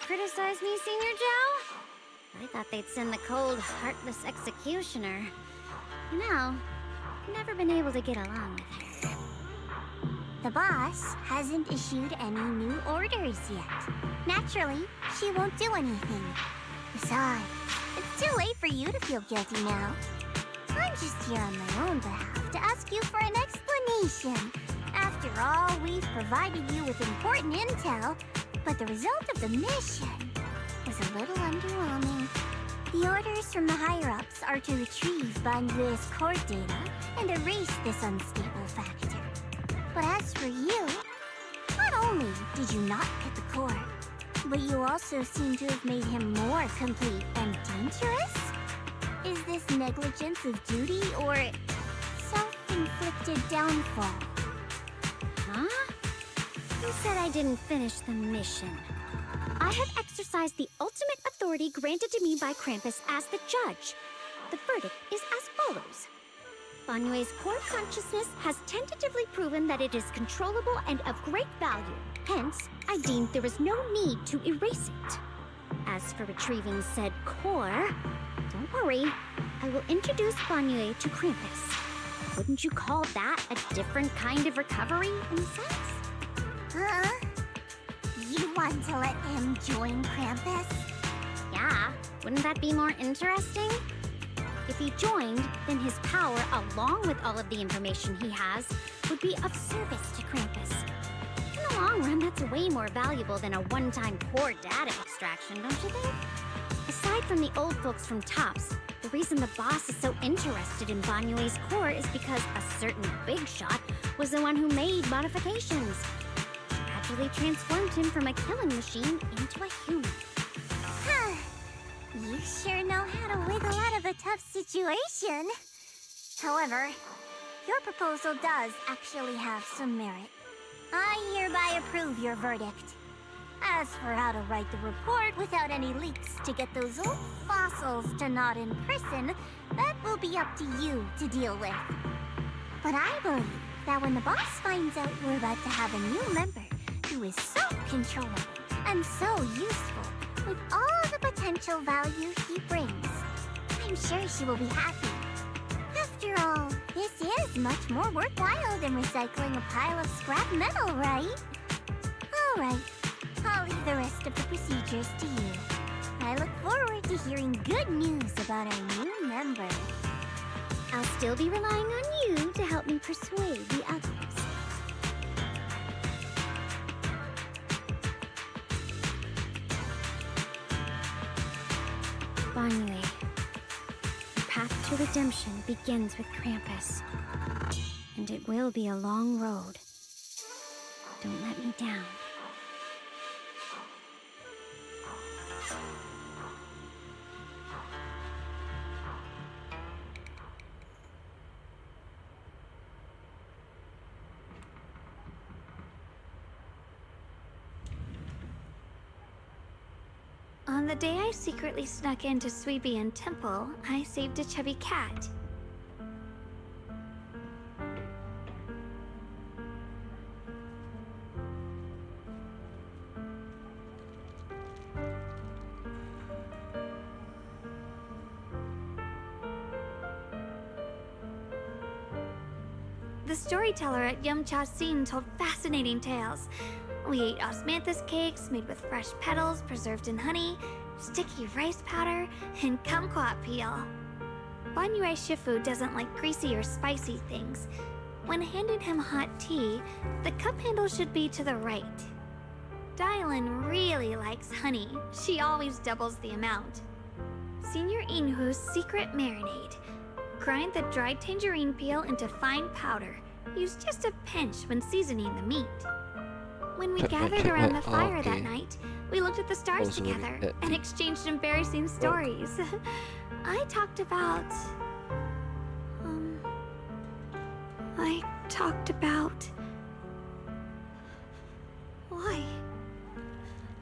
criticize me, Senior Joe? I thought they'd send the cold, heartless executioner. You know, I've never been able to get along with her. The boss hasn't issued any new orders yet. Naturally, she won't do anything. Besides, it's too late for you to feel guilty now. I'm just here on my own behalf to ask you for an explanation. After all, we've provided you with important intel, but the result of the mission was a little underwhelming. The orders from the higher-ups are to retrieve Banyue's core data and erase this unstable factor. But as for you, not only did you not get the core, but you also seem to have made him more complete and dangerous? Is this negligence of duty or self-inflicted downfall? Huh? Who said I didn't finish the mission? I have exercised the ultimate authority granted to me by Krampus as the judge. The verdict is as follows. Banyue's core consciousness has tentatively proven that it is controllable and of great value. Hence, I deemed there is no need to erase it. As for retrieving said core, don't worry. I will introduce Banyue to Krampus. Wouldn't you call that a different kind of recovery, in a sense? Huh? You want to let him join Krampus? Yeah, wouldn't that be more interesting? If he joined, then his power, along with all of the information he has, would be of service to Krampus. In the long run, that's way more valuable than a one-time core data extraction, don't you think? Aside from the old folks from TOPS, the reason the boss is so interested in Banyue's core is because a certain big shot was the one who made modifications. Gradually transformed him from a killing machine into a human. You sure know how to wiggle out of a tough situation. However, your proposal does actually have some merit. I hereby approve your verdict. As for how to write the report without any leaks to get those old fossils to not in prison, that will be up to you to deal with. But I believe that when the boss finds out we're about to have a new member who is so controllable and so useful, with all the potential value he brings, I'm sure she will be happy. After all, this is much more worthwhile than recycling a pile of scrap metal, right? Alright, I'll leave the rest of the procedures to you. I look forward to hearing good news about our new member. I'll still be relying on you to help me persuade the others. Banyue, the path to redemption begins with Krampus. And it will be a long road. Don't let me down. On the day I secretly snuck into Suibian Temple, I saved a chubby cat. The storyteller at Yumcha Sin told fascinating tales. We ate osmanthus cakes made with fresh petals preserved in honey, sticky rice powder, and kumquat peel. Banyue Shifu doesn't like greasy or spicy things. When handing him hot tea, the cup handle should be to the right. Dylan really likes honey. She always doubles the amount. Senior Inhu's secret marinade. Grind the dried tangerine peel into fine powder. Use just a pinch when seasoning the meat. When we gathered around the fire that night, we looked at the stars together and exchanged embarrassing stories. I talked about...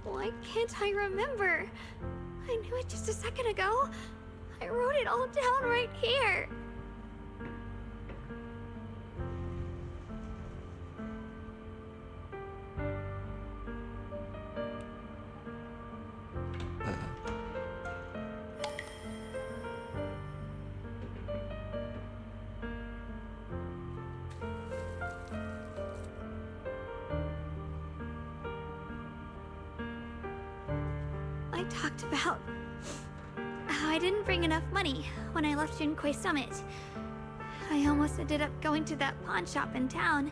Why can't I remember? I knew it just a second ago. I wrote it all down right here. talked about how I didn't bring enough money when I left Junkoi Summit. I almost ended up going to that pawn shop in town.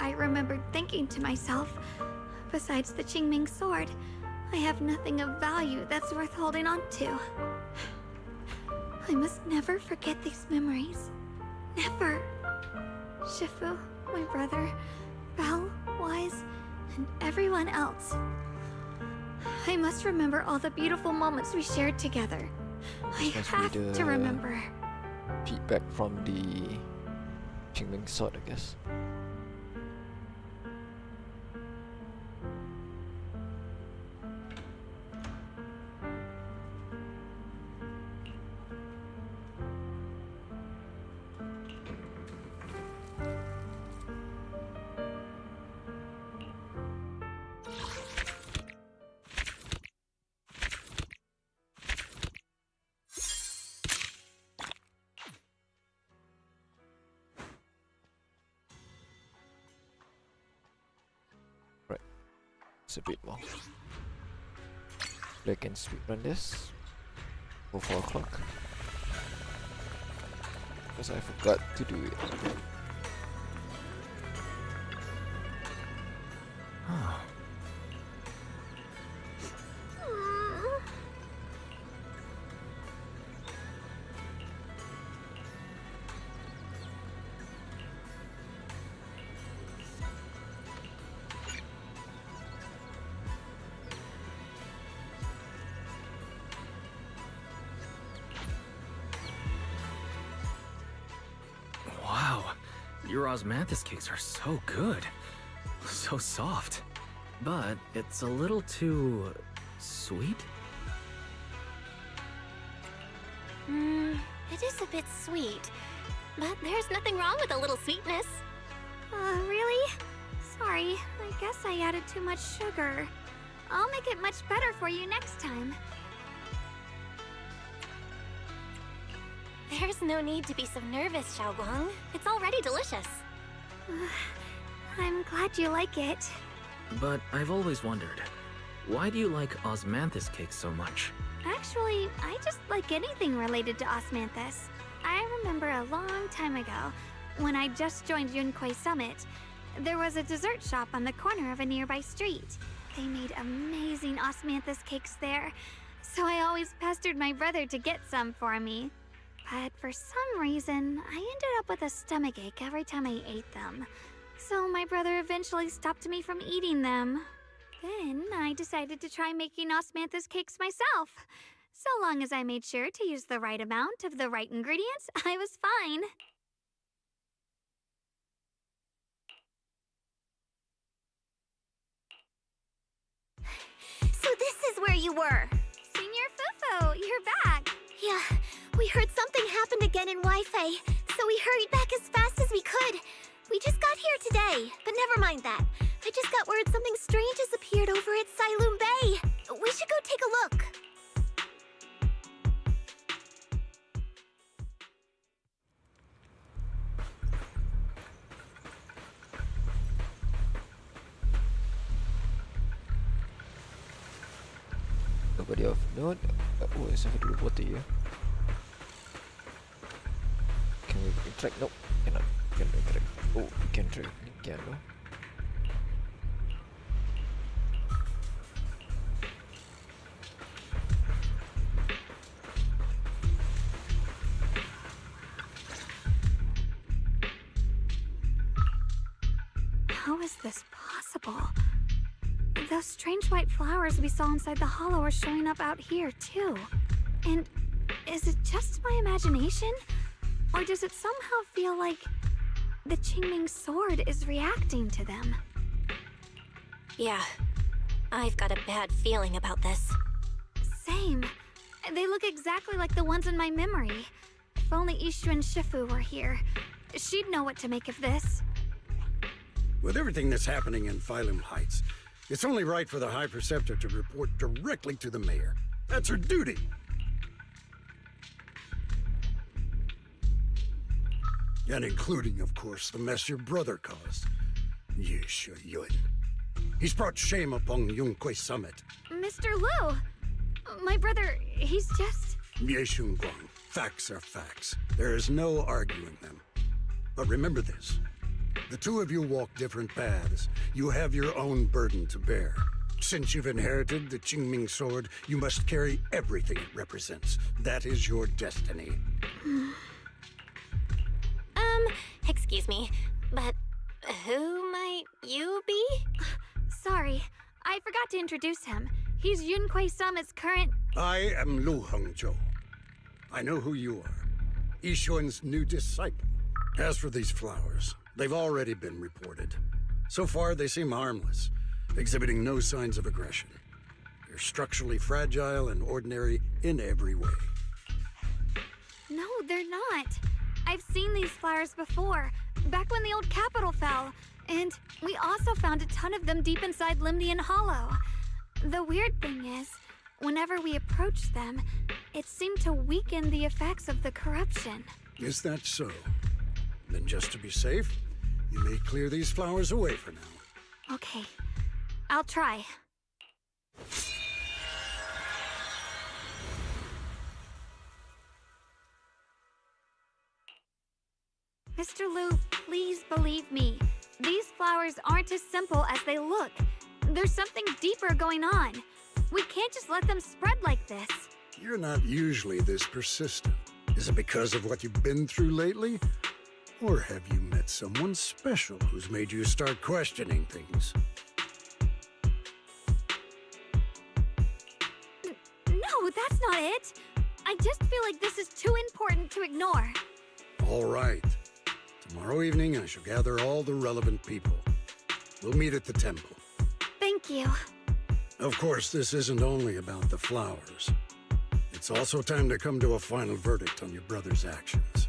I remembered thinking to myself, besides the Qingming sword, I have nothing of value that's worth holding on to. I must never forget these memories. Never. Shifu, my brother, Belle, Wise, and everyone else. I must remember all the beautiful moments we shared together. I have to remember. Feedback from the Qingming sword, I guess. A bit more. I can speedrun this for 4 o'clock because I forgot to do it. Your osmanthus cakes are so good. So soft. But it's a little too... sweet? It is a bit sweet. But there's nothing wrong with a little sweetness. Really? Sorry, I guess I added too much sugar. I'll make it much better for you next time. There's no need to be so nervous, Xiaoguang. It's already delicious. I'm glad you like it. But I've always wondered, why do you like osmanthus cakes so much? Actually, I just like anything related to osmanthus. I remember a long time ago, when I just joined Yunkoi Summit, there was a dessert shop on the corner of a nearby street. They made amazing osmanthus cakes there, so I always pestered my brother to get some for me. But for some reason, I ended up with a stomachache every time I ate them. So my brother eventually stopped me from eating them. Then I decided to try making osmanthus cakes myself. So long as I made sure to use the right amount of the right ingredients, I was fine. So this is where you were. Senior Fufu, you're back. Yeah, we heard something happened again in Wi-Fi, so we hurried back as fast as we could. We just got here today, but never mind that. I just got word something strange has appeared over at Sailoon Bay. We should go take a look. Nobody of note. Oh, saya dulu putih ya. Can we interact? Nope, cannot. Can interact. Oh, we can interact. Can no. How is this possible? Those strange white flowers we saw inside the hollow are showing up out here, too. And is it just my imagination? Or does it somehow feel like the Qingming sword is reacting to them? Yeah, I've got a bad feeling about this. Same. They look exactly like the ones in my memory. If only Ishu and Shifu were here, she'd know what to make of this. With everything that's happening in Phylum Heights, it's only right for the High Preceptor to report directly to the mayor. That's her duty. And including, of course, the mess your brother caused. Yun. He's brought shame upon Yunkoi Summit. Mr. Liu, My brother, he's just... Yeshun Guang, facts are facts. There is no arguing them. But remember this. The two of you walk different paths. You have your own burden to bear. Since you've inherited the Qingming sword, you must carry everything it represents. That is your destiny. Excuse me, but who might you be? Sorry, I forgot to introduce him. He's Yunquei Summit's current... I am Lu Hengzhou. I know who you are. Yixuan's new disciple. As for these flowers, they've already been reported. So far, they seem harmless, exhibiting no signs of aggression. They're structurally fragile and ordinary in every way. No, they're not. I've seen these flowers before, back when the old capital fell. And we also found a ton of them deep inside Limnian Hollow. The weird thing is, whenever we approached them, it seemed to weaken the effects of the corruption. Is that so? Then just to be safe, you may clear these flowers away for now. Okay, I'll try. Mr. Liu, please believe me. These flowers aren't as simple as they look. There's something deeper going on. We can't just let them spread like this. You're not usually this persistent. Is it because of what you've been through lately? Or have you met someone special who's made you start questioning things? No, that's not it. I just feel like this is too important to ignore. All right. Tomorrow evening, I shall gather all the relevant people. We'll meet at the temple. Thank you. Of course, this isn't only about the flowers. It's also time to come to a final verdict on your brother's actions.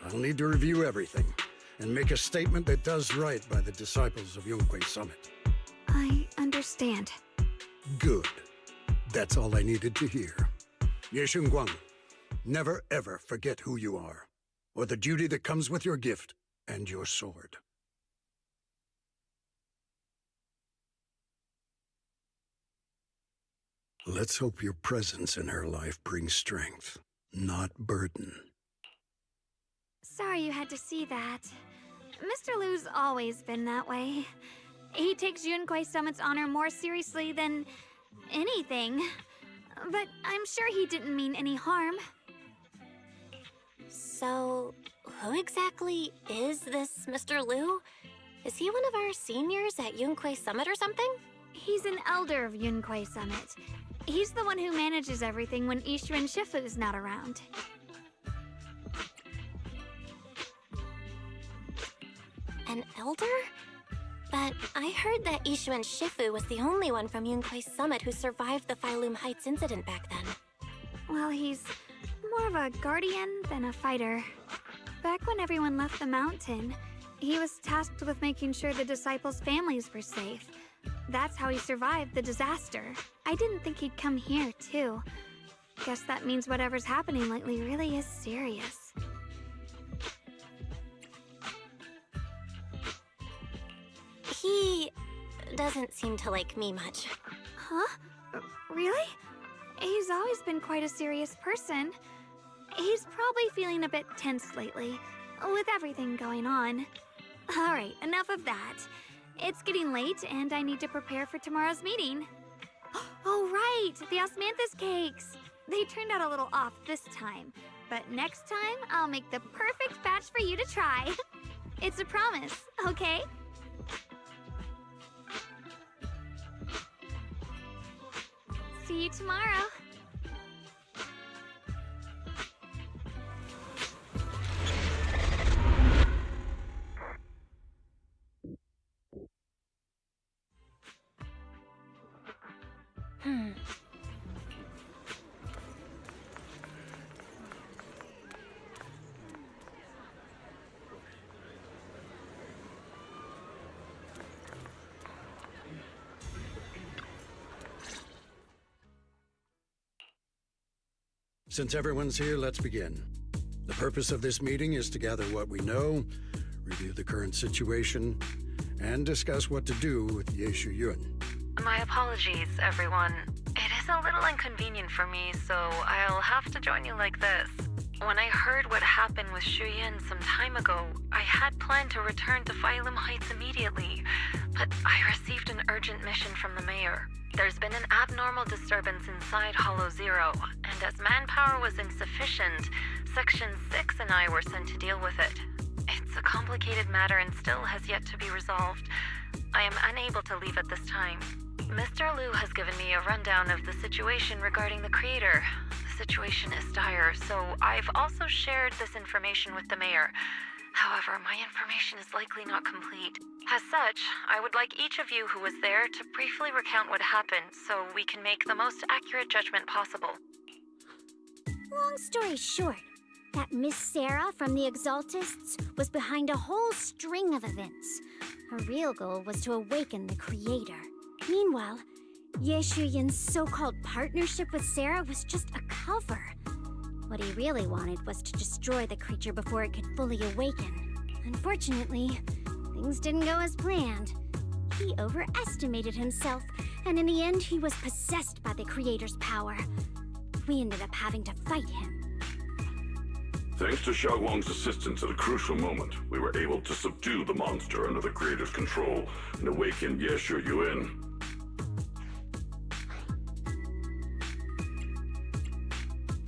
I'll need to review everything and make a statement that does right by the disciples of Yunquei Summit. I understand. Good. That's all I needed to hear. Yeshun Guang, never ever forget who you are, or the duty that comes with your gift and your sword. Let's hope your presence in her life brings strength, not burden. Sorry you had to see that. Mr. Liu's always been that way. He takes Yunquei Summit's honor more seriously than anything. But I'm sure he didn't mean any harm. So, who exactly is this Mr. Liu? Is he one of our seniors at Yunquei Summit or something? He's an elder of Yunquei Summit. He's the one who manages everything when Ishu and Shifu is not around. An elder? But I heard that Ishu and Shifu was the only one from Yunquei Summit who survived the Phylum Heights incident back then. Well, he's more of a guardian than a fighter. Back when everyone left the mountain, he was tasked with making sure the disciples' families were safe. That's how he survived the disaster. I didn't think he'd come here, too. Guess that means whatever's happening lately really is serious. He doesn't seem to like me much. Huh? Really? He's always been quite a serious person. He's probably feeling a bit tense lately, with everything going on. Alright, enough of that. It's getting late, and I need to prepare for tomorrow's meeting. Oh, right! The osmanthus cakes! They turned out a little off this time, but next time, I'll make the perfect batch for you to try. It's a promise, okay? See you tomorrow. Since everyone's here, let's begin. The purpose of this meeting is to gather what we know, review the current situation, and discuss what to do with Yeshu Yun. My apologies, everyone. It is a little inconvenient for me, so I'll have to join you like this. When I heard what happened with Shuyan some time ago, I had planned to return to Phylum Heights immediately, but I received an urgent mission from the mayor. There's been an abnormal disturbance inside Hollow Zero, and as manpower was insufficient, Section 6 and I were sent to deal with it. It's a complicated matter and still has yet to be resolved. I am unable to leave at this time. Mr. Liu has given me a rundown of the situation regarding the creator. The situation is dire, so I've also shared this information with the mayor. However, my information is likely not complete. As such, I would like each of you who was there to briefly recount what happened so we can make the most accurate judgment possible. Long story short, that Miss Sarah from the Exaltists was behind a whole string of events. Her real goal was to awaken the creator. Meanwhile, Ye Shuyan's so-called partnership with Sarah was just a cover. What he really wanted was to destroy the creature before it could fully awaken. Unfortunately, things didn't go as planned. He overestimated himself, and in the end, he was possessed by the creator's power. We ended up having to fight him. Thanks to Xiaoguang's assistance at a crucial moment, we were able to subdue the monster under the creator's control and awaken Ye Shuyan.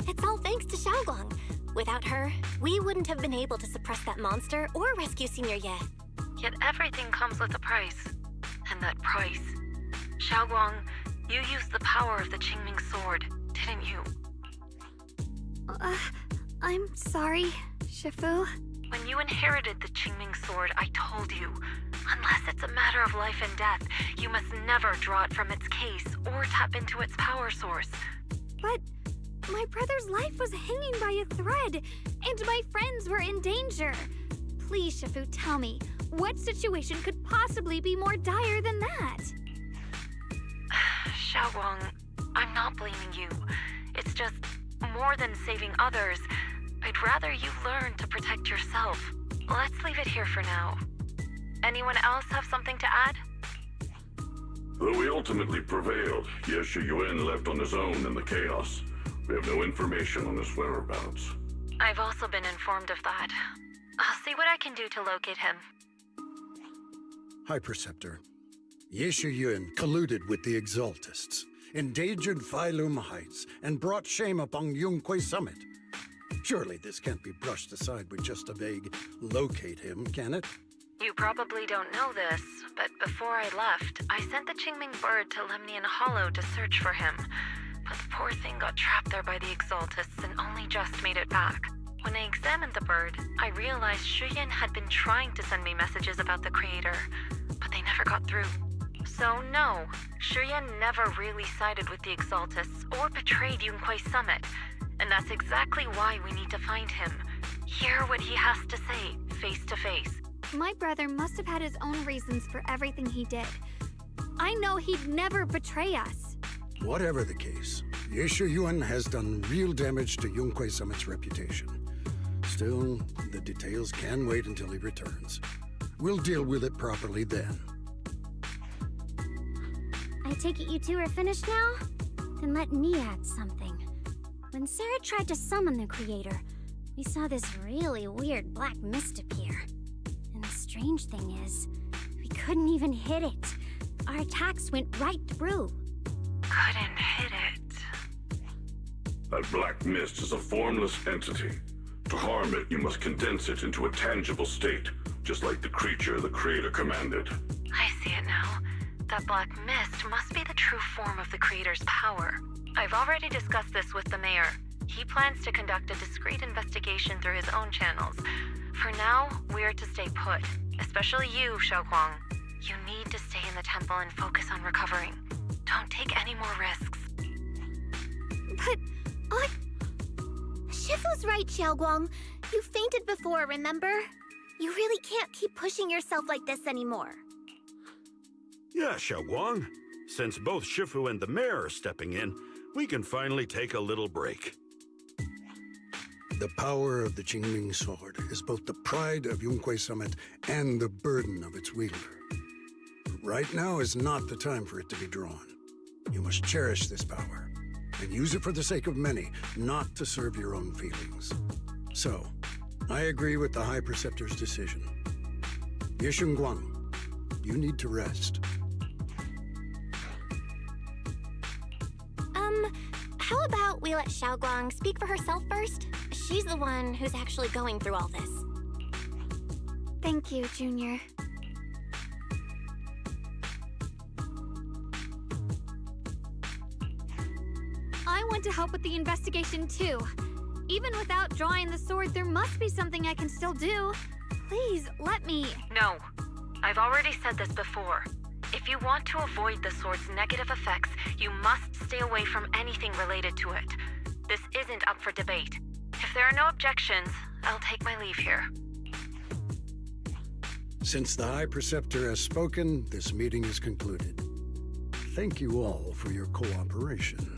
It's all thanks to Xiaoguang. Without her, we wouldn't have been able to suppress that monster or rescue Senior Ye. Yet everything comes with a price. And that price... Xiaoguang, you used the power of the Qingming sword, didn't you? I'm sorry, Shifu. When you inherited the Qingming sword, I told you, unless it's a matter of life and death, you must never draw it from its case or tap into its power source. But my brother's life was hanging by a thread, and my friends were in danger. Please, Shifu, tell me, what situation could possibly be more dire than that? Xiaoguang, I'm not blaming you. It's just, more than saving others, I'd rather you learn to protect yourself. Let's leave it here for now. Anyone else have something to add? Though we ultimately prevailed, Ye Shuyan left on his own in the chaos. We have no information on his whereabouts. I've also been informed of that. I'll see what I can do to locate him. High Preceptor, Ye Shuyan colluded with the Exaltists, endangered Phylum Heights, and brought shame upon Yunque Summit. Surely this can't be brushed aside with just a vague locate him, can it? You probably don't know this, but before I left, I sent the Qingming bird to Lemnian Hollow to search for him. But the poor thing got trapped there by the Exaltists and only just made it back. When I examined the bird, I realized Shuyan had been trying to send me messages about the creator, but they never got through. So no, Shuyan never really sided with the Exaltists or betrayed Yunque Summit. And that's exactly why we need to find him. Hear what he has to say, face to face. My brother must have had his own reasons for everything he did. I know he'd never betray us. Whatever the case, Ye Shuyan has done real damage to Yunque Summit's reputation. Still, the details can wait until he returns. We'll deal with it properly then. I take it you two are finished now? Then let me add something. When Sarah tried to summon the creator, we saw this really weird black mist appear. And the strange thing is, we couldn't even hit it. Our attacks went right through. Couldn't hit it. That black mist is a formless entity. To harm it, you must condense it into a tangible state, just like the creature the creator commanded. I see it now. That black mist must be the true form of the creator's power. I've already discussed this with the mayor. He plans to conduct a discreet investigation through his own channels. For now, we're to stay put. Especially you, Xiaoguang. You need to stay in the temple and focus on recovering. Don't take any more risks. But Shifu's right, Xiaoguang. You fainted before, remember? You really can't keep pushing yourself like this anymore. Yeah, Xiaoguang. Since both Shifu and the mayor are stepping in, we can finally take a little break. The power of the Qingming sword is both the pride of Yunque Summit and the burden of its wielder. Right now is not the time for it to be drawn. You must cherish this power, and use it for the sake of many, not to serve your own feelings. So, I agree with the High Preceptor's decision. Yishun Guang, you need to rest. How about we let Xiaoguang speak for herself first? She's the one who's actually going through all this. Thank you, Junior. I want to help with the investigation too. Even without drawing the sword, there must be something I can still do. Please, let me. No. I've already said this before. If you want to avoid the sword's negative effects, you must stay away from anything related to it. This isn't up for debate. If there are no objections, I'll take my leave here. Since the High Preceptor has spoken, this meeting is concluded. Thank you all for your cooperation.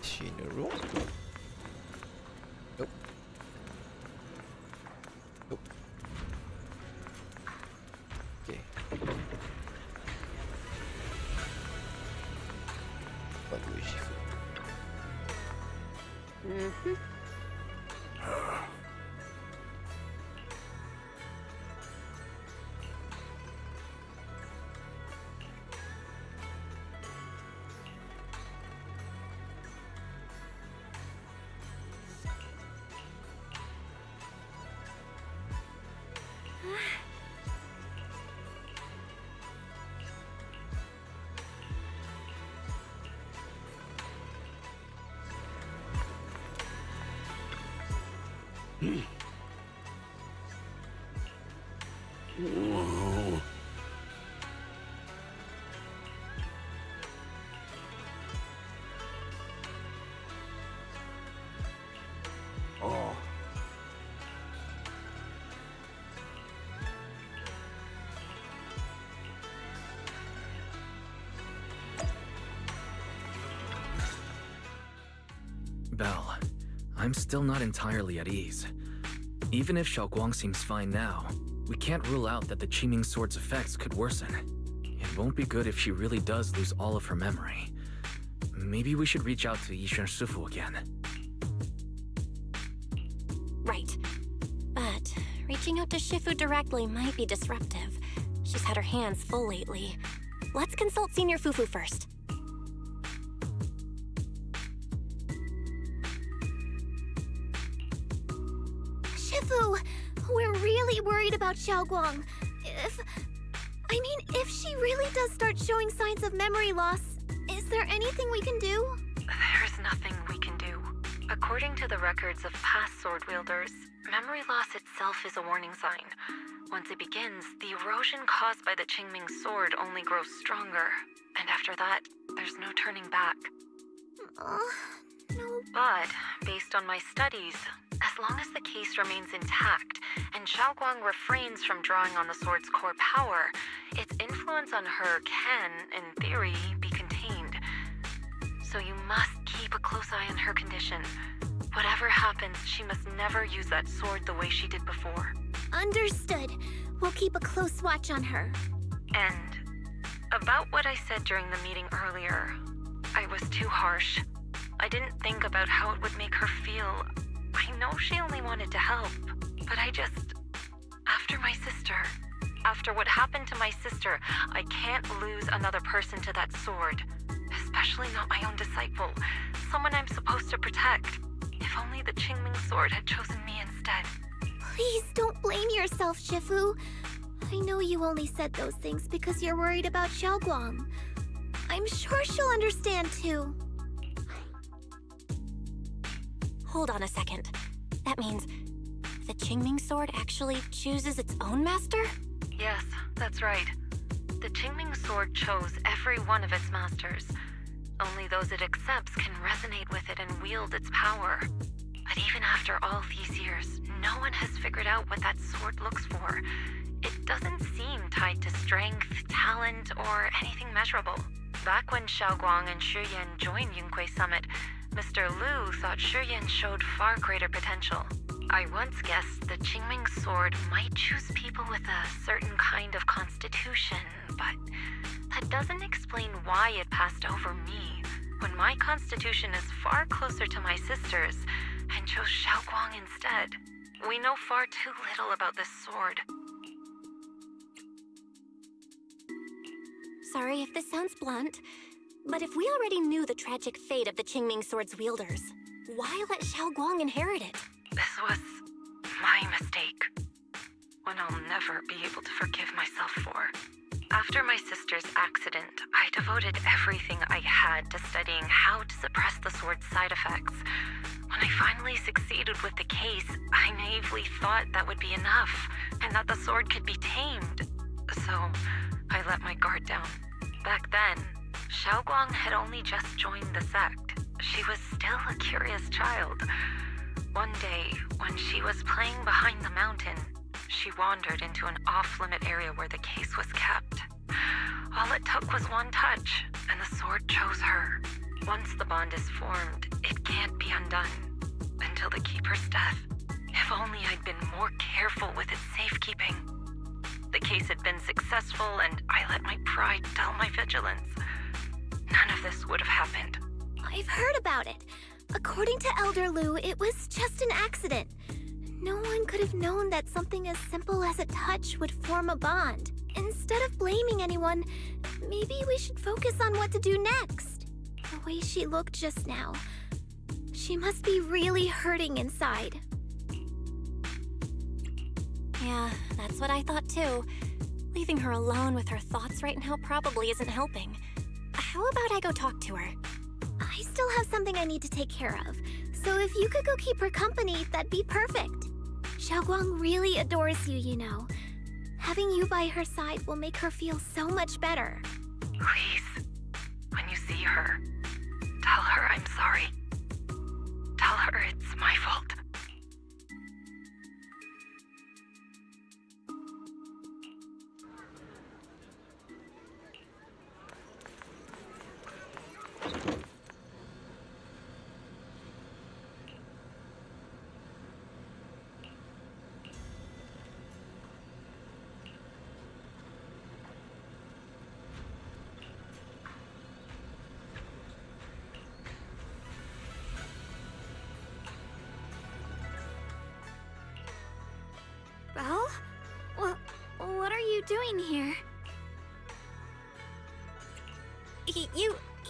Shinuru? Nope. Nope. Okay. What will she do? Whoa. Oh. Belle, I'm still not entirely at ease. Even if Xiaoguang seems fine now, we can't rule out that the Qiming Sword's effects could worsen. It won't be good if she really does lose all of her memory. Maybe we should reach out to Yishun Shifu again. Right. But reaching out to Shifu directly might be disruptive. She's had her hands full lately. Let's consult Senior Fufu first. Shifu, we're really worried about Xiaoguang. If she really does start showing signs of memory loss, is there anything we can do? There's nothing we can do. According to the records of past sword wielders, memory loss itself is a warning sign. Once it begins, the erosion caused by the Qingming sword only grows stronger. And after that, there's no turning back. No. But, based on my studies, as long as the case remains intact, and Xiaoguang refrains from drawing on the sword's core power, its influence on her can, in theory, be contained. So you must keep a close eye on her condition. Whatever happens, she must never use that sword the way she did before. Understood. We'll keep a close watch on her. And about what I said during the meeting earlier, I was too harsh. I didn't think about how it would make her feel. I know she only wanted to help, but after what happened to my sister, I can't lose another person to that sword. Especially not my own disciple, someone I'm supposed to protect. If only the Qingming sword had chosen me instead. Please don't blame yourself, Shifu. I know you only said those things because you're worried about Xiaoguang. I'm sure she'll understand too. Hold on a second. That means the Qingming sword actually chooses its own master? Yes, that's right. The Qingming sword chose every one of its masters. Only those it accepts can resonate with it and wield its power. But even after all these years, no one has figured out what that sword looks for. it doesn't seem tied to strength, talent, or anything measurable. Back when Xiaoguang and Shuyan joined Yunque Summit, Mr. Liu thought Shuyan showed far greater potential. I once guessed the Qingming sword might choose people with a certain kind of constitution, but that doesn't explain why it passed over me, when my constitution is far closer to my sister's, and chose Xiaoguang instead. We know far too little about this sword. Sorry if this sounds blunt, but if we already knew the tragic fate of the Qingming sword's wielders, why let Xiaoguang inherit it? This was my mistake. One I'll never be able to forgive myself for. After my sister's accident, I devoted everything I had to studying how to suppress the sword's side effects. When I finally succeeded with the case, I naively thought that would be enough, and that the sword could be tamed. So, I let my guard down. Back then, Xiaoguang had only just joined the sect. She was still a curious child. One day, when she was playing behind the mountain, she wandered into an off-limit area where the case was kept. All it took was one touch, and the sword chose her. Once the bond is formed, it can't be undone. Until the Keeper's death. If only I'd been more careful with its safekeeping. The case had been successful, and I let my pride dull my vigilance. None of this would have happened. I've heard about it. According to Elder Liu, it was just an accident. No one could have known that something as simple as a touch would form a bond. Instead of blaming anyone, maybe we should focus on what to do next. The way she looked just now, she must be really hurting inside. Yeah, that's what I thought too. Leaving her alone with her thoughts right now probably isn't helping. How about I go talk to her? I still have something I need to take care of, so if you could go keep her company, that'd be perfect. Xiaoguang really adores you, you know. Having you by her side will make her feel so much better. Please, when you see her, tell her I'm sorry. Tell her it's my fault. Belle? What are you doing here?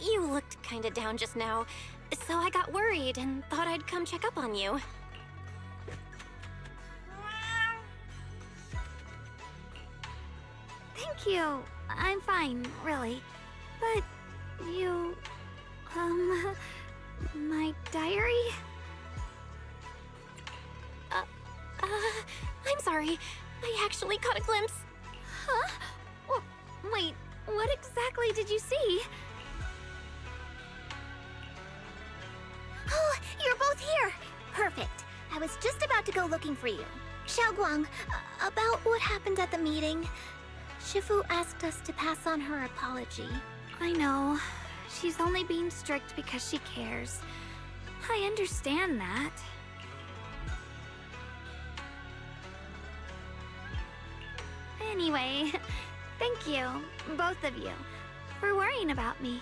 You looked kinda down just now, so I got worried and thought I'd come check up on you. Thank you. I'm fine, really. But you... my diary? I'm sorry. I actually caught a glimpse. Huh? Wait, what exactly did you see? Oh, you're both here! Perfect. I was just about to go looking for you. Xiaoguang, about what happened at the meeting. Shifu asked us to pass on her apology. I know. She's only being strict because she cares. I understand that. Anyway, thank you, both of you, for worrying about me.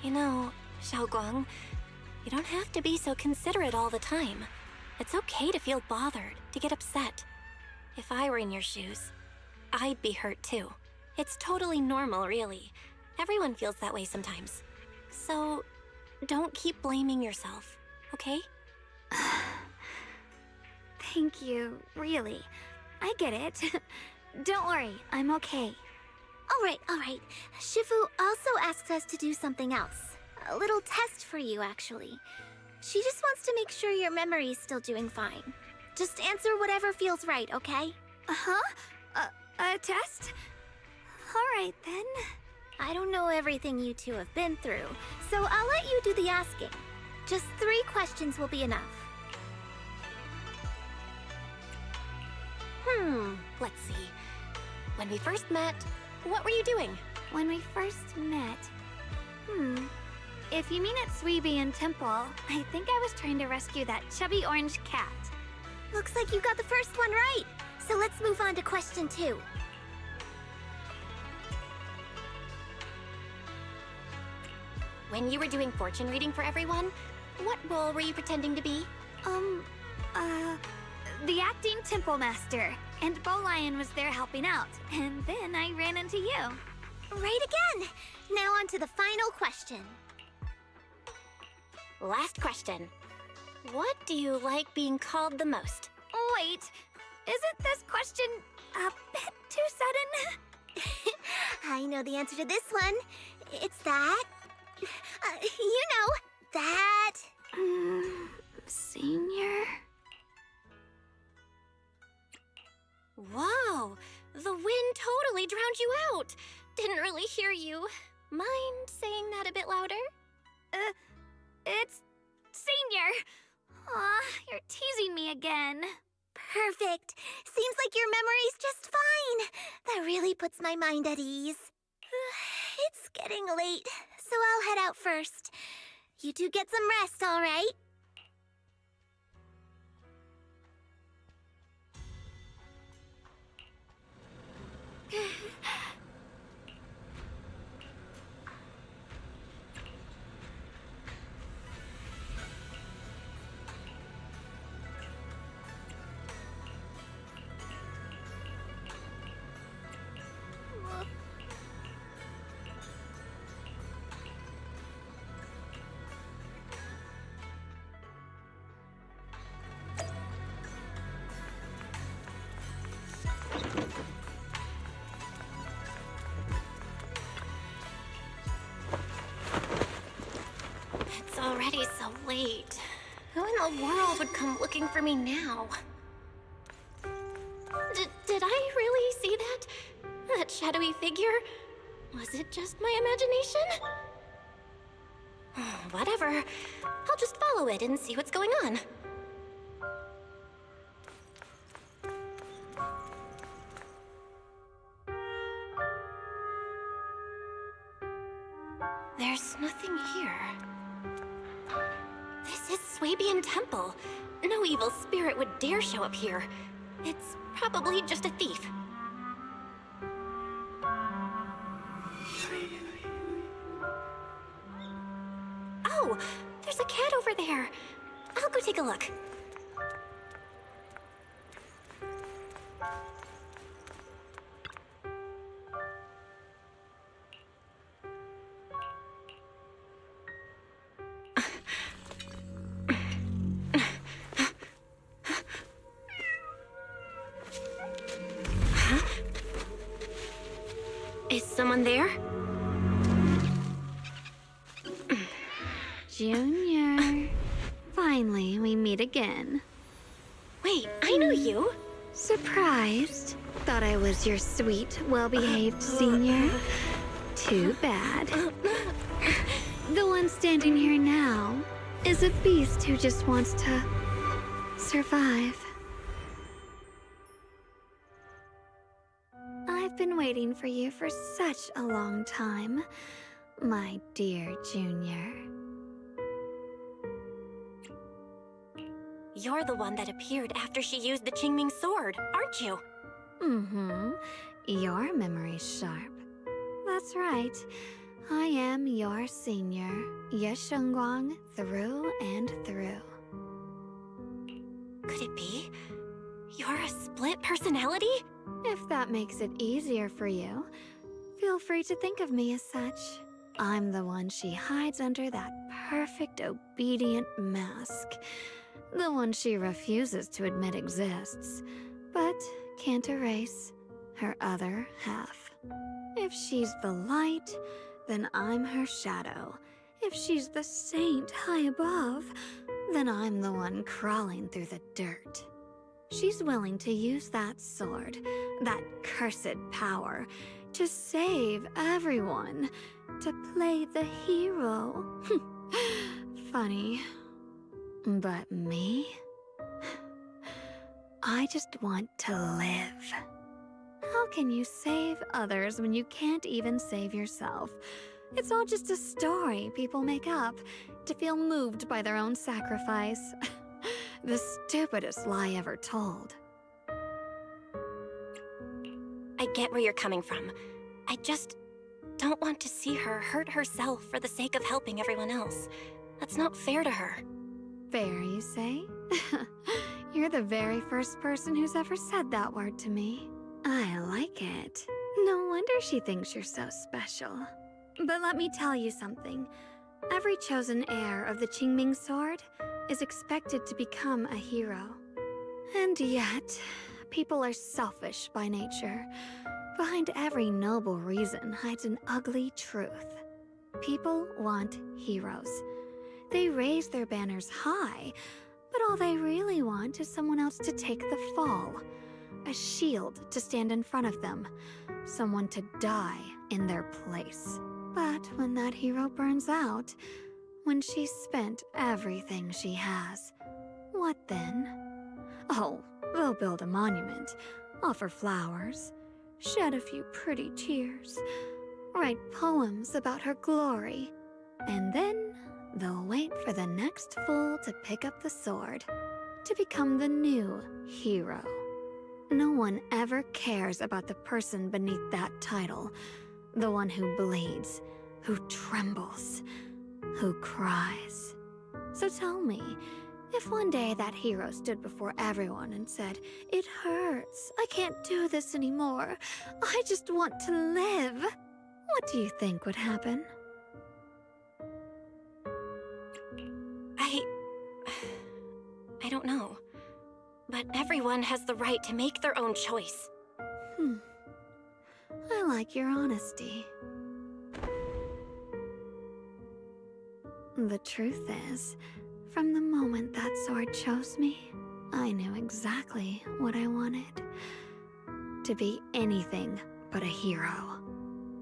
You know, Xiaoguang, you don't have to be so considerate all the time. It's okay to feel bothered, to get upset. If I were in your shoes, I'd be hurt too. It's totally normal, really. Everyone feels that way sometimes. So, don't keep blaming yourself, okay? Thank you, really. I get it. Don't worry, I'm okay. All right. Shifu also asked us to do something else. A little test for you, actually. She just wants to make sure your memory's still doing fine. Just answer whatever feels right, okay? Uh-huh? A test? All right, then. I don't know everything you two have been through, so I'll let you do the asking. Just 3 questions will be enough. Let's see. When we first met, what were you doing? When we first met... If you mean at Suibian Temple, I think I was trying to rescue that chubby orange cat. Looks like you got the first one right. So let's move on to question 2. When you were doing fortune reading for everyone, what role were you pretending to be? The acting temple master. And Bowlion was there helping out. And then I ran into you. Right again! Now on to the final question. Last question. What do you like being called the most? Wait, isn't this question a bit too sudden? I know the answer to this one. It's that... that... Senior? Whoa! The wind totally drowned you out! Didn't really hear you. Mind saying that a bit louder? It's Senior! Aw, you're teasing me again. Perfect. Seems like your memory's just fine. That really puts my mind at ease. It's getting late, so I'll head out first. You two get some rest, all right? It's already so late. Who in the world would come looking for me now? Did I really see that? That shadowy figure? Was it just my imagination? Whatever. I'll just follow it and see what's going on. There's nothing here. This is Swabian Temple. No evil spirit would dare show up here. It's probably just a thief. Oh, there's a cat over there. I'll go take a look. Is someone there? Junior. Finally, we meet again. Wait, I know you. Surprised? Thought I was your sweet, well-behaved senior? Too bad. The one standing here now is a beast who just wants to survive. I've been waiting for you for such a long time, my dear Junior. You're the one that appeared after she used the Qingming sword, aren't you? Mm-hmm. Your memory's sharp. That's right. I am your senior, Ye Shengguang, through and through. Could it be? You're a split personality? If that makes it easier for you, feel free to think of me as such. I'm the one she hides under that perfect, obedient mask. The one she refuses to admit exists, but can't erase her other half. If she's the light, then I'm her shadow. If she's the saint high above, then I'm the one crawling through the dirt. She's willing to use that sword, that cursed power, to save everyone, to play the hero. funny. But me? I just want to live. How can you save others when you can't even save yourself? It's all just a story people make up to feel moved by their own sacrifice. The stupidest lie ever told. I get where you're coming from. I just don't want to see her hurt herself for the sake of helping everyone else. That's not fair to her. Fair, you say? You're the very first person who's ever said that word to me. I like it. No wonder she thinks you're so special. But let me tell you something. Every chosen heir of the Qingming sword is expected to become a hero. And yet, people are selfish by nature. Behind every noble reason hides an ugly truth. People want heroes. They raise their banners high, but all they really want is someone else to take the fall. A shield to stand in front of them. Someone to die in their place. But when that hero burns out, when she's spent everything she has, what then? Oh, they'll build a monument, offer flowers, shed a few pretty tears, write poems about her glory, and then they'll wait for the next fool to pick up the sword, to become the new hero. No one ever cares about the person beneath that title, the one who bleeds, who trembles, who cries. So tell me, if one day that hero stood before everyone and said, "It hurts, I can't do this anymore, I just want to live," what do you think would happen? I don't know. But everyone has the right to make their own choice. I like your honesty. The truth is, from the moment that sword chose me, I knew exactly what I wanted. To be anything but a hero.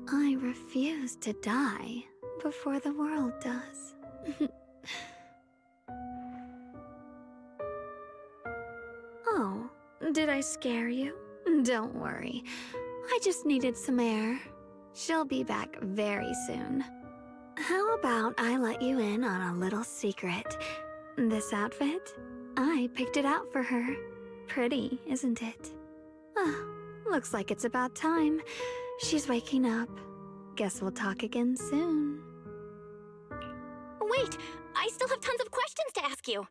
I refuse to die before the world does. Oh, did I scare you? Don't worry. I just needed some air. She'll be back very soon. How about I let you in on a little secret? This outfit? I picked it out for her. Pretty, isn't it? Looks like it's about time. She's waking up. Guess we'll talk again soon. Wait! I still have tons of questions to ask you!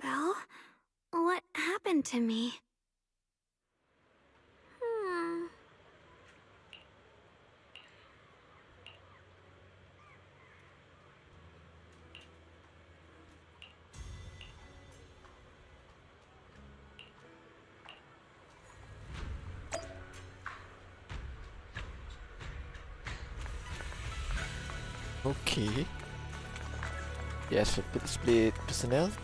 Belle? What happened to me? Okay. Yes, split personality.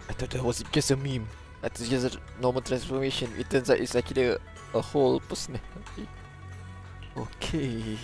I thought that was just a meme. I thought it was just a normal transformation. It turns out it's actually a whole personality. Okay.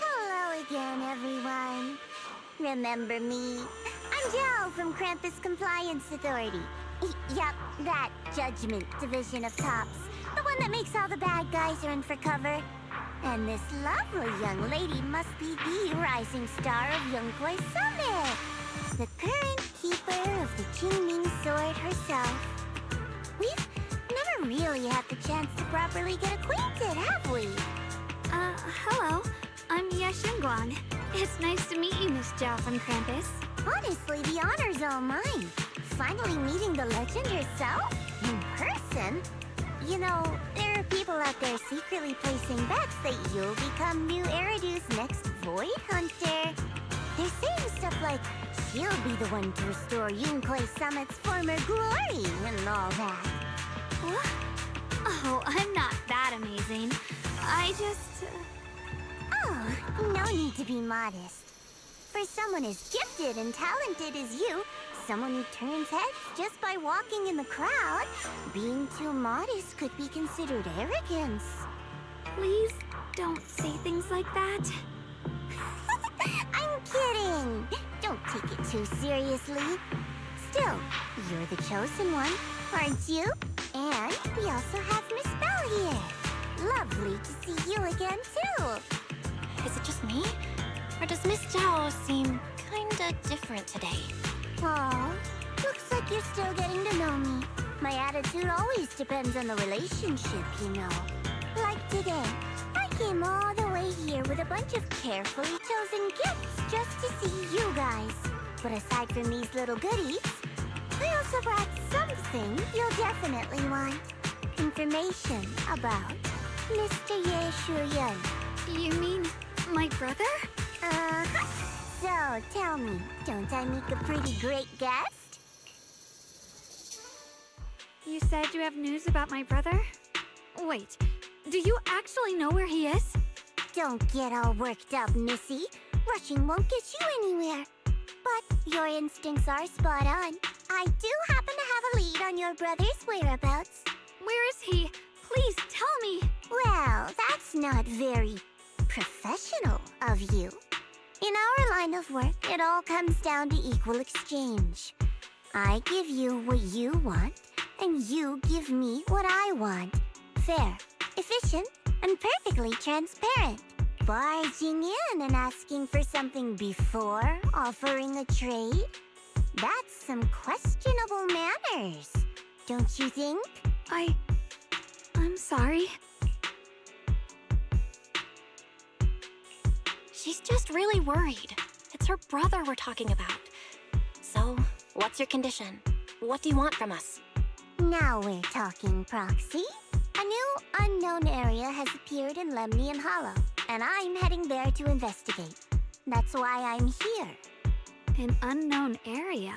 Hello again, everyone. Remember me? I'm Jill from Krampus Compliance Authority. Yup, that Judgment Division of Tops. The one that makes all the bad guys run for cover. And this lovely young lady must be the rising star of Yongkoi Summit. The current keeper of the Qingming Sword herself. We've never really had the chance to properly get acquainted, have we? Hello. I'm Yashunguan. It's nice to meet you, Miss Zhao from Krampus. Honestly, the honor's all mine. Finally meeting the legend herself? In person? You know, there are people out there secretly placing bets that you'll become New Eridu's next Void Hunter. They're saying stuff like, she'll be the one to restore Yongkoi Summit's former glory and all that. What? Oh, I'm not that amazing. I just... Oh, no need to be modest. For someone as gifted and talented as you, someone who turns heads just by walking in the crowd, being too modest could be considered arrogance. Please don't say things like that. I'm kidding! Don't take it too seriously. Still, you're the chosen one, aren't you? And we also have Miss Belle here. Lovely to see you again, too. Is it just me? Or does Miss Zhao seem kinda different today? Aw, looks like you're still getting to know me. My attitude always depends on the relationship, you know. Like today, I came all the way here with a bunch of carefully chosen gifts just to see you guys. But aside from these little goodies, I also brought something you'll definitely want. Information about Mr. Ye Shuyan. You mean my brother? Uh-huh. So, tell me, don't I make a pretty great guest? You said you have news about my brother? Wait, do you actually know where he is? Don't get all worked up, Missy. Rushing won't get you anywhere. But your instincts are spot on. I do happen to have a lead on your brother's whereabouts. Where is he? Please tell me. Well, that's not very professional of you. In our line of work, it all comes down to equal exchange. I give you what you want, and you give me what I want. Fair, efficient, and perfectly transparent. Barging in and asking for something before offering a trade? That's some questionable manners, don't you think? I'm sorry. She's just really worried. It's her brother we're talking about. So, what's your condition? What do you want from us? Now we're talking, Proxy. A new unknown area has appeared in Lemnian Hollow, and I'm heading there to investigate. That's why I'm here. An unknown area?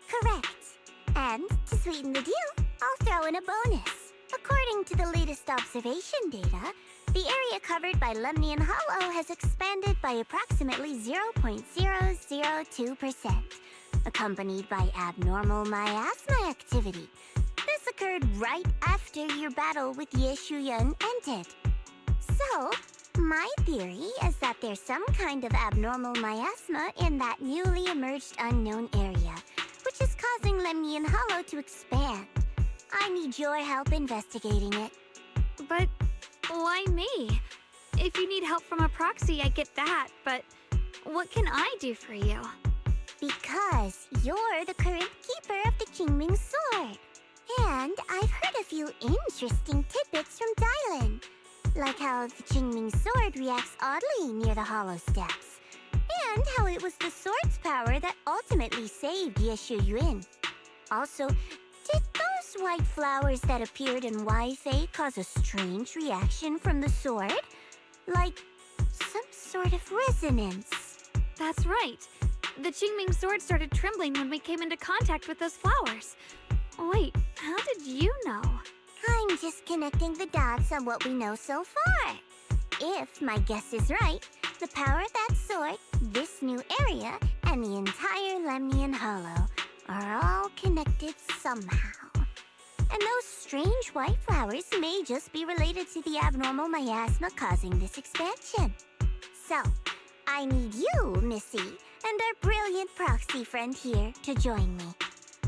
Correct. And to sweeten the deal, I'll throw in a bonus. According to the latest observation data, the area covered by Lemnian Hollow has expanded by approximately 0.002%, accompanied by abnormal miasma activity. This occurred right after your battle with Ye Shuyan ended. So, my theory is that there's some kind of abnormal miasma in that newly emerged unknown area, which is causing Lemnian Hollow to expand. I need your help investigating it. But why me? If you need help from a proxy, I get that, but what can I do for you? Because you're the current keeper of the Qingming Sword. And I've heard a few interesting tidbits from Dylan. Like how the Qingming Sword reacts oddly near the Hollow Steps. And how it was the sword's power that ultimately saved Ye Shuyan. Also, did those white flowers that appeared in Wi-Fei cause a strange reaction from the sword? Like some sort of resonance. That's right. The Qingming sword started trembling when we came into contact with those flowers. Wait, how did you know? I'm just connecting the dots on what we know so far. If my guess is right, the power of that sword, this new area, and the entire Lemnian Hollow are all connected somehow. And those strange white flowers may just be related to the abnormal miasma causing this expansion. So, I need you, Missy, and our brilliant proxy friend here to join me.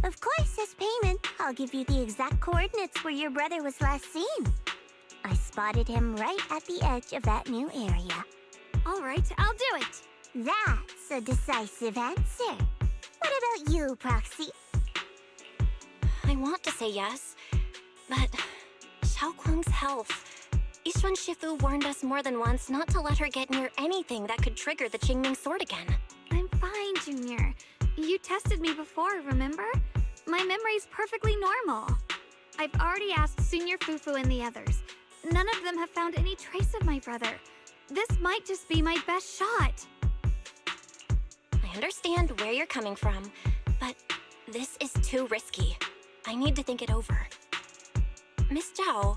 Of course, as payment, I'll give you the exact coordinates where your brother was last seen. I spotted him right at the edge of that new area. All right, I'll do it. That's a decisive answer. What about you, Proxy? I want to say yes, but Xiaoguang's health. Yishuan Shifu warned us more than once not to let her get near anything that could trigger the Qingming sword again. I'm fine, Junior. You tested me before, remember? My memory's perfectly normal. I've already asked Senior Fufu and the others. None of them have found any trace of my brother. This might just be my best shot. I understand where you're coming from, but this is too risky. I need to think it over. Miss Zhao,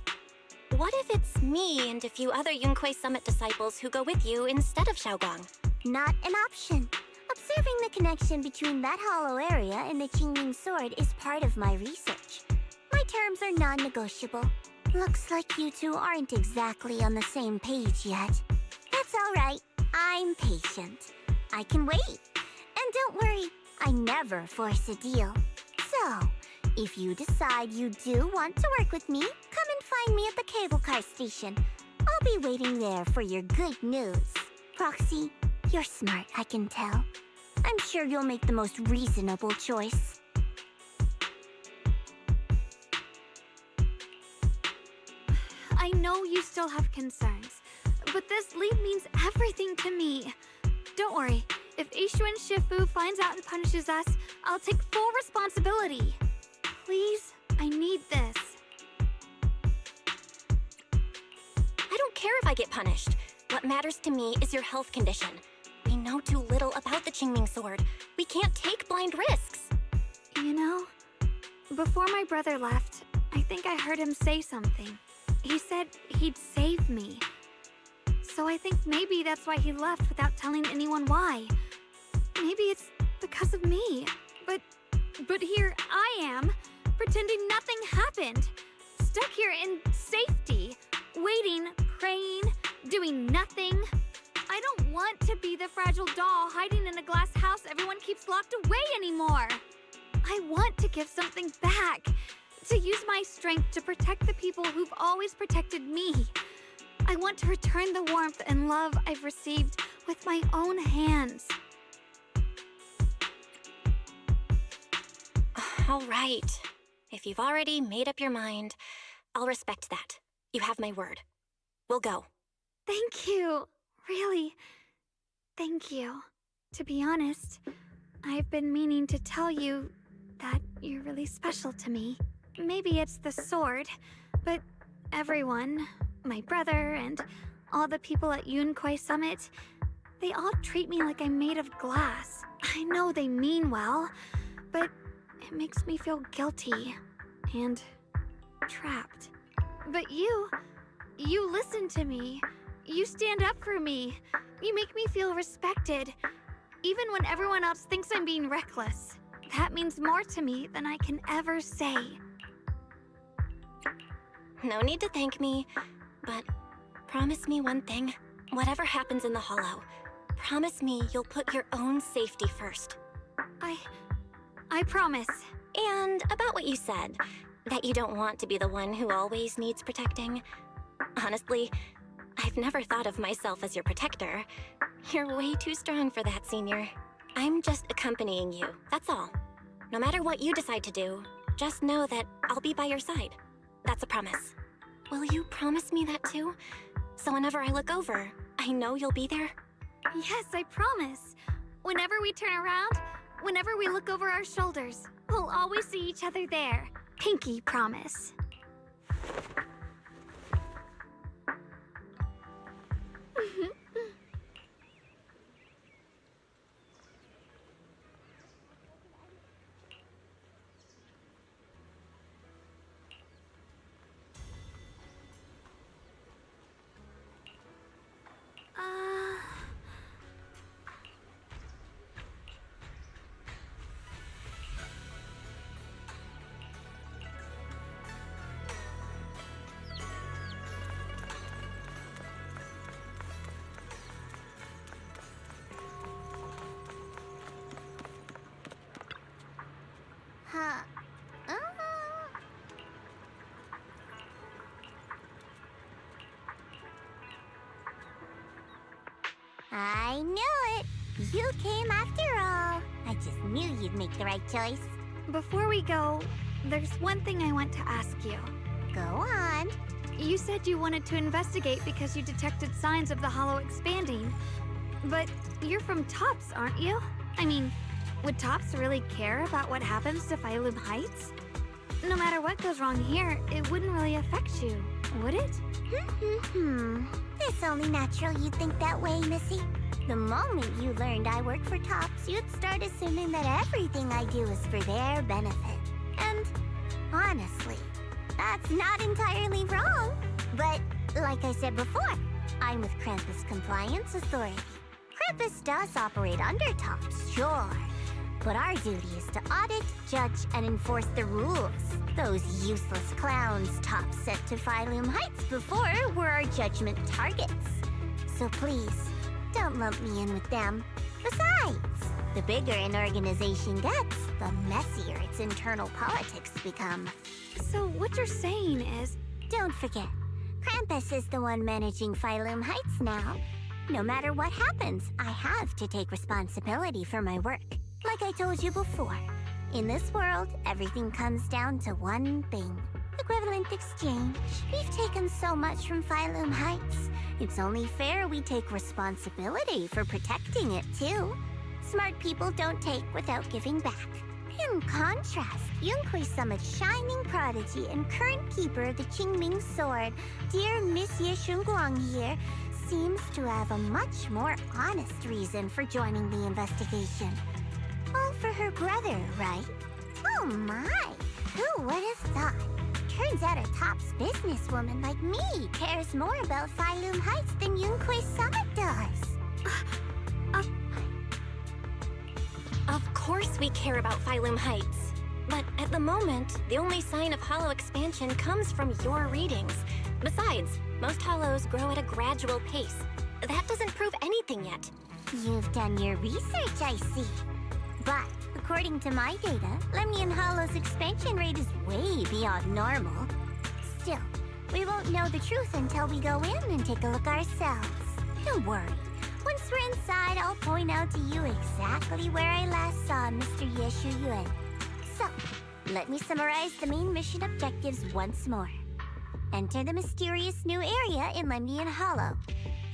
what if it's me and a few other Yunquei Summit disciples who go with you instead of Xiaoguang? Not an option. Observing the connection between that hollow area and the Qingming sword is part of my research. My terms are non-negotiable. Looks like you two aren't exactly on the same page yet. That's all right. I'm patient. I can wait. And don't worry, I never force a deal. So, if you decide you do want to work with me, come and find me at the cable car station. I'll be waiting there for your good news. Proxy, you're smart, I can tell. I'm sure you'll make the most reasonable choice. I know you still have concerns, but this lead means everything to me. Don't worry, if Yishuan Shifu finds out and punishes us, I'll take full responsibility. Please, I need this. I don't care if I get punished. What matters to me is your health condition. We know too little about the Qingming sword. We can't take blind risks. You know, before my brother left, I think I heard him say something. He said he'd save me. So I think maybe that's why he left without telling anyone why. Maybe it's because of me. But here I am, pretending nothing happened. Stuck here in safety, waiting, praying, doing nothing. I don't want to be the fragile doll hiding in a glass house everyone keeps locked away anymore. I want to give something back, to use my strength to protect the people who've always protected me. I want to return the warmth and love I've received with my own hands. All right. If you've already made up your mind, I'll respect that. You have my word. We'll go. Thank you. Really, thank you. To be honest, I've been meaning to tell you that you're really special to me. Maybe it's the sword, but everyone, my brother and all the people at Yunquei Summit, they all treat me like I'm made of glass. I know they mean well, but it makes me feel guilty and trapped. But you listen to me. You stand up for me. You make me feel respected, even when everyone else thinks I'm being reckless. That means more to me than I can ever say. No need to thank me, but promise me one thing. Whatever happens in the Hollow, promise me you'll put your own safety first. I promise. And about what you said, that you don't want to be the one who always needs protecting. Honestly, I've never thought of myself as your protector. You're way too strong for that, Senior. I'm just accompanying you, that's all. No matter what you decide to do, just know that I'll be by your side. That's a promise. Will you promise me that too? So whenever I look over, I know you'll be there? Yes, I promise. Whenever we turn around, whenever we look over our shoulders, we'll always see each other there. Pinky promise. Huh? I knew it! You came after all. I just knew you'd make the right choice. Before we go, there's one thing I want to ask you. Go on. You said you wanted to investigate because you detected signs of the hollow expanding. But you're from Tops, aren't you? I mean, would Tops really care about what happens to Phylum Heights? No matter what goes wrong here, it wouldn't really affect you, would it? It's only natural you'd think that way, Missy. The moment you learned I work for Tops, you'd start assuming that everything I do is for their benefit. And honestly, that's not entirely wrong. But like I said before, I'm with Krampus Compliance Authority. Krampus does operate under Tops, sure. But our duty is to audit, judge, and enforce the rules. Those useless clowns Tops sent to Phylum Heights before were our judgment targets. So please, don't lump me in with them. Besides, the bigger an organization gets, the messier its internal politics become. So what you're saying is... Don't forget, Krampus is the one managing Phylum Heights now. No matter what happens, I have to take responsibility for my work. Like I told you before, in this world, everything comes down to one thing. Equivalent exchange. We've taken so much from Phylum Heights. It's only fair we take responsibility for protecting it, too. Smart people don't take without giving back. In contrast, Yunhui Summit's shining prodigy and current keeper of the Qingming Sword, dear Miss Ye Shunguang here, seems to have a much more honest reason for joining the investigation. All for her brother, right? Oh my! Who would have thought? Turns out a Tops businesswoman like me cares more about Phylum Heights than Yunhui Summit does. Of course we care about Phylum Heights. But at the moment, the only sign of hollow expansion comes from your readings. Besides, most hollows grow at a gradual pace. That doesn't prove anything yet. You've done your research, I see. But according to my data, Lemnian Hollow's expansion rate is way beyond normal. Still, we won't know the truth until we go in and take a look ourselves. Don't worry. Once we're inside, I'll point out to you exactly where I last saw Mr. Yeshu Yuan. So, let me summarize the main mission objectives once more. Enter the mysterious new area in Lemnian Hollow.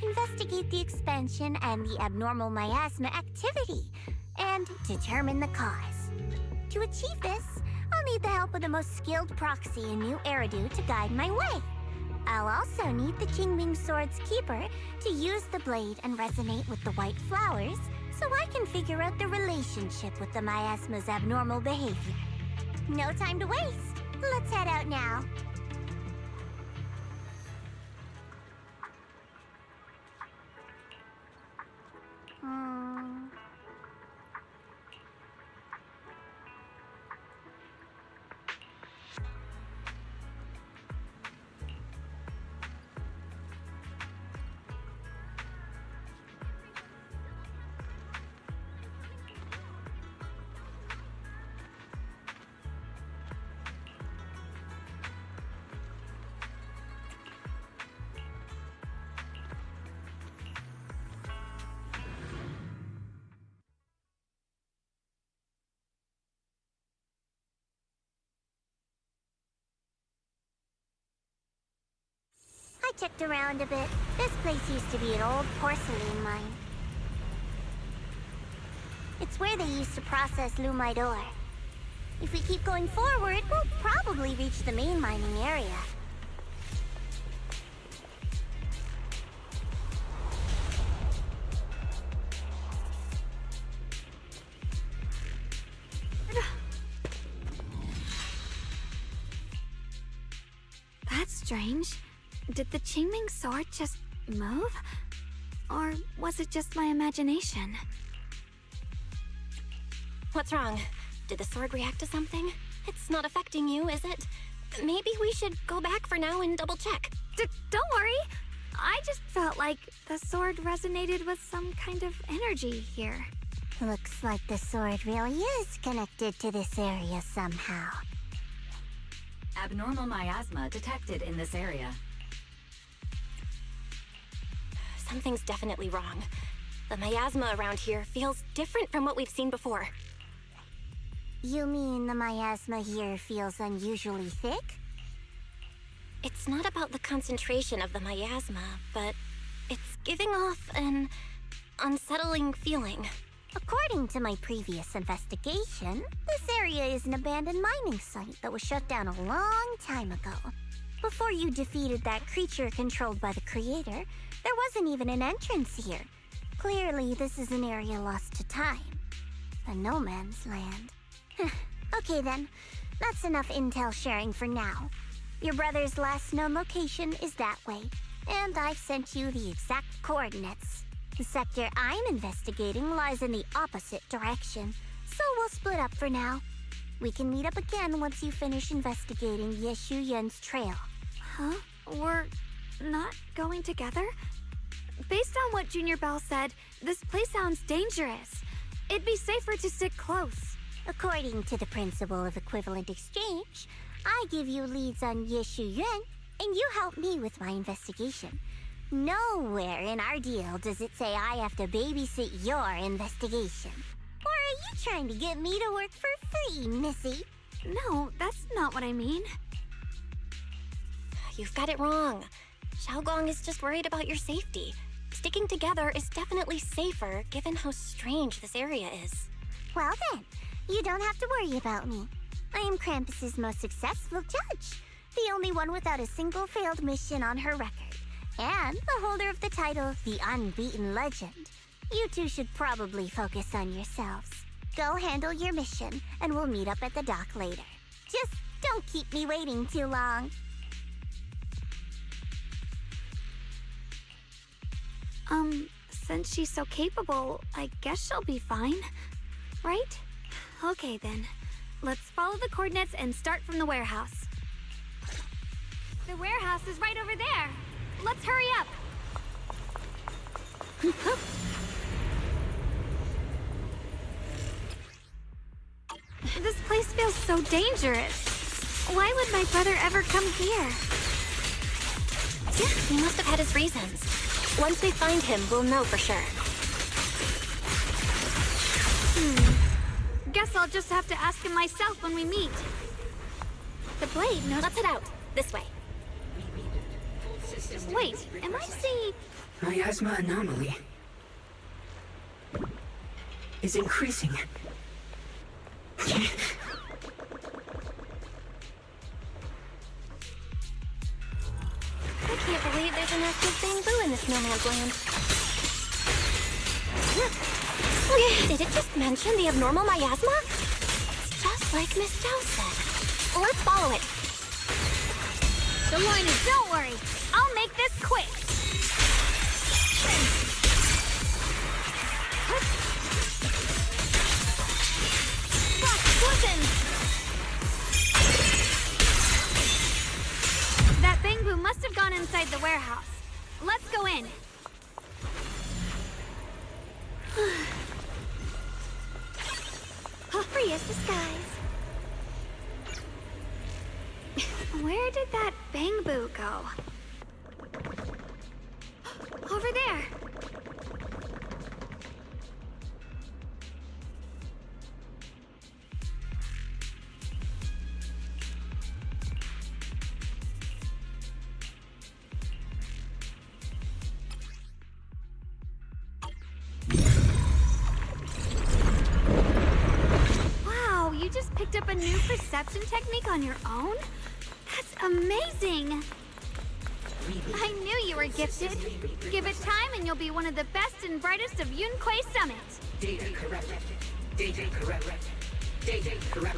Investigate the expansion and the abnormal miasma activity, and determine the cause. To achieve this, I'll need the help of the most skilled proxy in New Eridu to guide my way. I'll also need the Qingming Sword's keeper to use the blade and resonate with the white flowers so I can figure out the relationship with the miasma's abnormal behavior. No time to waste. Let's head out now. I checked around a bit. This place used to be an old porcelain mine. It's where they used to process lumite ore. If we keep going forward, we'll probably reach the main mining area. That's strange. Did the Qingming Sword just move? Or was it just my imagination? What's wrong? Did the sword react to something? It's not affecting you, is it? Maybe we should go back for now and double check. Don't worry. I just felt like the sword resonated with some kind of energy here. Looks like the sword really is connected to this area somehow. Abnormal miasma detected in this area. Something's definitely wrong. The miasma around here feels different from what we've seen before. You mean the miasma here feels unusually thick? It's not about the concentration of the miasma, but it's giving off an unsettling feeling. According to my previous investigation, this area is an abandoned mining site that was shut down a long time ago. Before you defeated that creature controlled by the creator, there wasn't even an entrance here. Clearly, this is an area lost to time. A no man's land. Okay then, that's enough intel sharing for now. Your brother's last known location is that way, and I've sent you the exact coordinates. The sector I'm investigating lies in the opposite direction, so we'll split up for now. We can meet up again once you finish investigating Yeshu Yun's trail. Huh? We're not going together? Based on what Junior Bell said, this place sounds dangerous. It'd be safer to stick close. According to the principle of equivalent exchange, I give you leads on Yeshu Yun, and you help me with my investigation. Nowhere in our deal does it say I have to babysit your investigation. Or are you trying to get me to work for free, Missy? No, that's not what I mean. You've got it wrong. Xiaoguang is just worried about your safety. Sticking together is definitely safer given how strange this area is. Well then, you don't have to worry about me. I am Krampus's most successful judge, the only one without a single failed mission on her record, and the holder of the title, the Unbeaten Legend. You two should probably focus on yourselves. Go handle your mission, and we'll meet up at the dock later. Just don't keep me waiting too long. Since she's so capable, I guess she'll be fine, right? Okay then, let's follow the coordinates and start from the warehouse. The warehouse is right over there. Let's hurry up. This place feels so dangerous. Why would my brother ever come here? He must have had his reasons. Once we find him, we'll know for sure. Guess I'll just have to ask him myself when we meet. The blade knows. Let's head out. This way. Wait, am I seeing... Miasma anomaly is increasing. I can't believe there's an active bamboo in this no man's land. Did it just mention the abnormal miasma? It's just like Miss Zhao said. Let's follow it. Deloitte, don't worry. I'll make this quick. That bamboo must have gone inside the warehouse. Let's go in. Free as the skies. Where did that bamboo go? Over there. Wow, you just picked up a new perception technique on your own? That's amazing! I knew you were gifted. Give it time and you'll be one of the best and brightest of Yunquay Summit. Data correct. Data correct. Data correct.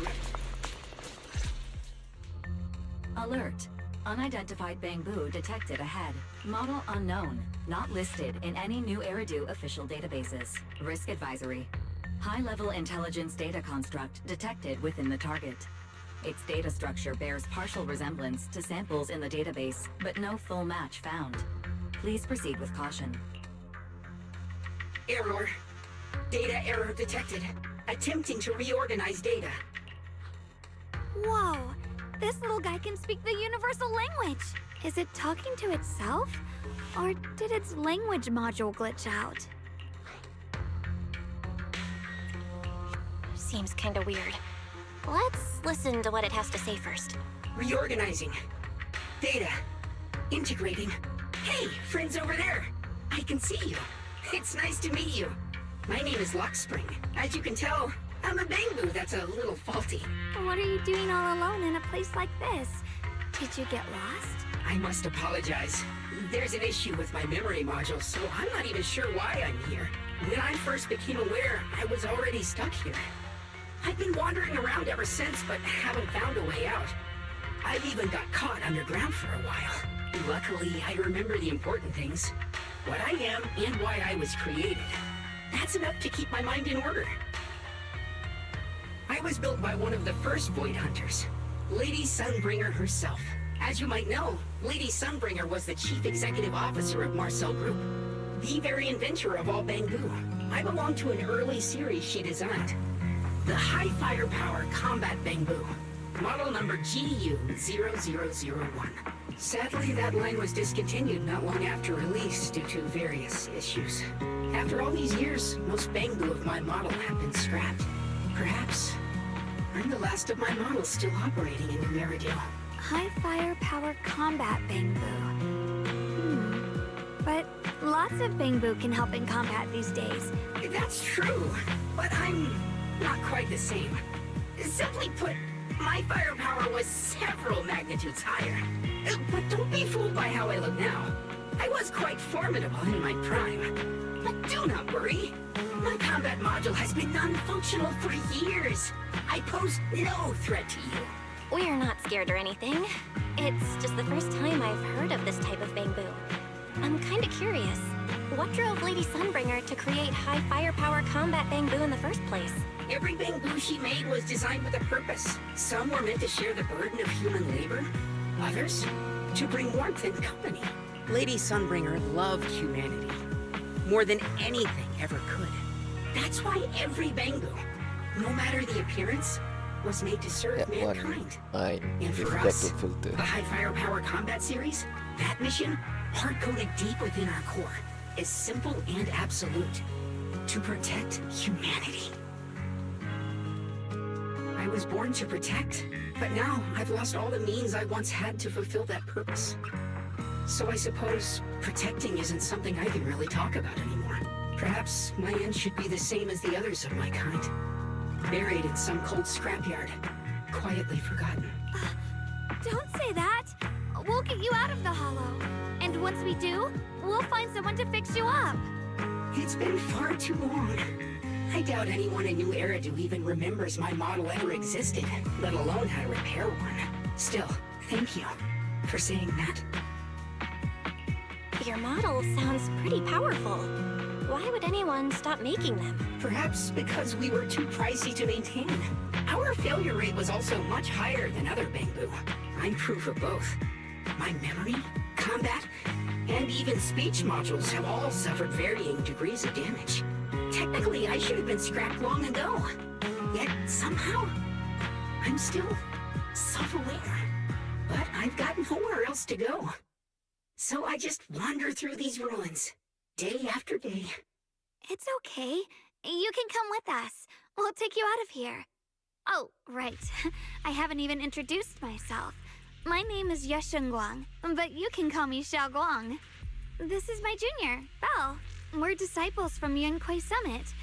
Alert. Unidentified bamboo detected ahead. Model unknown. Not listed in any New Eridu official databases. Risk advisory. High-level intelligence data construct detected within the target. Its data structure bears partial resemblance to samples in the database, but no full match found. Please proceed with caution. Error. Data error detected. Attempting to reorganize data. Whoa! This little guy can speak the universal language! Is it talking to itself? Or did its language module glitch out? Seems kinda weird. Let's listen to what it has to say first. Reorganizing. Data. Integrating. Hey, friends over there! I can see you. It's nice to meet you. My name is Luxspring. As you can tell, I'm a Bangboo that's a little faulty. What are you doing all alone in a place like this? Did you get lost? I must apologize. There's an issue with my memory module, so I'm not even sure why I'm here. When I first became aware, I was already stuck here. I've been wandering around ever since, but haven't found a way out. I've even got caught underground for a while. Luckily, I remember the important things. What I am and why I was created. That's enough to keep my mind in order. I was built by one of the first Void Hunters, Lady Sunbringer herself. As you might know, Lady Sunbringer was the chief executive officer of Marcel Group, the very inventor of all Bangboo. I belong to an early series she designed, the High Firepower Combat Bangboo, model number GU0001. Sadly, that line was discontinued not long after release due to various issues. After all these years, most Bangboo of my model have been scrapped. Perhaps I'm the last of my models still operating in New Eridu. High firepower combat Bangboo. But lots of Bangboo can help in combat these days. That's true, but I'm not quite the same. Simply put, my firepower was several magnitudes higher. But don't be fooled by how I look now. I was quite formidable in my prime. But do not worry. My combat module has been non-functional for years. I pose no threat to you. We're not scared or anything. It's just the first time I've heard of this type of Bangboo. I'm kinda curious. What drove Lady Sunbringer to create high firepower combat Bangboo in the first place? Every Bangboo she made was designed with a purpose. Some were meant to share the burden of human labor. Others, to bring warmth and company. Lady Sunbringer loved humanity. More than anything ever could. That's why every Bangboo, no matter the appearance, was made to serve mankind. And for us, the High Firepower Combat Series, that mission, hard-coded deep within our core, is simple and absolute. To protect humanity. I was born to protect, but now I've lost all the means I once had to fulfill that purpose. So I suppose protecting isn't something I can really talk about anymore. Perhaps my end should be the same as the others of my kind. Buried in some cold scrapyard, quietly forgotten. Don't say that! We'll get you out of the hollow. And once we do, we'll find someone to fix you up. It's been far too long. I doubt anyone in New Eridu even remembers my model ever existed, let alone how to repair one. Still, thank you for saying that. Your model sounds pretty powerful. Why would anyone stop making them? Perhaps because we were too pricey to maintain. Our failure rate was also much higher than other Bangboo. I'm proof of both. My memory, combat, and even speech modules have all suffered varying degrees of damage. Technically, I should have been scrapped long ago. Yet, somehow, I'm still self-aware. But I've got nowhere else to go. So I just wander through these ruins, day after day. It's okay. You can come with us. We'll take you out of here. Oh, right. I haven't even introduced myself. My name is Yeshengguang, but you can call me Xiaoguang. This is my junior, Belle. We're disciples from Yunquei Summit.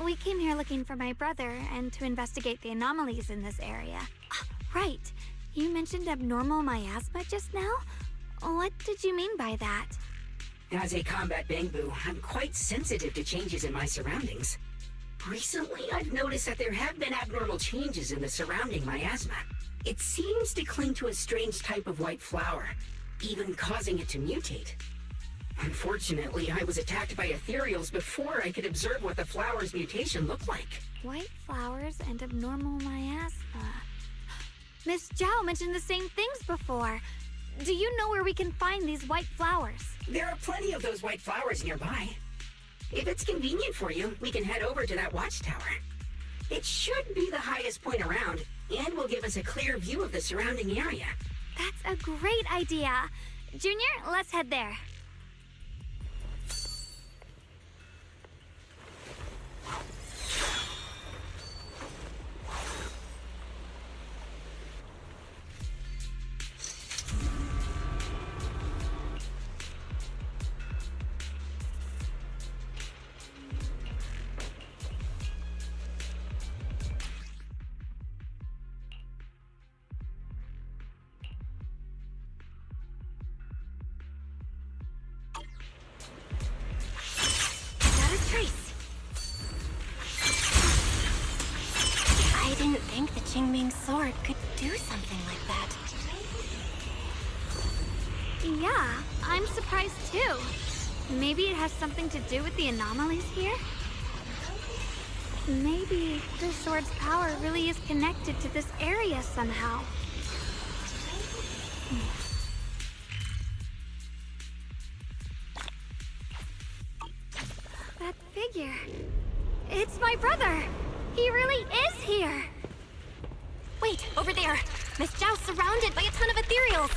We came here looking for my brother and to investigate the anomalies in this area. Right. You mentioned abnormal miasma just now? What did you mean by that? As a combat Bangboo, I'm quite sensitive to changes in my surroundings. Recently, I've noticed that there have been abnormal changes in the surrounding miasma. It seems to cling to a strange type of white flower, even causing it to mutate. Unfortunately, I was attacked by ethereals before I could observe what the flower's mutation looked like. White flowers and abnormal miasma. Miss Zhao mentioned the same things before. Do you know where we can find these white flowers? There are plenty of those white flowers nearby. If it's convenient for you, we can head over to that watchtower. It should be the highest point around, and will give us a clear view of the surrounding area. That's a great idea. Junior, let's head there. I didn't think the Qingming sword could do something like that. Yeah, I'm surprised too. Maybe it has something to do with the anomalies here? Maybe the sword's power really is connected to this area somehow. That figure. It's my brother! He really is here! Wait, over there! Miss Zhao's surrounded by a ton of ethereals!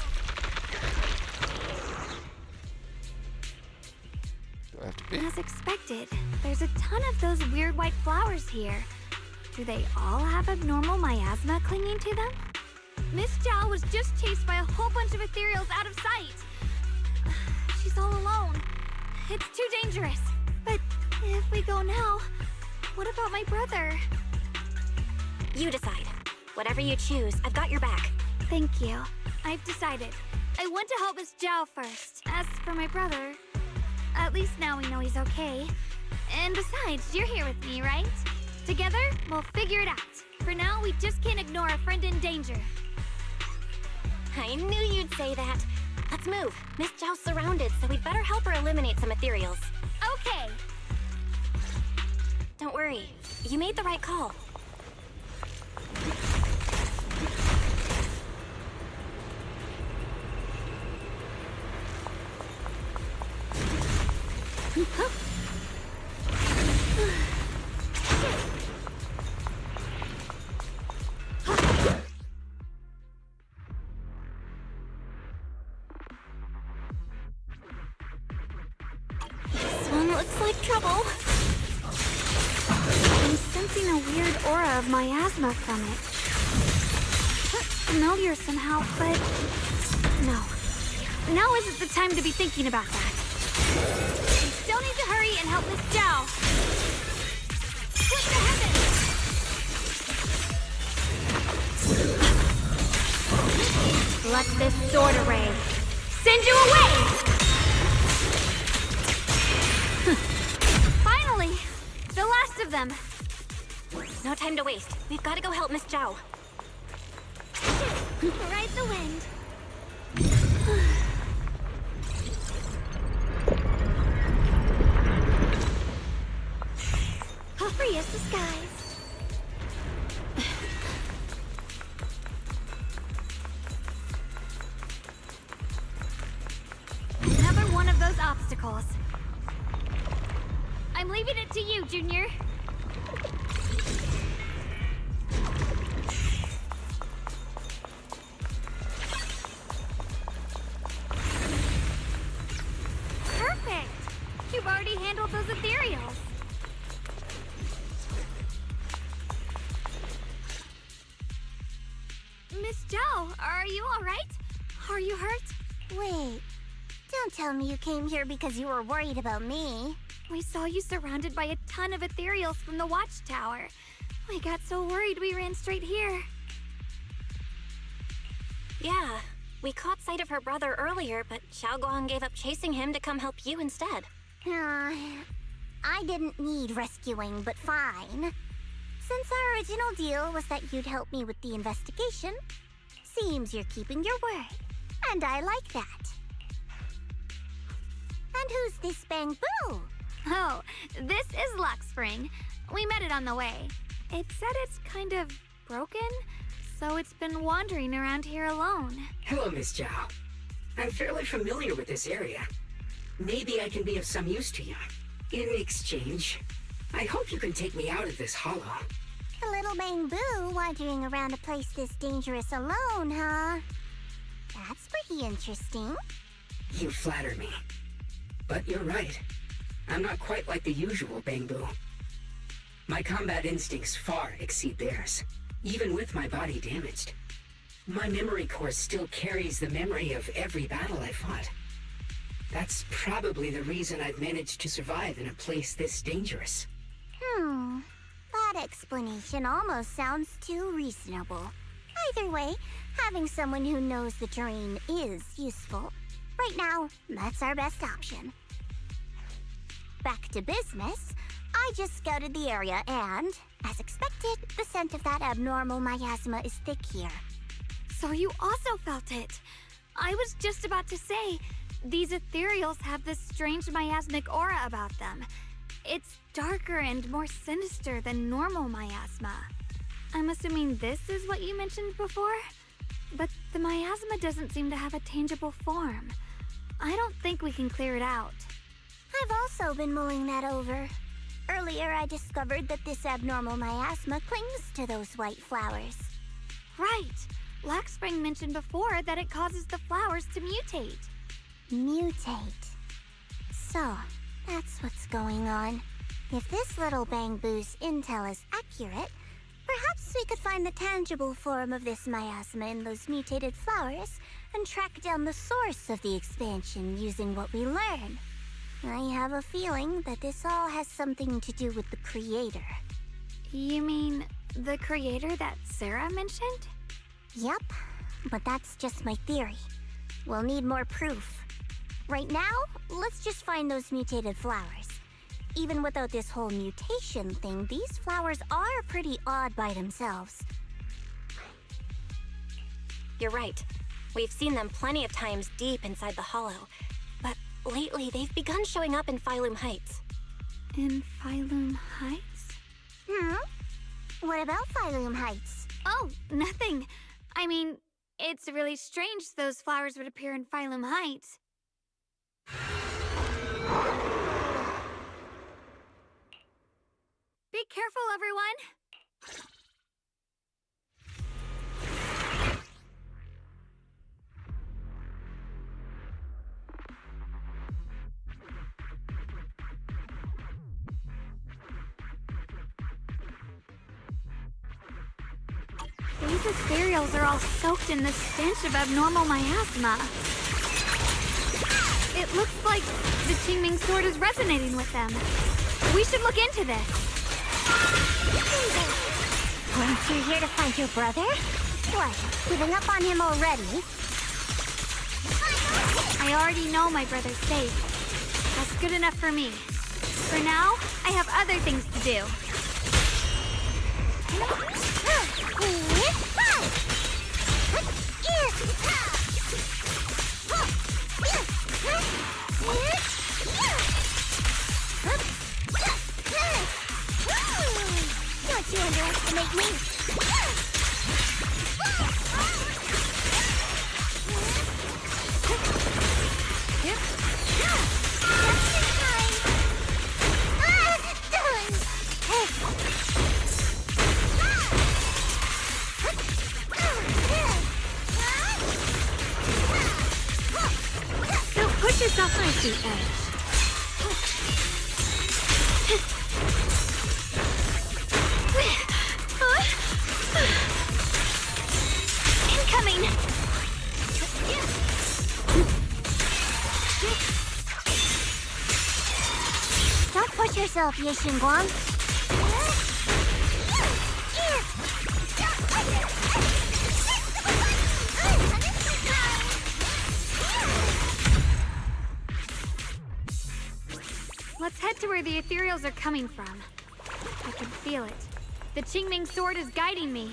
Do I have to pay? As expected, there's a ton of those weird white flowers here. Do they all have abnormal miasma clinging to them? Miss Zhao was just chased by a whole bunch of ethereals out of sight. She's all alone. It's too dangerous. But if we go now, what about my brother? You decide. Whatever you choose, I've got your back. Thank you. I've decided. I want to help Miss Zhao first. As for my brother, at least now we know he's okay. And besides, you're here with me, right? Together, we'll figure it out. For now, we just can't ignore a friend in danger. I knew you'd say that. Let's move. Miss Zhao's surrounded, so we'd better help her eliminate some ethereals. Okay. Don't worry. You made the right call. This one looks like trouble. I'm sensing a weird aura of miasma from it. Familiar somehow, but no. Now isn't the time to be thinking about that. We still need to hurry and help Miss Zhao. What the heavens? Let this sword array send you away! Finally! The last of them! No time to waste. We've got to go help Miss Zhao. Ride the wind. How free as the skies. Another one of those obstacles. I'm leaving it to you, Junior. Perfect! You've already handled those ethereals. Miss Zhao, are you alright? Are you hurt? Wait, don't tell me you came here because you were worried about me. We saw you surrounded by a ton of ethereals from the watchtower. We got so worried we ran straight here. Yeah, we caught sight of her brother earlier, but Xiaoguang gave up chasing him to come help you instead. I didn't need rescuing, but fine. Since our original deal was that you'd help me with the investigation, seems you're keeping your word. And I like that. And who's this Bamboo? Oh, this is Luxspring. We met it on the way. It said it's kind of broken, so it's been wandering around here alone. Hello, Miss Zhao. I'm fairly familiar with this area. Maybe I can be of some use to you. In exchange, I hope you can take me out of this hollow. A little Bamboo wandering around a place this dangerous alone, huh? That's pretty interesting. You flatter me. But you're right. I'm not quite like the usual Bamboo. My combat instincts far exceed theirs, even with my body damaged. My memory core still carries the memory of every battle I fought. That's probably the reason I've managed to survive in a place this dangerous. That explanation almost sounds too reasonable. Either way, having someone who knows the terrain is useful. Right now, that's our best option. Back to business, I just scouted the area and, as expected, the scent of that abnormal miasma is thick here. So you also felt it. I was just about to say, these ethereals have this strange miasmic aura about them. It's darker and more sinister than normal miasma. I'm assuming this is what you mentioned before? But the miasma doesn't seem to have a tangible form. I don't think we can clear it out. I've also been mulling that over. Earlier, I discovered that this abnormal miasma clings to those white flowers. Right. Blackspring mentioned before that it causes the flowers to mutate. Mutate. So, that's what's going on. If this little Bamboo's intel is accurate, perhaps we could find the tangible form of this miasma in those mutated flowers and track down the source of the expansion using what we learn. I have a feeling that this all has something to do with the creator. You mean the creator that Sarah mentioned? Yup, but that's just my theory. We'll need more proof. Right now, let's just find those mutated flowers. Even without this whole mutation thing, these flowers are pretty odd by themselves. You're right. We've seen them plenty of times deep inside the hollow. But lately, they've begun showing up in Phylum Heights. In Phylum Heights? What about Phylum Heights? Oh, nothing. I mean, it's really strange those flowers would appear in Phylum Heights. Be careful, everyone! These ethereals are all soaked in the stench of abnormal miasma. It looks like the Qingming sword is resonating with them. We should look into this. Weren't you here to find your brother? What, giving up on him already? I already know my brother's safe. That's good enough for me. For now, I have other things to do. Don't you underestimate me! Don't push yourself off the edge. Incoming! Don't push yourself, Ye Xingguang. Let's head to where the ethereals are coming from. I can feel it. The Qingming sword is guiding me.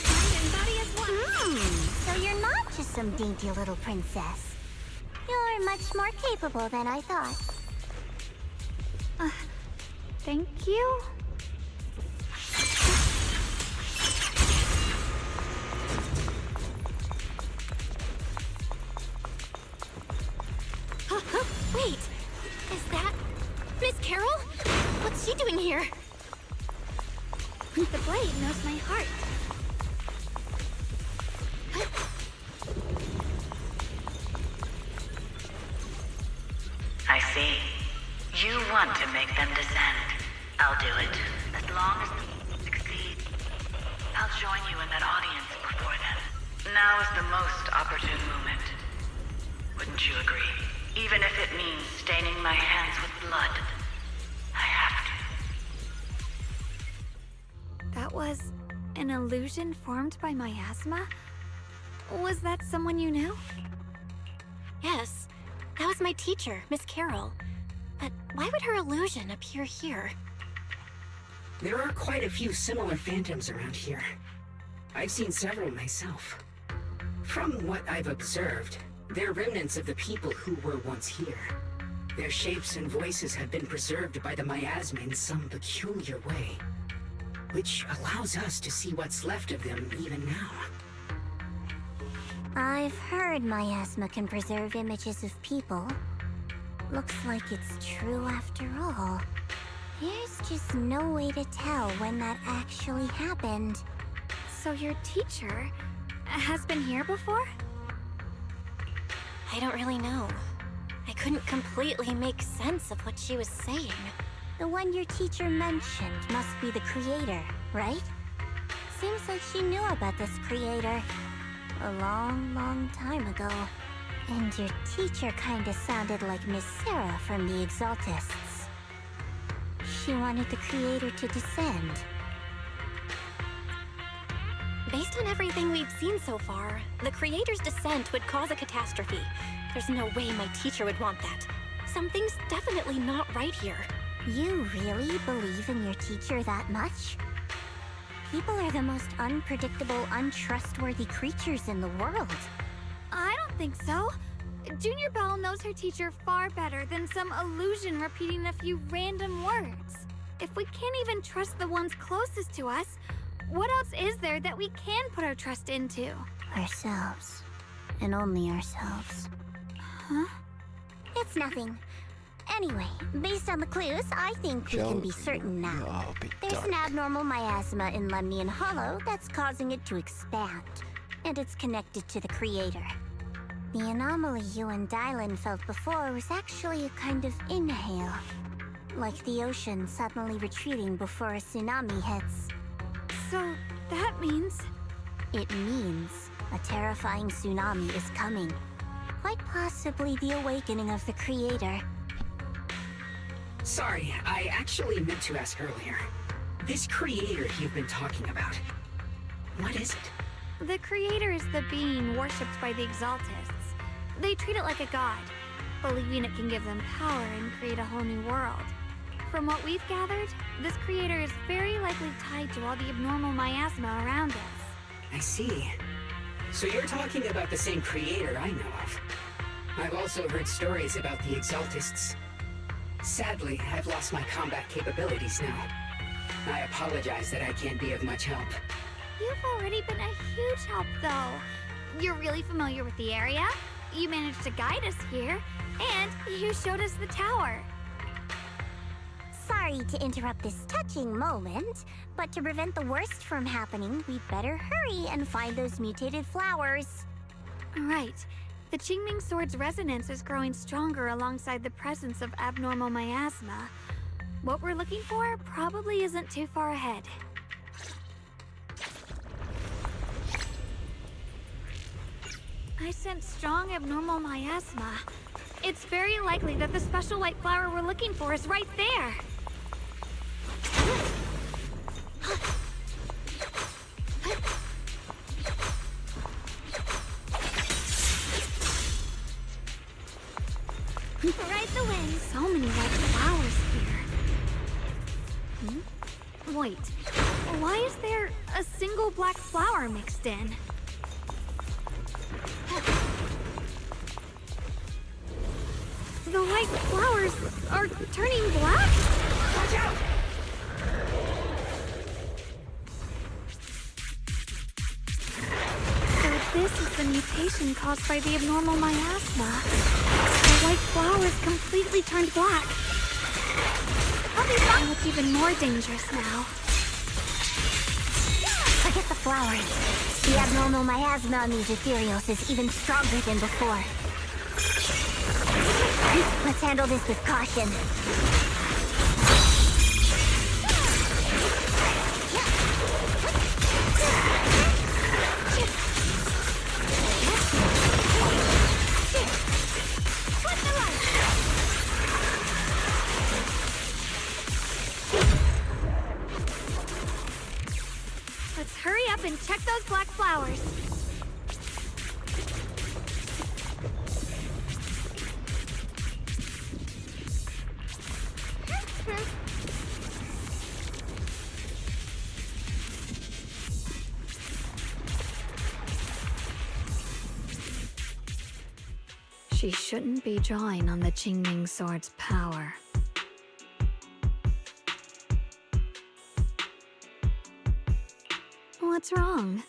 Mind and body as one. So you're not just some dainty little princess. You're much more capable than I thought. Thank you. Wait, is that here. The blade knows my heart. I see. You want to make them descend. I'll do it. As long as they succeed. I'll join you in that audience before then. Now is the most opportune moment. Wouldn't you agree? Even if it means staining my hands with blood. I have to. That was an illusion formed by miasma? Was that someone you knew? Yes, that was my teacher, Miss Carol. But why would her illusion appear here? There are quite a few similar phantoms around here. I've seen several myself. From what I've observed, they're remnants of the people who were once here. Their shapes and voices have been preserved by the miasma in some peculiar way, which allows us to see what's left of them even now. I've heard miasma can preserve images of people. Looks like it's true after all. There's just no way to tell when that actually happened. So your teacher has been here before? I don't really know. I couldn't completely make sense of what she was saying. The one your teacher mentioned must be the creator, right? Seems like she knew about this creator a long time ago. And your teacher kinda sounded like Miss Sarah from the Exaltists. She wanted the creator to descend. Based on everything we've seen so far, the creator's descent would cause a catastrophe. There's no way my teacher would want that. Something's definitely not right here. You really believe in your teacher that much? People are the most unpredictable, untrustworthy creatures in the world. I don't think so. Junior Belle knows her teacher far better than some illusion repeating a few random words. If we can't even trust the ones closest to us, what else is there that we can put our trust into? Ourselves. And only ourselves. Huh? It's nothing. Anyway, based on the clues, I think we can be certain now. There's an abnormal miasma in Lemnian Hollow that's causing it to expand. And it's connected to the creator. The anomaly you and Dylan felt before was actually a kind of inhale. Like the ocean suddenly retreating before a tsunami hits. So, that means... It means a terrifying tsunami is coming. Quite possibly the awakening of the creator. Sorry, I actually meant to ask earlier. This creator you've been talking about, what is it? The creator is the being worshipped by the Exaltists. They treat it like a god, believing it can give them power and create a whole new world. From what we've gathered, this creator is very likely tied to all the abnormal miasma around us. I see. So you're talking about the same creator I know of. I've also heard stories about the Exaltists. Sadly, I've lost my combat capabilities now. I apologize that I can't be of much help. You've already been a huge help, though. You're really familiar with the area, you managed to guide us here, and you showed us the tower. Sorry to interrupt this touching moment, but to prevent the worst from happening, we'd better hurry and find those mutated flowers. Right. The Qingming Sword's resonance is growing stronger alongside the presence of abnormal miasma. What we're looking for probably isn't too far ahead. I sense strong abnormal miasma. It's very likely that the special white flower we're looking for is right there. Right the way. So many white flowers here. Wait, why is there a single black flower mixed in? The white flowers are turning black? Watch out! So this is the mutation caused by the abnormal miasma. The white flowers completely turned black. How It looks even more dangerous now. Forget the flowers. The abnormal miasma on these ethereals is even stronger than before. Let's handle this with caution. Let's hurry up and check those black flowers. She shouldn't be drawing on the Qingming Sword's power. What's wrong?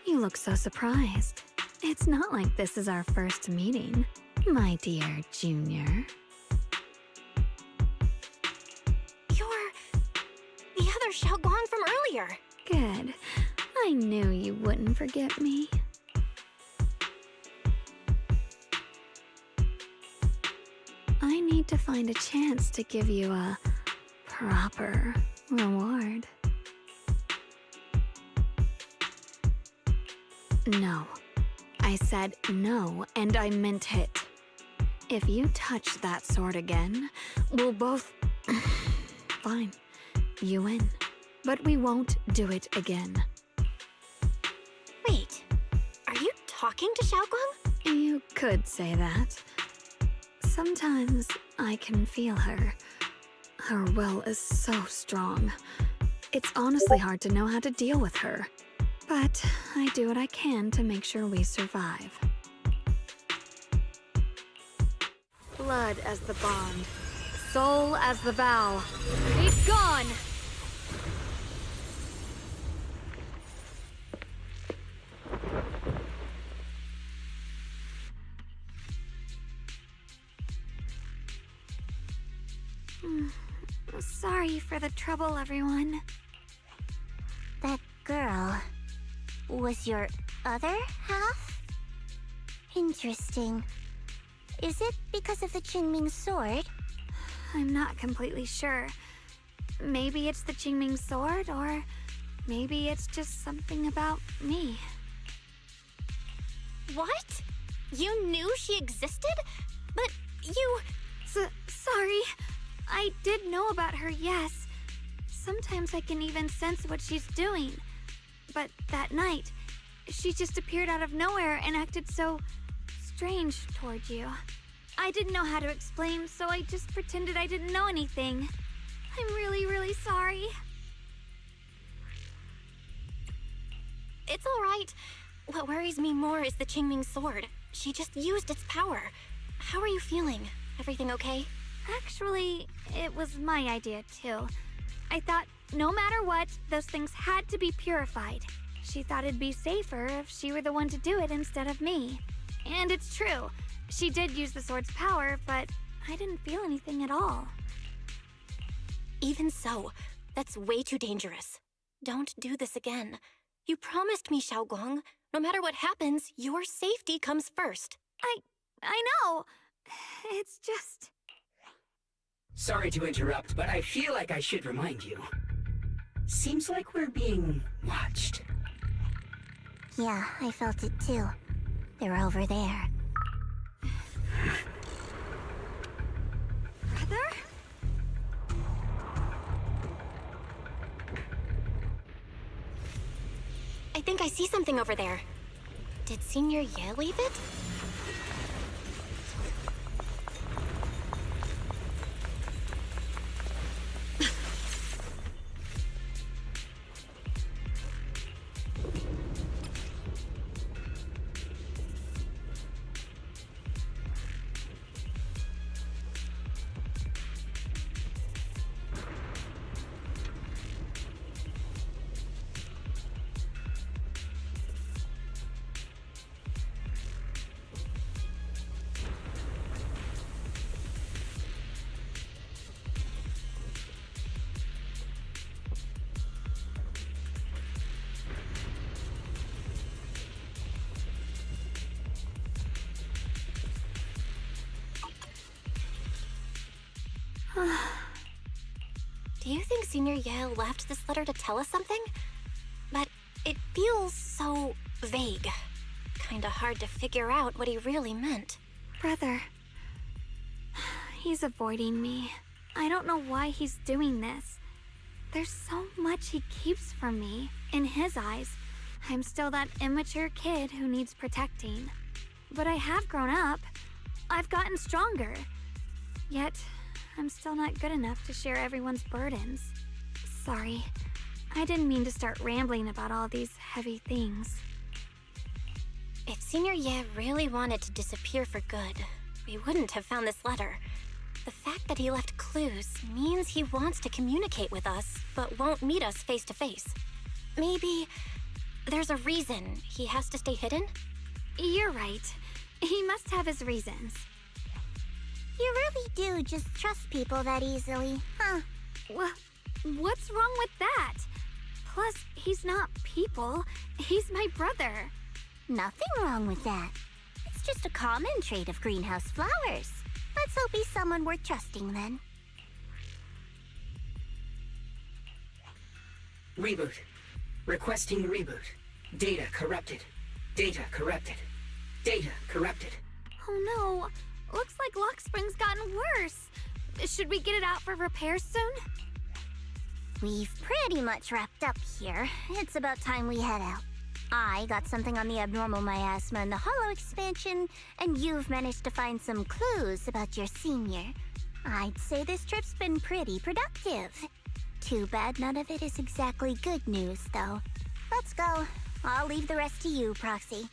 You look so surprised. It's not like this is our first meeting, my dear Junior. You're the other Xiaoguang from earlier. Good. I knew you wouldn't forget me. I need to find a chance to give you a proper reward. No. I said no, and I meant it. If you touch that sword again, we'll both... Fine. You win. But we won't do it again. Wait, are you talking to Xiaoguang? You could say that. Sometimes I can feel her. Her will is so strong. It's honestly hard to know how to deal with her. But I do what I can to make sure we survive. Blood as the bond. Soul as the vow. Be gone! Sorry for the trouble, everyone. That girl was your other half? Interesting. Is it because of the Qingming sword? I'm not completely sure. Maybe it's the Qingming sword, or maybe it's just something about me. What? You knew she existed? But you... Sorry. I did know about her, yes. Sometimes I can even sense what she's doing. But that night, she just appeared out of nowhere and acted so strange toward you. I didn't know how to explain, so I just pretended I didn't know anything. I'm really, really sorry. It's all right. What worries me more is the Qingming sword. She just used its power. How are you feeling? Everything okay? Actually, it was my idea too. I thought no matter what, those things had to be purified. She thought it'd be safer if she were the one to do it instead of me. And it's true. She did use the sword's power, but I didn't feel anything at all. Even so, that's way too dangerous. Don't do this again. You promised me, Xiaoguang. No matter what happens, your safety comes first. I know. It's just... Sorry to interrupt, but I feel like I should remind you. Seems like we're being watched. Yeah, I felt it too. They're over there. Brother? I think I see something over there. Did Senior Ye leave it? Senior Ye left this letter to tell us something, but it feels so vague. Kinda hard to figure out what he really meant. Brother. He's avoiding me. I don't know why he's doing this. There's so much he keeps from me. In his eyes, I'm still that immature kid who needs protecting. But I have grown up. I've gotten stronger. Yet, I'm still not good enough to share everyone's burdens. Sorry. I didn't mean to start rambling about all these heavy things. If Senior Ye really wanted to disappear for good, we wouldn't have found this letter. The fact that he left clues means he wants to communicate with us, but won't meet us face to face. Maybe there's a reason he has to stay hidden? You're right. He must have his reasons. You really do just trust people that easily, huh? What's wrong with that? Plus, he's not people. He's my brother. Nothing wrong with that. It's just a common trait of greenhouse flowers. Let's hope he's someone worth trusting then. Reboot. Requesting reboot. Data corrupted. Data corrupted. Data corrupted. Oh no. Looks like Lockspring's gotten worse. Should we get it out for repairs soon? We've pretty much wrapped up here. It's about time we head out. I got something on the abnormal miasma and the hollow expansion, and you've managed to find some clues about your senior. I'd say this trip's been pretty productive. Too bad none of it is exactly good news, though. Let's go. I'll leave the rest to you, Proxy.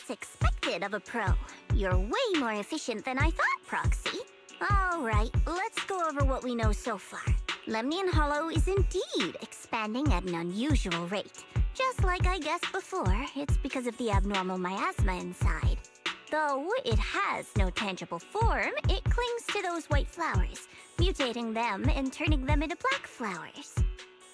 As expected of a pro, you're way more efficient than I thought, Proxy. Alright, let's go over what we know so far. Lemnian Hollow is indeed expanding at an unusual rate. Just like I guessed before, it's because of the abnormal miasma inside. Though it has no tangible form, it clings to those white flowers, mutating them and turning them into black flowers.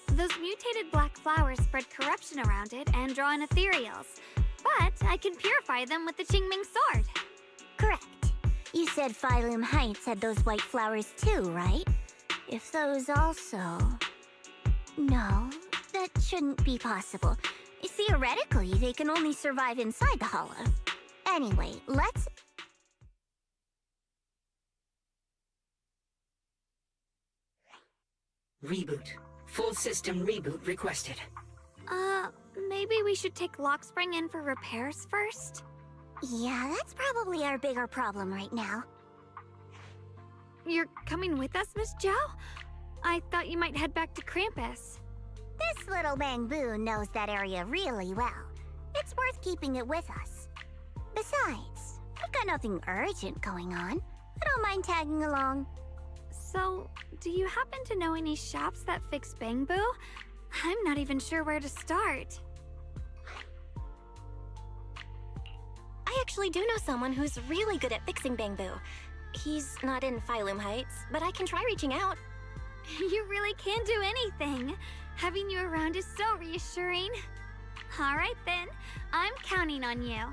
Those mutated black flowers spread corruption around it and draw in ethereals. But I can purify them with the Qingming sword. Correct. You said Phylum Heights had those white flowers too, right? If those also... No, that shouldn't be possible. Theoretically, they can only survive inside the hollow. Anyway, let's... Reboot. Full system reboot requested. Maybe we should take Lockspring in for repairs first? Yeah, that's probably our bigger problem right now. You're coming with us, Miss Zhao? I thought you might head back to Krampus. This little Bangbu knows that area really well. It's worth keeping it with us. Besides, we've got nothing urgent going on. I don't mind tagging along. So, do you happen to know any shops that fix Bangbu? I'm not even sure where to start. I actually do know someone who's really good at fixing Bangbu. He's not in Phylum Heights, but I can try reaching out. You really can do anything. Having you around is so reassuring. All right then, I'm counting on you.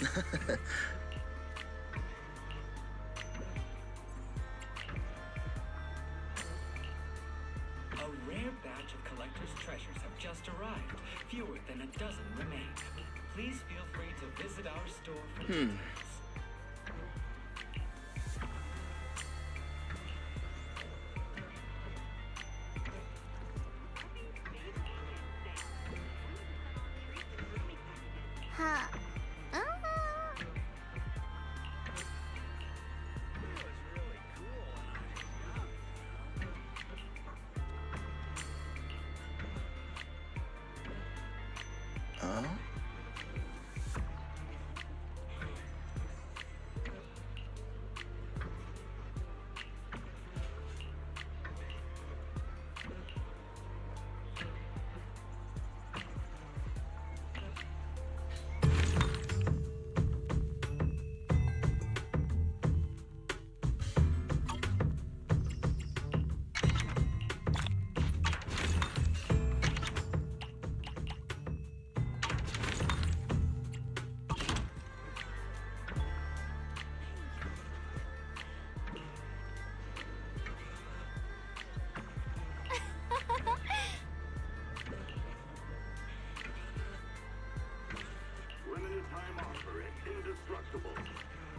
A rare batch of collector's treasures have just arrived. Fewer than a dozen remain. Please feel free to visit our store for details. possible.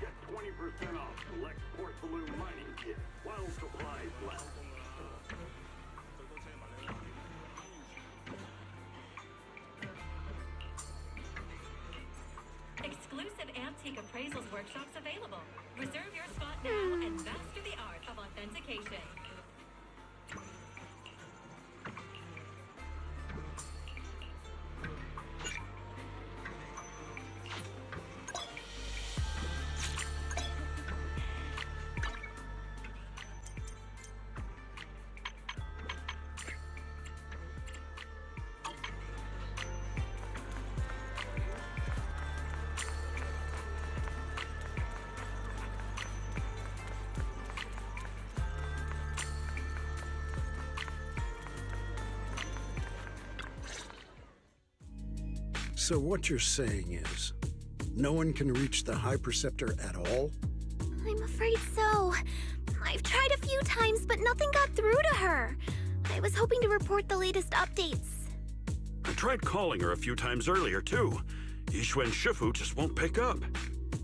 Get 20% off select porcelain mining kit while supplies last. Exclusive antique appraisals workshops available. Reserve your spot now and master the art of authentication. So what you're saying is, no one can reach the High Preceptor at all? I'm afraid so. I've tried a few times, but nothing got through to her. I was hoping to report the latest updates. I tried calling her a few times earlier, too. Yixuan Shifu just won't pick up.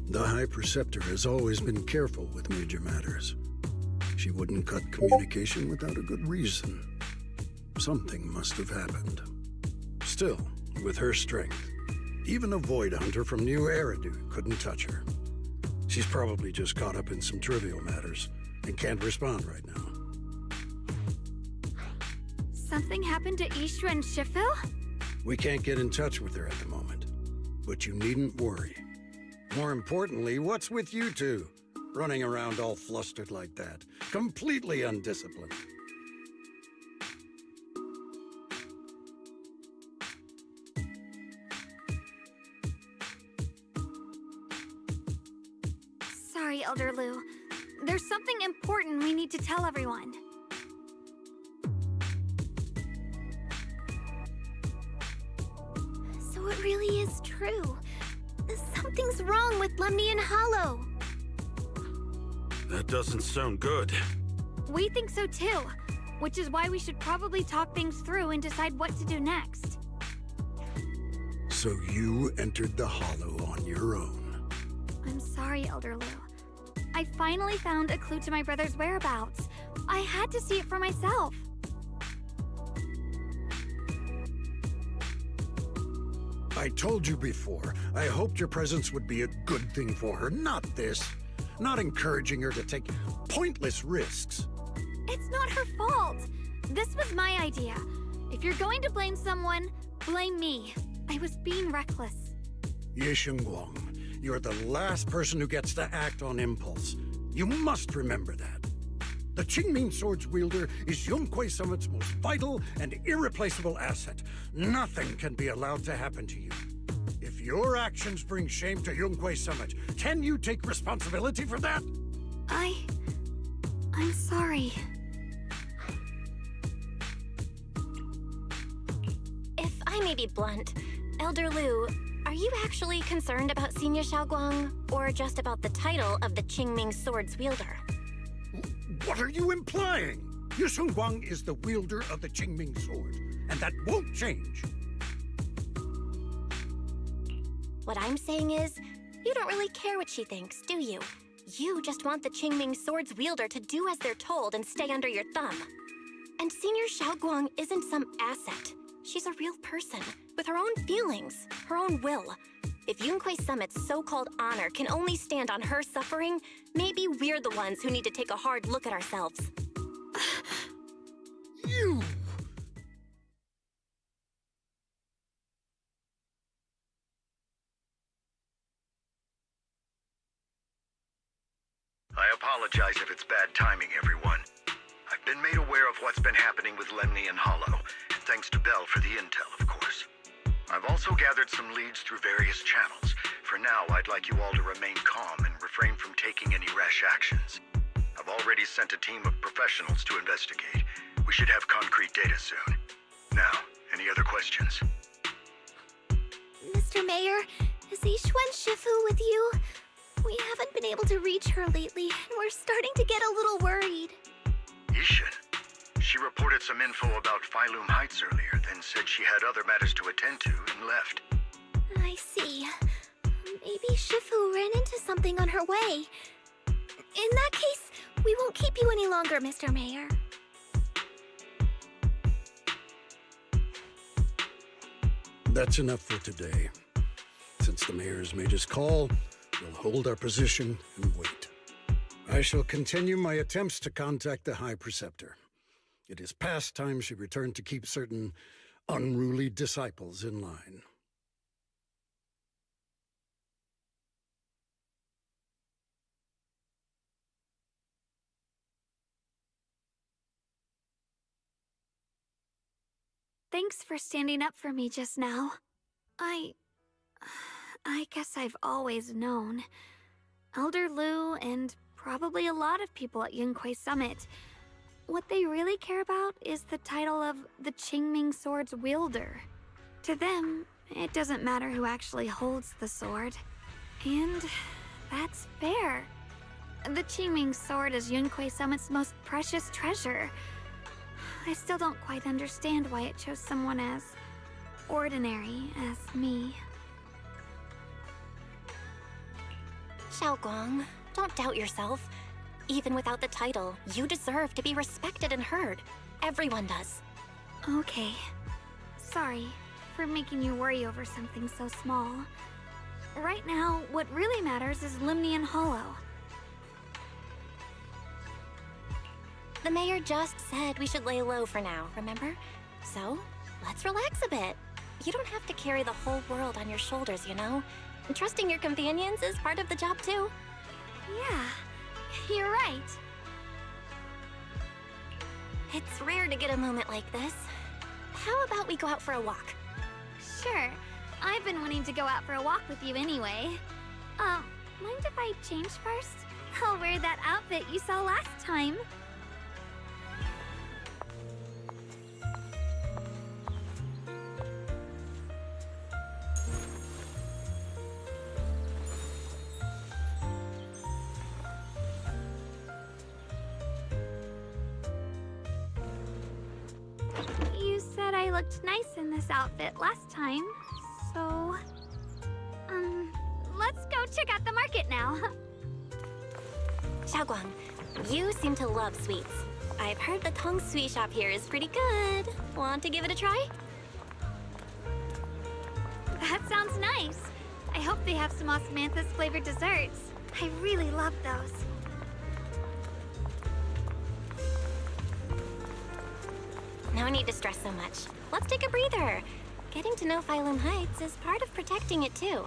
The High Preceptor has always been careful with major matters. She wouldn't cut communication without a good reason. Something must have happened. Still, with her strength, even a Void Hunter from New Eridu couldn't touch her. She's probably just caught up in some trivial matters and can't respond right now. Something happened to Ishu and Shifu? We can't get in touch with her at the moment, but you needn't worry. More importantly, what's with you two? Running around all flustered like that, completely undisciplined. Sorry, Elder Lu. There's something important we need to tell everyone. So it really is true. Something's wrong with Lemnian Hollow. That doesn't sound good. We think so too, which is why we should probably talk things through and decide what to do next. So you entered the Hollow on your own. I'm sorry, Elder Lu. I finally found a clue to my brother's whereabouts. I had to see it for myself. I told you before, I hoped your presence would be a good thing for her, not this. Not encouraging her to take pointless risks. It's not her fault. This was my idea. If you're going to blame someone, blame me. I was being reckless. Ye Guang, you're the last person who gets to act on impulse. You must remember that. The Qingming Sword's wielder is Yunque Summit's most vital and irreplaceable asset. Nothing can be allowed to happen to you. If your actions bring shame to Yunque Summit, can you take responsibility for that? I'm sorry. If I may be blunt, Elder Lu, are you actually concerned about Senior Xiaoguang, or just about the title of the Qingming Sword's wielder? What are you implying? Ye Guang is the wielder of the Qingming Sword, and that won't change. What I'm saying is, you don't really care what she thinks, do you? You just want the Qingming Sword's wielder to do as they're told and stay under your thumb. And Senior Xiaoguang isn't some asset. She's a real person, with her own feelings, her own will. If Yunque Summit's so-called honor can only stand on her suffering, maybe we're the ones who need to take a hard look at ourselves. You! I apologize if it's bad timing, everyone. I've been made aware of what's been happening with Lemnian Hollow, and thanks to Bell for the intel, of course. I've also gathered some leads through various channels. For now, I'd like you all to remain calm and refrain from taking any rash actions. I've already sent a team of professionals to investigate. We should have concrete data soon. Now, any other questions? Mr. Mayor, is Yixuan Shifu with you? We haven't been able to reach her lately, and we're starting to get a little worried. Yixuan? She reported some info about Phylum Heights earlier, then said she had other matters to attend to and left. I see. Maybe Shifu ran into something something on her way. In that case, we won't keep you any longer, Mr. Mayor. That's enough for today. Since the mayor's made his call, we'll hold our position and wait. I shall continue my attempts to contact the High Preceptor. It is past time she returned to keep certain unruly disciples in line. Thanks for standing up for me just now. I guess I've always known. Elder Lu and probably a lot of people at Yunquei Summit, what they really care about is the title of the Qingming Sword's wielder. To them, it doesn't matter who actually holds the sword. And that's fair. The Qingming Sword is Yunquei Summit's most precious treasure. I still don't quite understand why it chose someone as ordinary as me. Xiaoguang, don't doubt yourself. Even without the title, you deserve to be respected and heard. Everyone does. Okay. Sorry for making you worry over something so small. Right now, what really matters is Limnian Hollow. The mayor just said we should lay low for now, remember? So, let's relax a bit. You don't have to carry the whole world on your shoulders, you know? And trusting your companions is part of the job too. Yeah, you're right. It's rare to get a moment like this. How about we go out for a walk? Sure. I've been wanting to go out for a walk with you anyway. Mind if I change first? I'll wear that outfit you saw last time. You said I looked nice in this outfit last time, so... let's go check out the market now. Xiaoguang, you seem to love sweets. I've heard the Tong Sui shop here is pretty good. Want to give it a try? That sounds nice. I hope they have some osmanthus flavored desserts. I really love those. No need to stress so much. Let's take a breather. Getting to know Phylum Heights is part of protecting it too.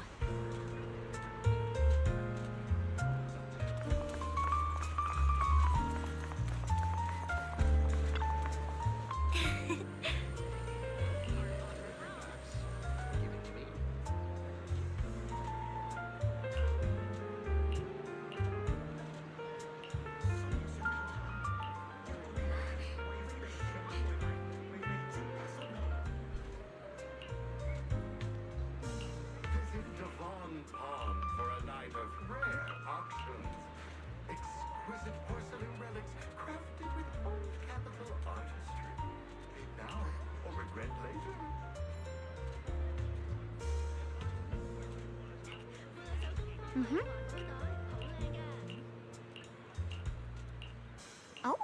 Oh.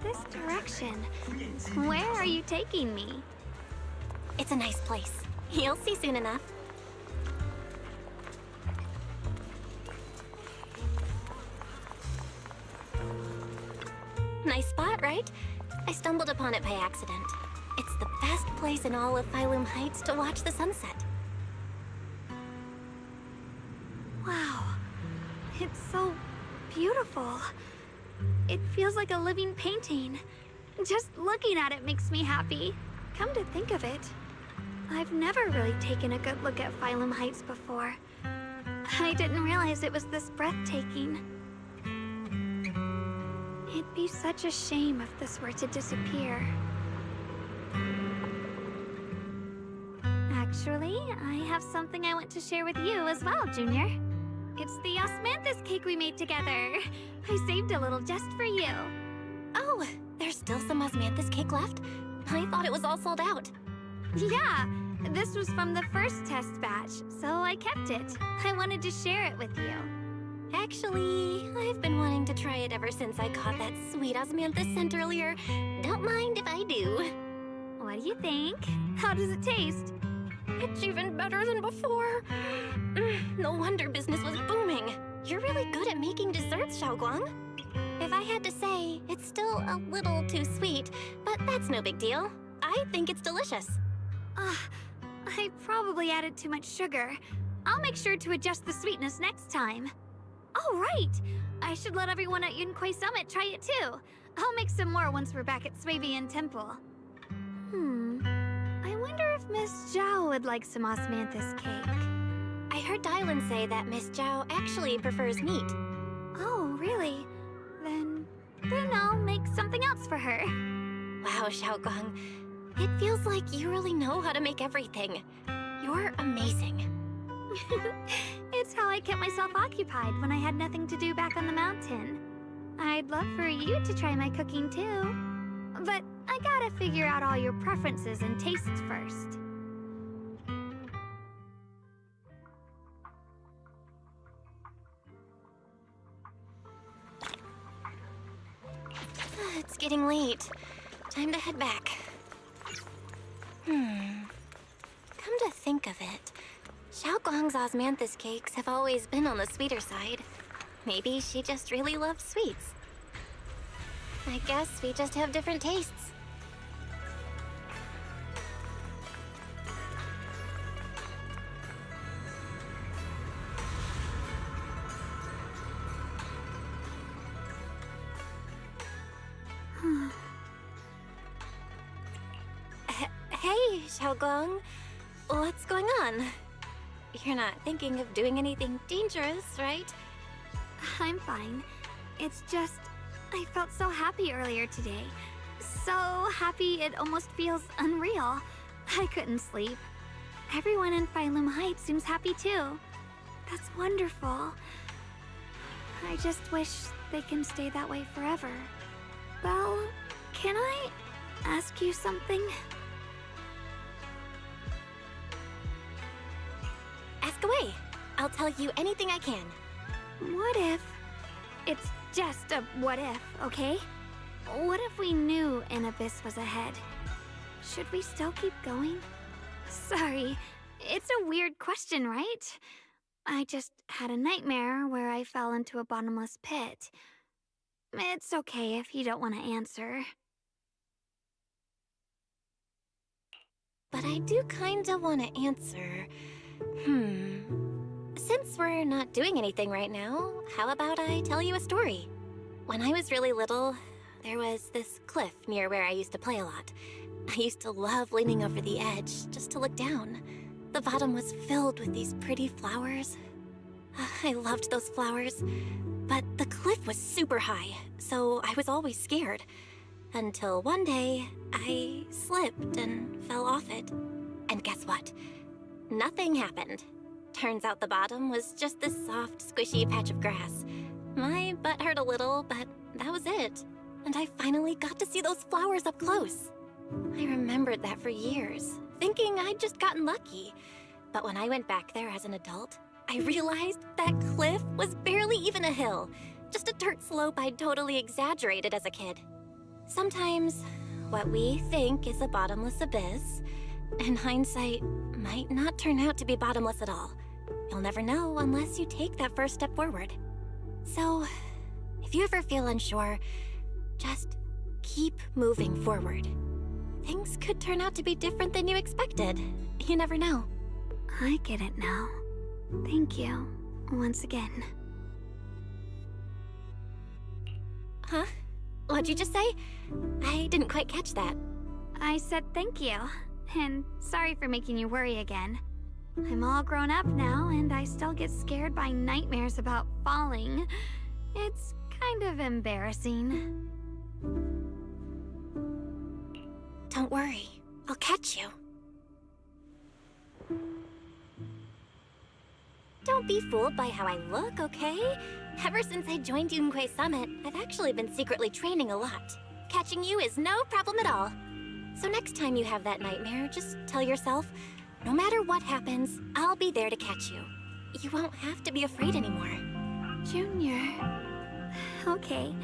This direction. Where are you taking me? It's a nice place. You'll see soon enough. Nice spot, right? I stumbled upon it by accident. It's the best place in all of Phylum Heights to watch the sunset. Wow. It's so beautiful. It feels like a living painting. Just looking at it makes me happy. Come to think of it, I've never really taken a good look at Phylum Heights before. I didn't realize it was this breathtaking. It'd be such a shame if this were to disappear. Actually, I have something I want to share with you as well, Junior. It's the osmanthus cake we made together. I saved a little just for you. Oh, there's still some osmanthus cake left? I thought it was all sold out. Yeah, this was from the first test batch, so I kept it. I wanted to share it with you. Actually, I've been wanting to try it ever since I caught that sweet osmanthus scent earlier. Don't mind if I do. What do you think? How does it taste? It's even better than before. No wonder business was booming. You're really good at making desserts, Xiaoguang. If I had to say, it's still a little too sweet, but that's no big deal. I think it's delicious. I probably added too much sugar. I'll make sure to adjust the sweetness next time. Oh, right! I should let everyone at Yunquai Summit try it too. I'll make some more once we're back at Swabian Temple. I wonder if Miss Zhao would like some osmanthus cake. I heard Dylan say that Miss Zhao actually prefers meat. Oh, really? Then I'll make something else for her. Wow, Xiaoguang. It feels like you really know how to make everything. You're amazing. It's how I kept myself occupied when I had nothing to do back on the mountain. I'd love for you to try my cooking too. But I gotta figure out all your preferences and tastes first. It's getting late. Time to head back. Come to think of it, Xiaoguang's osmanthus cakes have always been on the sweeter side. Maybe she just really loves sweets. I guess we just have different tastes. Hey, Xiaoguang. What's going on? You're not thinking of doing anything dangerous, right? I'm fine. It's just, I felt so happy earlier today. So happy it almost feels unreal. I couldn't sleep. Everyone in Phylum Heights seems happy too. That's wonderful. I just wish they can stay that way forever. Well, can I ask you something? Ask away. I'll tell you anything I can. What if... It's just a what if, okay? What if we knew an abyss was ahead? Should we still keep going? Sorry, it's a weird question, right? I just had a nightmare where I fell into a bottomless pit. It's okay if you don't want to answer. But I do kinda want to answer. Since we're not doing anything right now, how about I tell you a story? When I was really little, there was this cliff near where I used to play a lot. I used to love leaning over the edge just to look down. The bottom was filled with these pretty flowers. I loved those flowers, but the cliff was super high, so I was always scared. Until one day, I slipped and fell off it. And guess what? Nothing happened. Turns out the bottom was just this soft, squishy patch of grass. My butt hurt a little, but that was it. And I finally got to see those flowers up close. I remembered that for years, thinking I'd just gotten lucky. But when I went back there as an adult, I realized that cliff was barely even a hill. Just a dirt slope I'd totally exaggerated as a kid. Sometimes, what we think is a bottomless abyss, in hindsight, might not turn out to be bottomless at all. You'll never know unless you take that first step forward. So, if you ever feel unsure, just keep moving forward. Things could turn out to be different than you expected. You never know. I get it now. Thank you, once again. Huh? What'd you just say? I didn't quite catch that. I said thank you, and sorry for making you worry again. I'm all grown up now, and I still get scared by nightmares about falling. It's kind of embarrassing. Don't worry, I'll catch you. Don't be fooled by how I look, okay? Ever since I joined Yunquei Summit, I've actually been secretly training a lot. Catching you is no problem at all. So next time you have that nightmare, just tell yourself, no matter what happens, I'll be there to catch you. You won't have to be afraid anymore. Junior... Okay,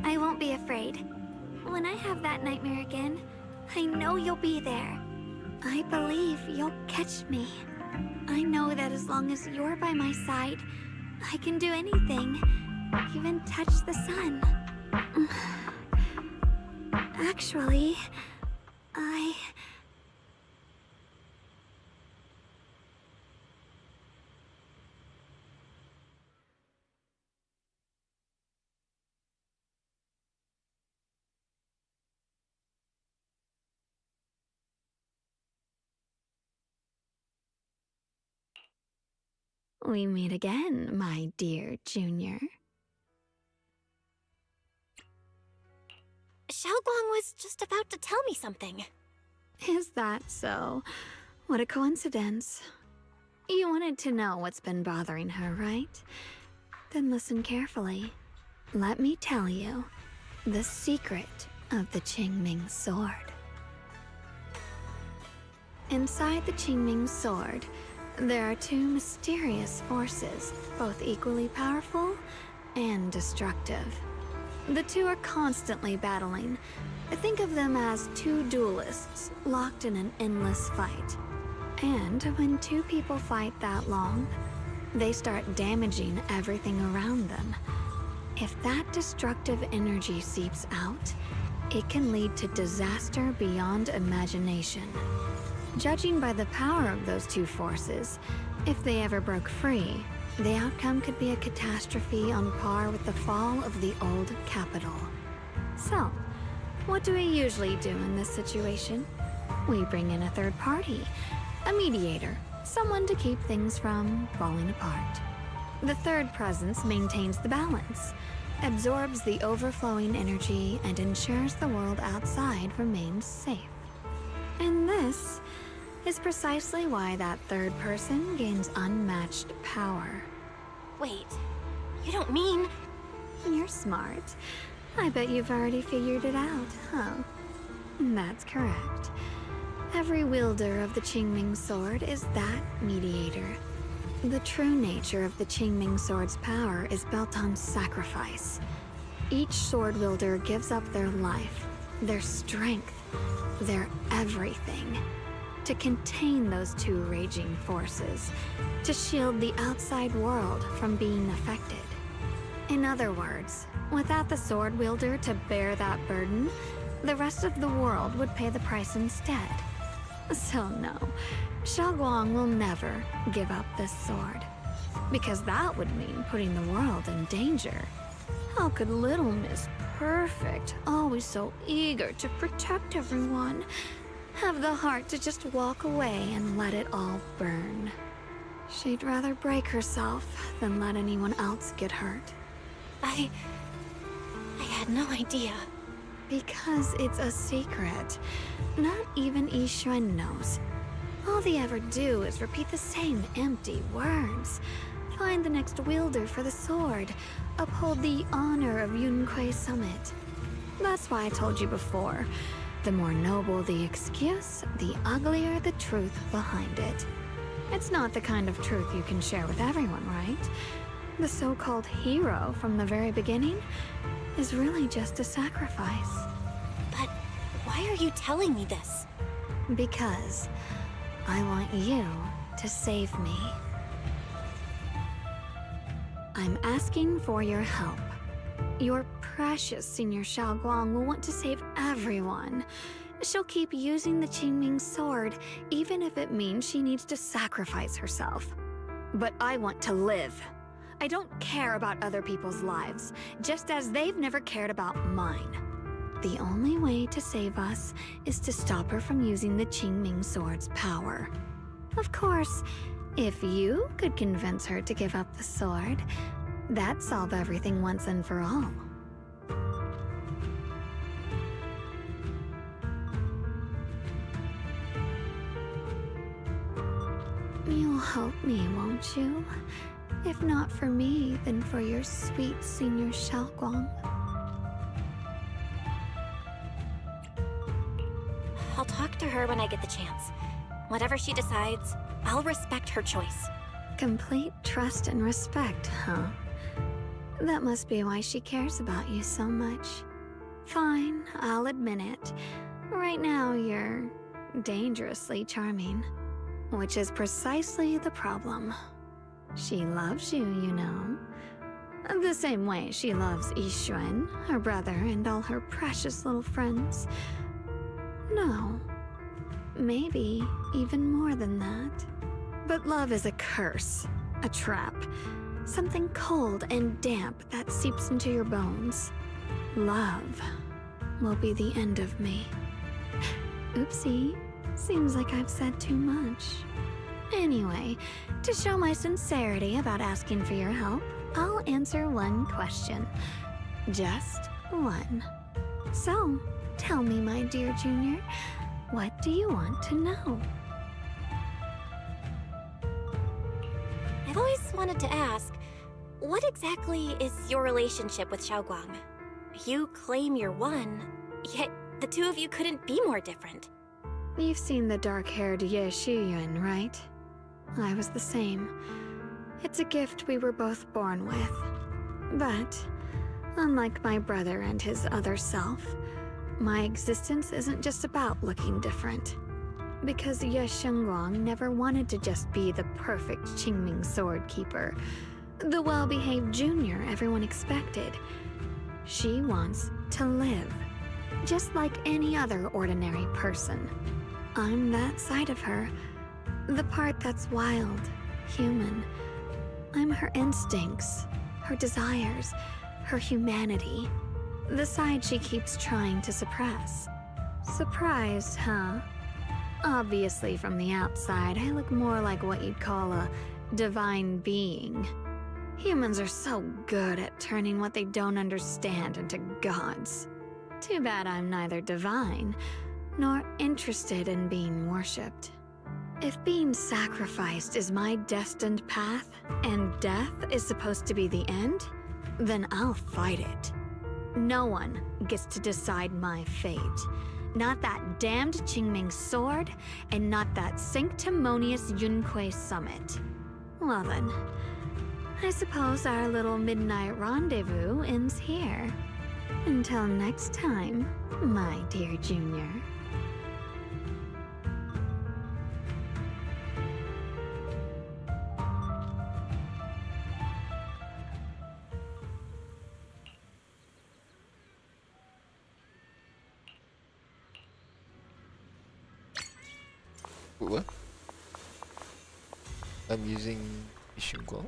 I won't be afraid. When I have that nightmare again, I know you'll be there. I believe you'll catch me. I know that as long as you're by my side, I can do anything, even touch the sun. Actually, We meet again, my dear Junior. Xiaoguang was just about to tell me something. Is that so? What a coincidence. You wanted to know what's been bothering her, right? Then listen carefully. Let me tell you the secret of the Qingming sword. Inside the Qingming sword, there are two mysterious forces, both equally powerful and destructive. The two are constantly battling. Think of them as two duelists locked in an endless fight. And when two people fight that long, they start damaging everything around them. If that destructive energy seeps out, it can lead to disaster beyond imagination. Judging by the power of those two forces, if they ever broke free, the outcome could be a catastrophe on par with the fall of the old capital. So, what do we usually do in this situation? We bring in a third party, a mediator, someone to keep things from falling apart. The third presence maintains the balance, absorbs the overflowing energy, and ensures the world outside remains safe. And this is precisely why that third person gains unmatched power. Wait, you don't mean... You're smart. I bet you've already figured it out, huh? That's correct. Every wielder of the Qingming sword is that mediator. The true nature of the Qingming sword's power is built on sacrifice. Each sword wielder gives up their life, their strength, their everything, to contain those two raging forces, to shield the outside world from being affected. In other words, without the sword wielder to bear that burden, the rest of the world would pay the price instead. So no, Xiaoguang will never give up this sword, because that would mean putting the world in danger. How could little Miss Perfect, always so eager to protect everyone, have the heart to just walk away and let it all burn? She'd rather break herself than let anyone else get hurt. I had no idea. Because it's a secret. Not even Yixuan knows. All they ever do is repeat the same empty words. Find the next wielder for the sword. Uphold the honor of Yunquei Summit. That's why I told you before. The more noble the excuse, the uglier the truth behind it. It's not the kind of truth you can share with everyone, right? The so-called hero from the very beginning is really just a sacrifice. But why are you telling me this? Because I want you to save me. I'm asking for your help. Your precious Senior Xiaoguang will want to save everyone. She'll keep using the Qingming sword, even if it means she needs to sacrifice herself. But I want to live. I don't care about other people's lives, just as they've never cared about mine. the only way to save us is to stop her from using the Qingming sword's power. Of course, if you could convince her to give up the sword, that'd solve everything once and for all. You'll help me, won't you? If not for me, then for your sweet senior Xiaoguang. I'll talk to her when I get the chance. Whatever she decides, I'll respect her choice. Complete trust and respect, huh? That must be why she cares about you so much. Fine, I'll admit it. Right now, you're dangerously charming. Which is precisely the problem. She loves you, you know. The same way she loves Yixuan, her brother, and all her precious little friends. No. Maybe even more than that. But love is a curse, a trap. Something cold and damp that seeps into your bones. Love will be the end of me. Oopsie. Seems like I've said too much. Anyway, to show my sincerity about asking for your help, I'll answer one question. Just one. So, tell me, my dear Junior, what do you want to know? I've always wanted to ask, what exactly is your relationship with Xiaoguang? You claim you're one, yet the two of you couldn't be more different. You've seen the dark-haired Ye Shiyuan, right? I was the same. It's a gift we were both born with. But, unlike my brother and his other self, my existence isn't just about looking different. Because Ye Shengguang never wanted to just be the perfect Qingming sword keeper, the well-behaved junior everyone expected. She wants to live, just like any other ordinary person. I'm that side of her, the part that's wild, human. I'm her instincts, her desires, her humanity, the side she keeps trying to suppress. Surprised, huh? Obviously, from the outside, I look more like what you'd call a divine being. Humans are so good at turning what they don't understand into gods. Too bad I'm neither divine nor interested in being worshipped. If being sacrificed is my destined path, and death is supposed to be the end, then I'll fight it. No one gets to decide my fate. Not that damned Qingming sword, and not that sanctimonious Yunque summit. Well then, I suppose our little midnight rendezvous ends here. Until next time, my dear Junior. What? I'm using Xingguang?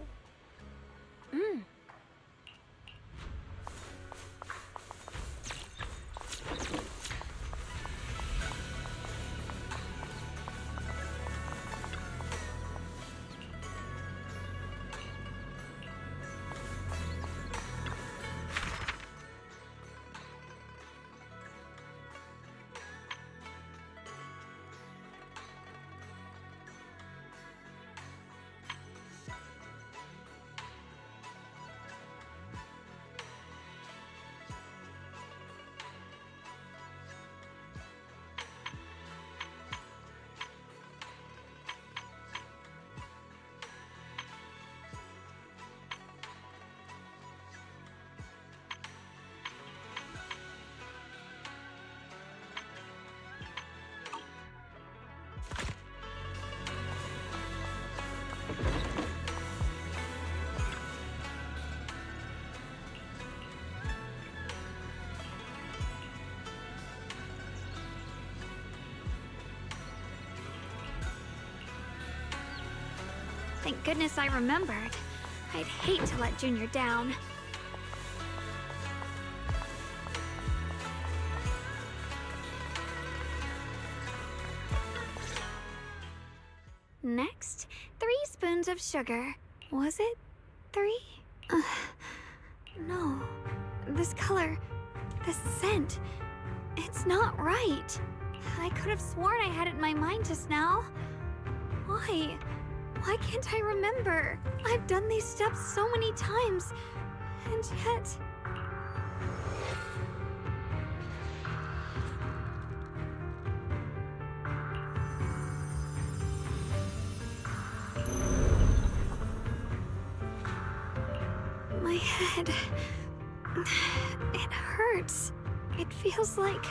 Thank goodness I remembered. I'd hate to let Junior down. Next, 3 spoons of sugar. Was it 3? No. This color, this scent, it's not right. I could have sworn I had it in my mind just now. Why? Why can't I remember? I've done these steps so many times, and yet... My head... it hurts. It feels like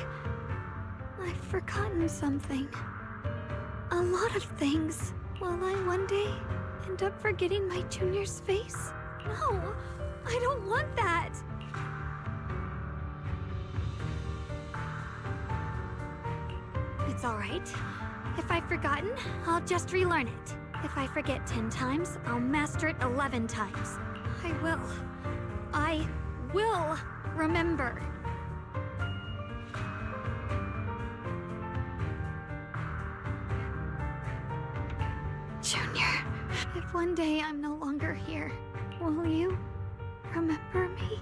I've forgotten something. A lot of things. Will I one day end up forgetting my junior's face? No, I don't want that. It's all right. If I've forgotten, I'll just relearn it. If I forget 10 times, I'll master it 11 times. I will remember. Junior, if one day I'm no longer here, will you remember me?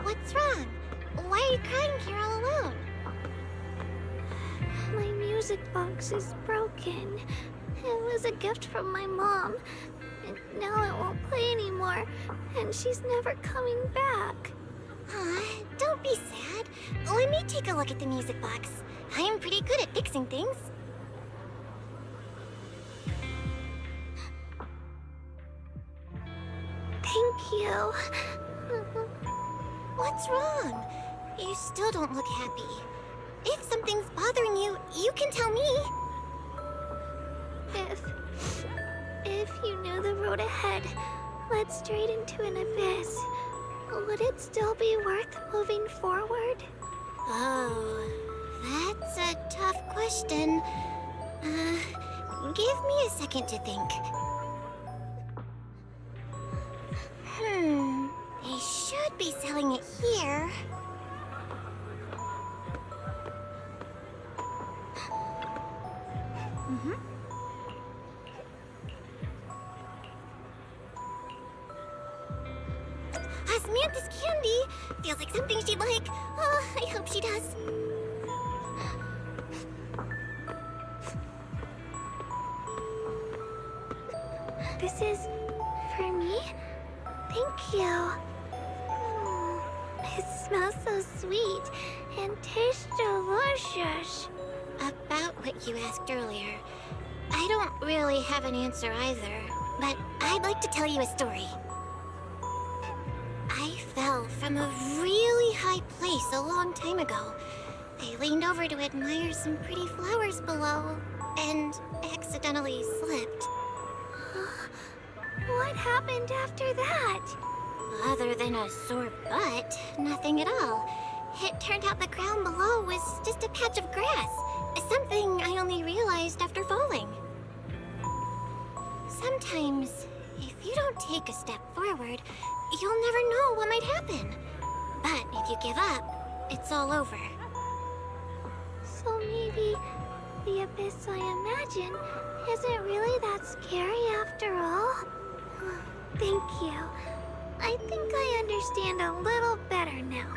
What's wrong? Why are you crying here all alone? My music box is broken. It was a gift from my mom. And now it won't play anymore. And she's never coming back. Don't be sad. Let me take a look at the music box. I'm pretty good at fixing things. Thank you. What's wrong? You still don't look happy. If something's bothering you, you can tell me. If you knew the road ahead led straight into an abyss, would it still be worth moving forward? Oh, that's a tough question. Give me a second to think. They should be selling it here. Samantha's candy! Feels like something she'd like. Oh, I hope she does. This is for me? Thank you. It smells so sweet and tastes delicious. About what you asked earlier, I don't really have an answer either, but I'd like to tell you a story. I fell from a really high place a long time ago. I leaned over to admire some pretty flowers below, and accidentally slipped. What happened after that? Other than a sore butt, nothing at all. It turned out the ground below was just a patch of grass, something I only realized after falling. Sometimes, if you don't take a step forward, you'll never know what might happen. But if you give up, it's all over. So maybe the abyss I imagine isn't really that scary after all? Thank you. I think I understand a little better now.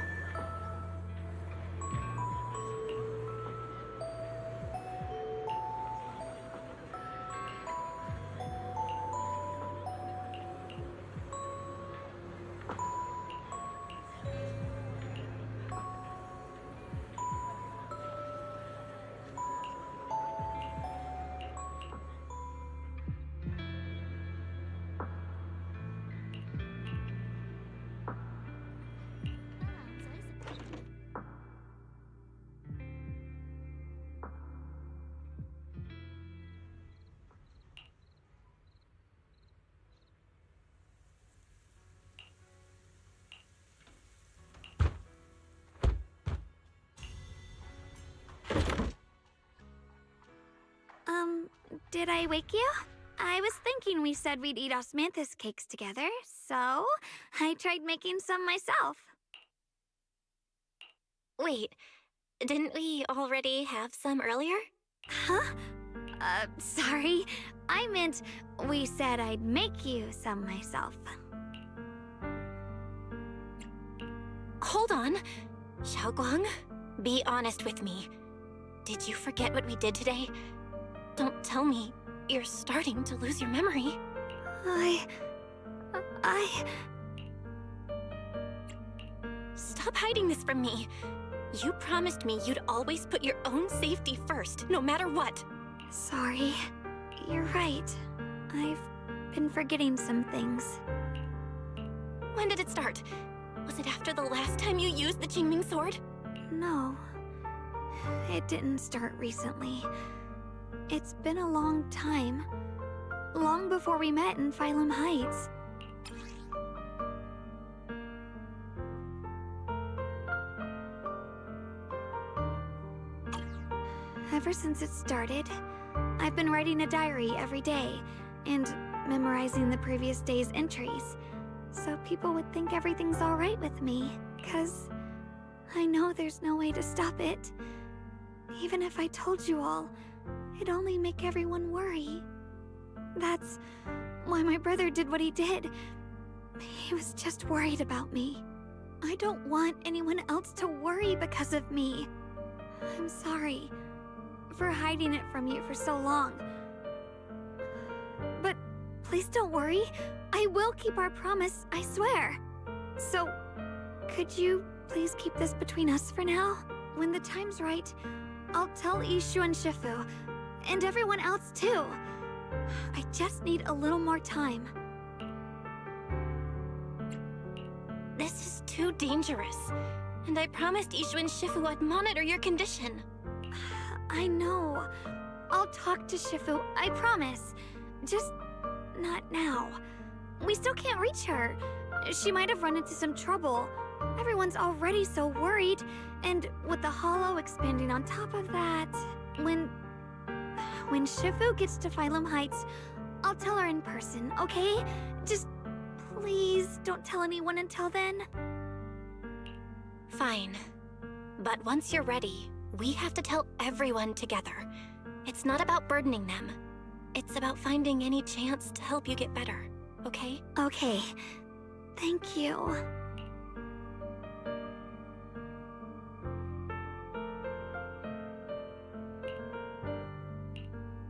Did I wake you? I was thinking we said we'd eat osmanthus cakes together, so I tried making some myself. Wait, didn't we already have some earlier? Huh? Sorry. I meant we said I'd make you some myself. Hold on. Xiaoguang, be honest with me. Did you forget what we did today? Don't tell me you're starting to lose your memory. Stop hiding this from me. You promised me you'd always put your own safety first, no matter what. Sorry. You're right. I've been forgetting some things. When did it start? Was it after the last time you used the Qingming sword? No. It didn't start recently. It's been a long time. Long before we met in Phylum Heights. Ever since it started, I've been writing a diary every day and memorizing the previous day's entries, so people would think everything's alright with me, 'cause I know there's no way to stop it. Even if I told you all, it'd only make everyone worry. That's why my brother did what he did. He was just worried about me. I don't want anyone else to worry because of me. I'm sorry for hiding it from you for so long. But please don't worry. I will keep our promise, I swear. So, could you please keep this between us for now? When the time's right, I'll tell Ishu and Shifu, and everyone else too. I just need a little more time. This is too dangerous. And I promised Ishu and Shifu I'd monitor your condition. I know. I'll talk to Shifu, I promise. Just not now. We still can't reach her. She might have run into some trouble. Everyone's already so worried. And with the hollow expanding on top of that, when Shifu gets to Phylum Heights, I'll tell her in person, okay? Just please don't tell anyone until then. Fine. But once you're ready, we have to tell everyone together. It's not about burdening them. It's about finding any chance to help you get better, okay? Okay. Thank you.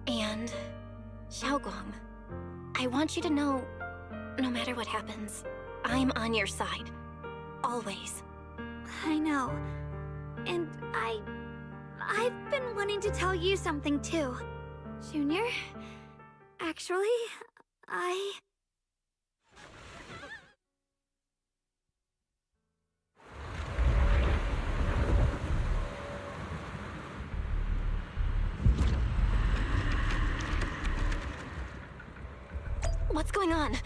And Xiaoguang, I want you to know, no matter what happens, I'm on your side. Always. I know. And I've been wanting to tell you something too. Junior, actually, What's going on?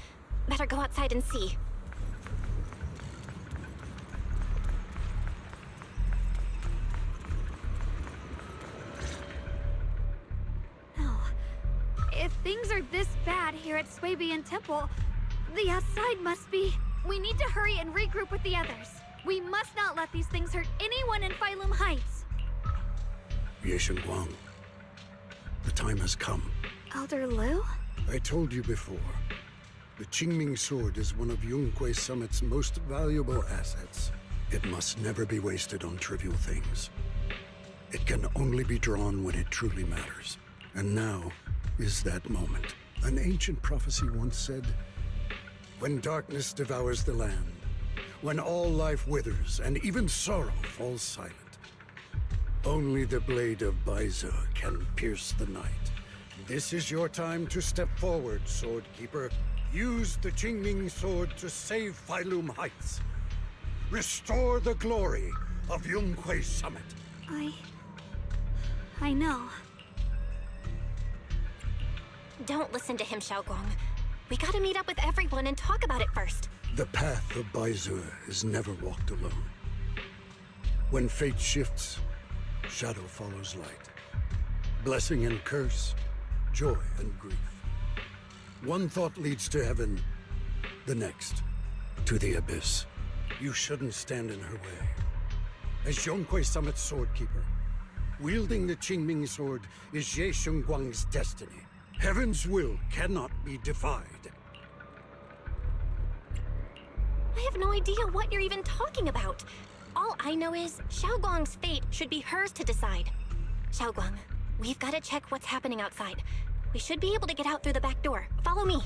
Better go outside and see. No. If things are this bad here at Swabian Temple, the outside must be... We need to hurry and regroup with the others. We must not let these things hurt anyone in Phylum Heights. Yeshen Guang, the time has come. Elder Liu? I told you before, the Qingming sword is one of Yunque Summit's most valuable assets. It must never be wasted on trivial things. It can only be drawn when it truly matters. And now is that moment. An ancient prophecy once said, when darkness devours the land, when all life withers and even sorrow falls silent, only the blade of Baize can pierce the night. This is your time to step forward, Swordkeeper. Use the Qingming sword to save Phylum Heights. Restore the glory of Yunque Summit. I know. Don't listen to him, Xiaoguang. We gotta meet up with everyone and talk about it first. The path of Baize is never walked alone. When fate shifts, shadow follows light. Blessing and curse, joy and grief. One thought leads to heaven, the next to the abyss. You shouldn't stand in her way. As Zhonghui Summit's swordkeeper, wielding the Qingming sword is Ye Shengguang's destiny. Heaven's will cannot be defied. I have no idea what you're even talking about. All I know is Xiaoguang's fate should be hers to decide. Xiaoguang, we've got to check what's happening outside. We should be able to get out through the back door. Follow me.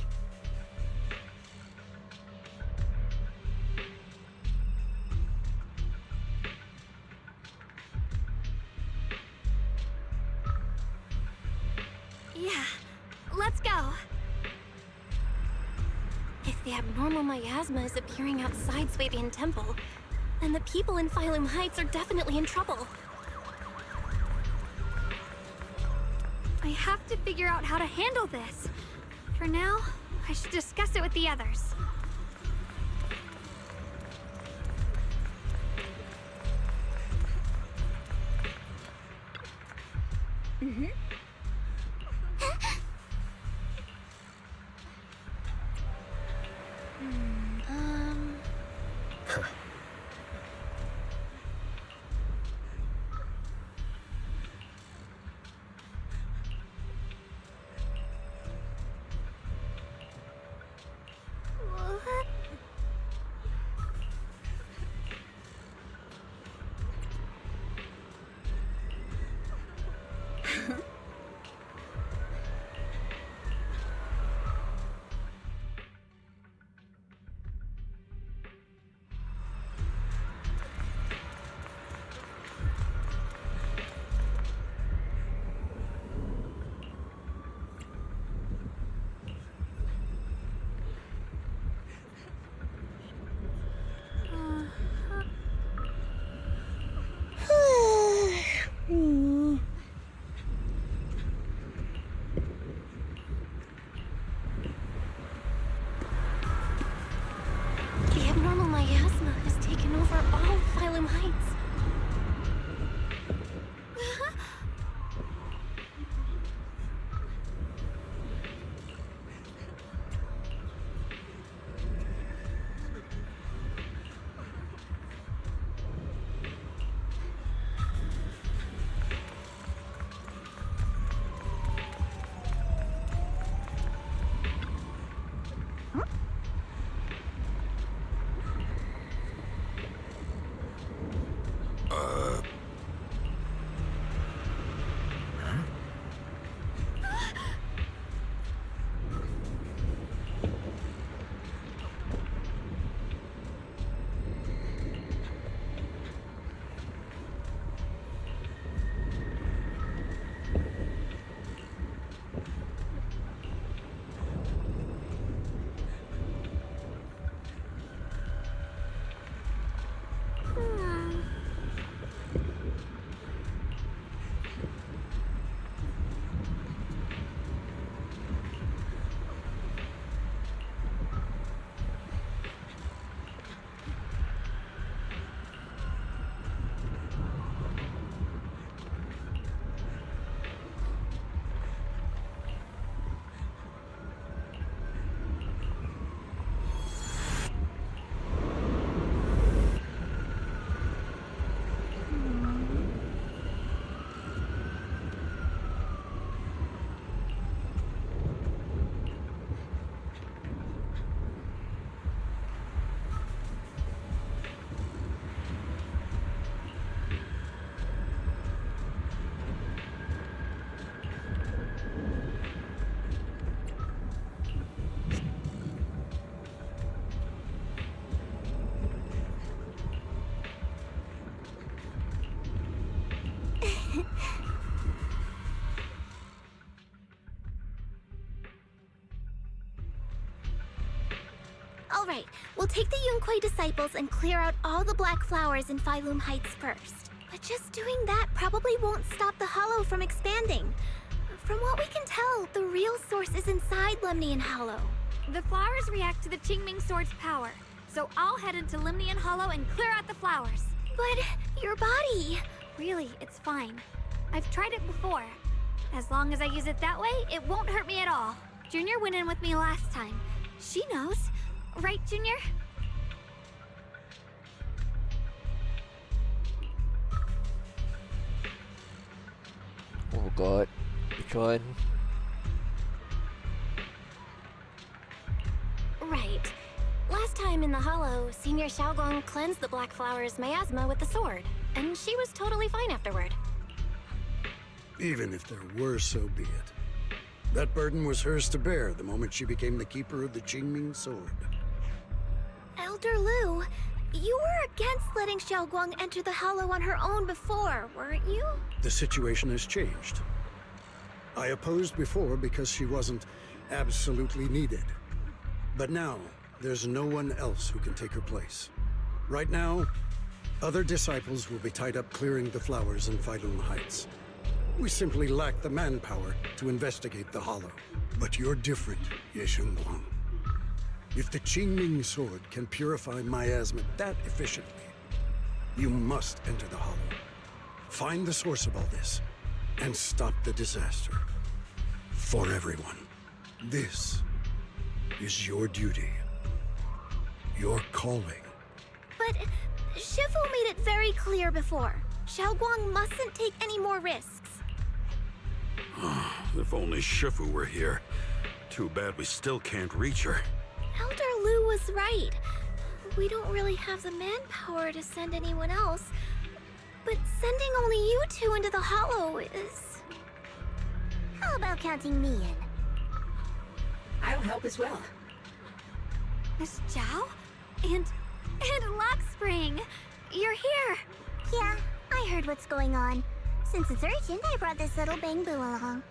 Yeah, let's go. If the abnormal miasma is appearing outside Swabian Temple, then the people in Phylum Heights are definitely in trouble. I have to figure out how to handle this. For now, I should discuss it with the others. Mm-hmm. The abnormal miasma has taken over all of Phylum Heights. All right, we'll take the Yunquei disciples and clear out all the black flowers in Phylum Heights first. But just doing that probably won't stop the Hollow from expanding. From what we can tell, the real source is inside Lemnian Hollow. The flowers react to the Qingming Sword's power, so I'll head into Lemnian Hollow and clear out the flowers. But your body... Really, it's fine. I've tried it before. As long as I use it that way, it won't hurt me at all. Junior went in with me last time. She knows. Right, Junior? Oh god. Which one? Right. Last time in the Hollow, Senior Xiaoguang cleansed the Black Flower's miasma with the sword, and she was totally fine afterward. Even if there were, so be it. That burden was hers to bear the moment she became the keeper of the Qingming sword. Elder Lu, you were against letting Xiaoguang enter the Hollow on her own before, weren't you? The situation has changed. I opposed before because she wasn't absolutely needed. But now, there's no one else who can take her place. Right now, other disciples will be tied up clearing the flowers in Failun Heights. We simply lack the manpower to investigate the Hollow. But you're different, Ye Shengguang. If the Qingming sword can purify miasma that efficiently, you must enter the Hollow. Find the source of all this, and stop the disaster. For everyone. This is your duty. Your calling. But Shifu made it very clear before. Xiaoguang mustn't take any more risks. If only Shifu were here. Too bad we still can't reach her. Elder Lu was right. We don't really have the manpower to send anyone else. But sending only you two into the Hollow is... How about counting me in? I'll help as well. Miss Zhao? And Lockspring! You're here! Yeah, I heard what's going on. Since it's urgent, I brought this little bamboo along.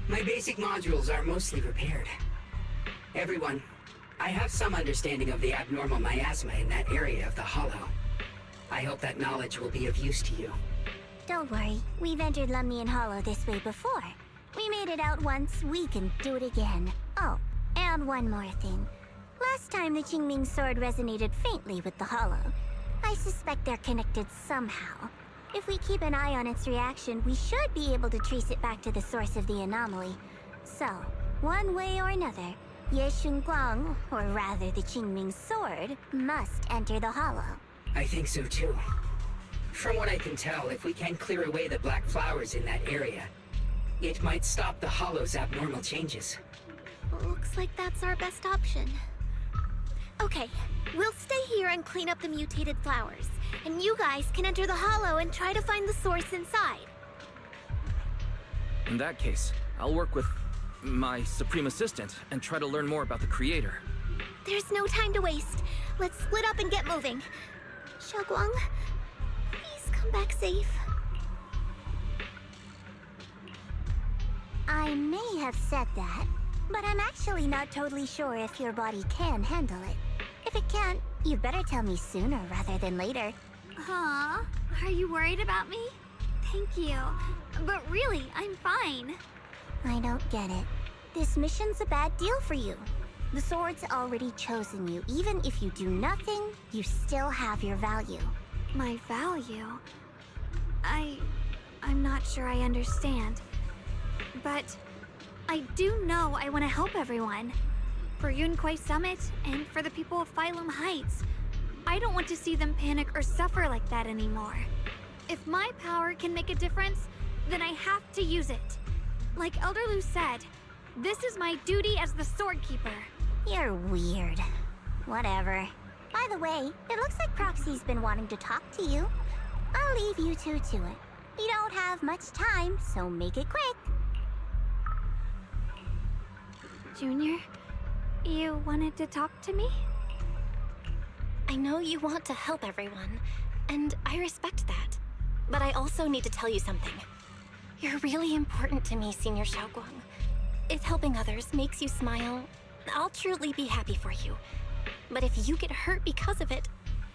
My basic modules are mostly repaired. Everyone, I have some understanding of the abnormal miasma in that area of the Hollow. I hope that knowledge will be of use to you. Don't worry, we've entered Lumnian Hollow this way before. We made it out once, we can do it again. Oh, and one more thing. Last time the Qingming sword resonated faintly with the Hollow. I suspect they're connected somehow. If we keep an eye on its reaction, we should be able to trace it back to the source of the anomaly. So, one way or another, Ye Shengguang, or rather the Qingming sword, must enter the Hollow. I think so too. From what I can tell, if we can clear away the black flowers in that area, it might stop the Hollow's abnormal changes. Looks like that's our best option. Okay, we'll stay here and clean up the mutated flowers. And you guys can enter the Hollow and try to find the source inside. In that case, I'll work with my Supreme Assistant and try to learn more about the Creator. There's no time to waste. Let's split up and get moving. Xiaoguang, please come back safe. I may have said that, but I'm actually not totally sure if your body can handle it. If it can't, you better tell me sooner rather than later. Aw, are you worried about me? Thank you. But really, I'm fine. I don't get it. This mission's a bad deal for you. The sword's already chosen you. Even if you do nothing, you still have your value. My value? I'm not sure I understand. But I do know I want to help everyone. For Yunquai Summit, and for the people of Failun Heights. I don't want to see them panic or suffer like that anymore. If my power can make a difference, then I have to use it. Like Elder Lu said, this is my duty as the Sword Keeper. You're weird. Whatever. By the way, it looks like Proxy's been wanting to talk to you. I'll leave you two to it. You don't have much time, so make it quick. Junior, you wanted to talk to me? I know you want to help everyone, and I respect that. But I also need to tell you something. You're really important to me, Senior Xiaoguang. If helping others makes you smile, I'll truly be happy for you. But if you get hurt because of it,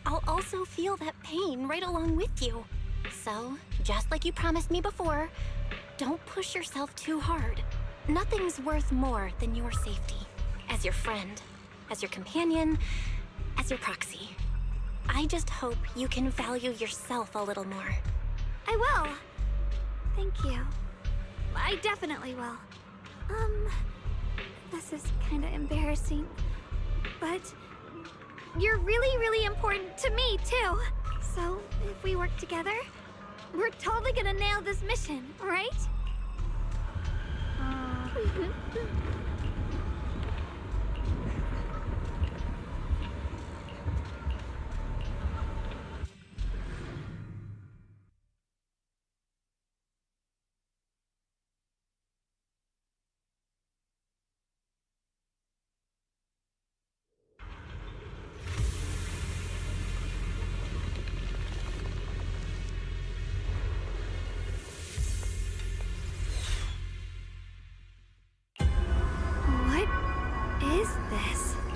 I'll also feel that pain right along with you. So, just like you promised me before, don't push yourself too hard. Nothing's worth more than your safety. As your friend, as your companion, as your proxy. I just hope you can value yourself a little more. I will. Thank you. I definitely will. This is kinda embarrassing. But you're really, really important to me, too. So, if we work together, we're totally gonna nail this mission, right?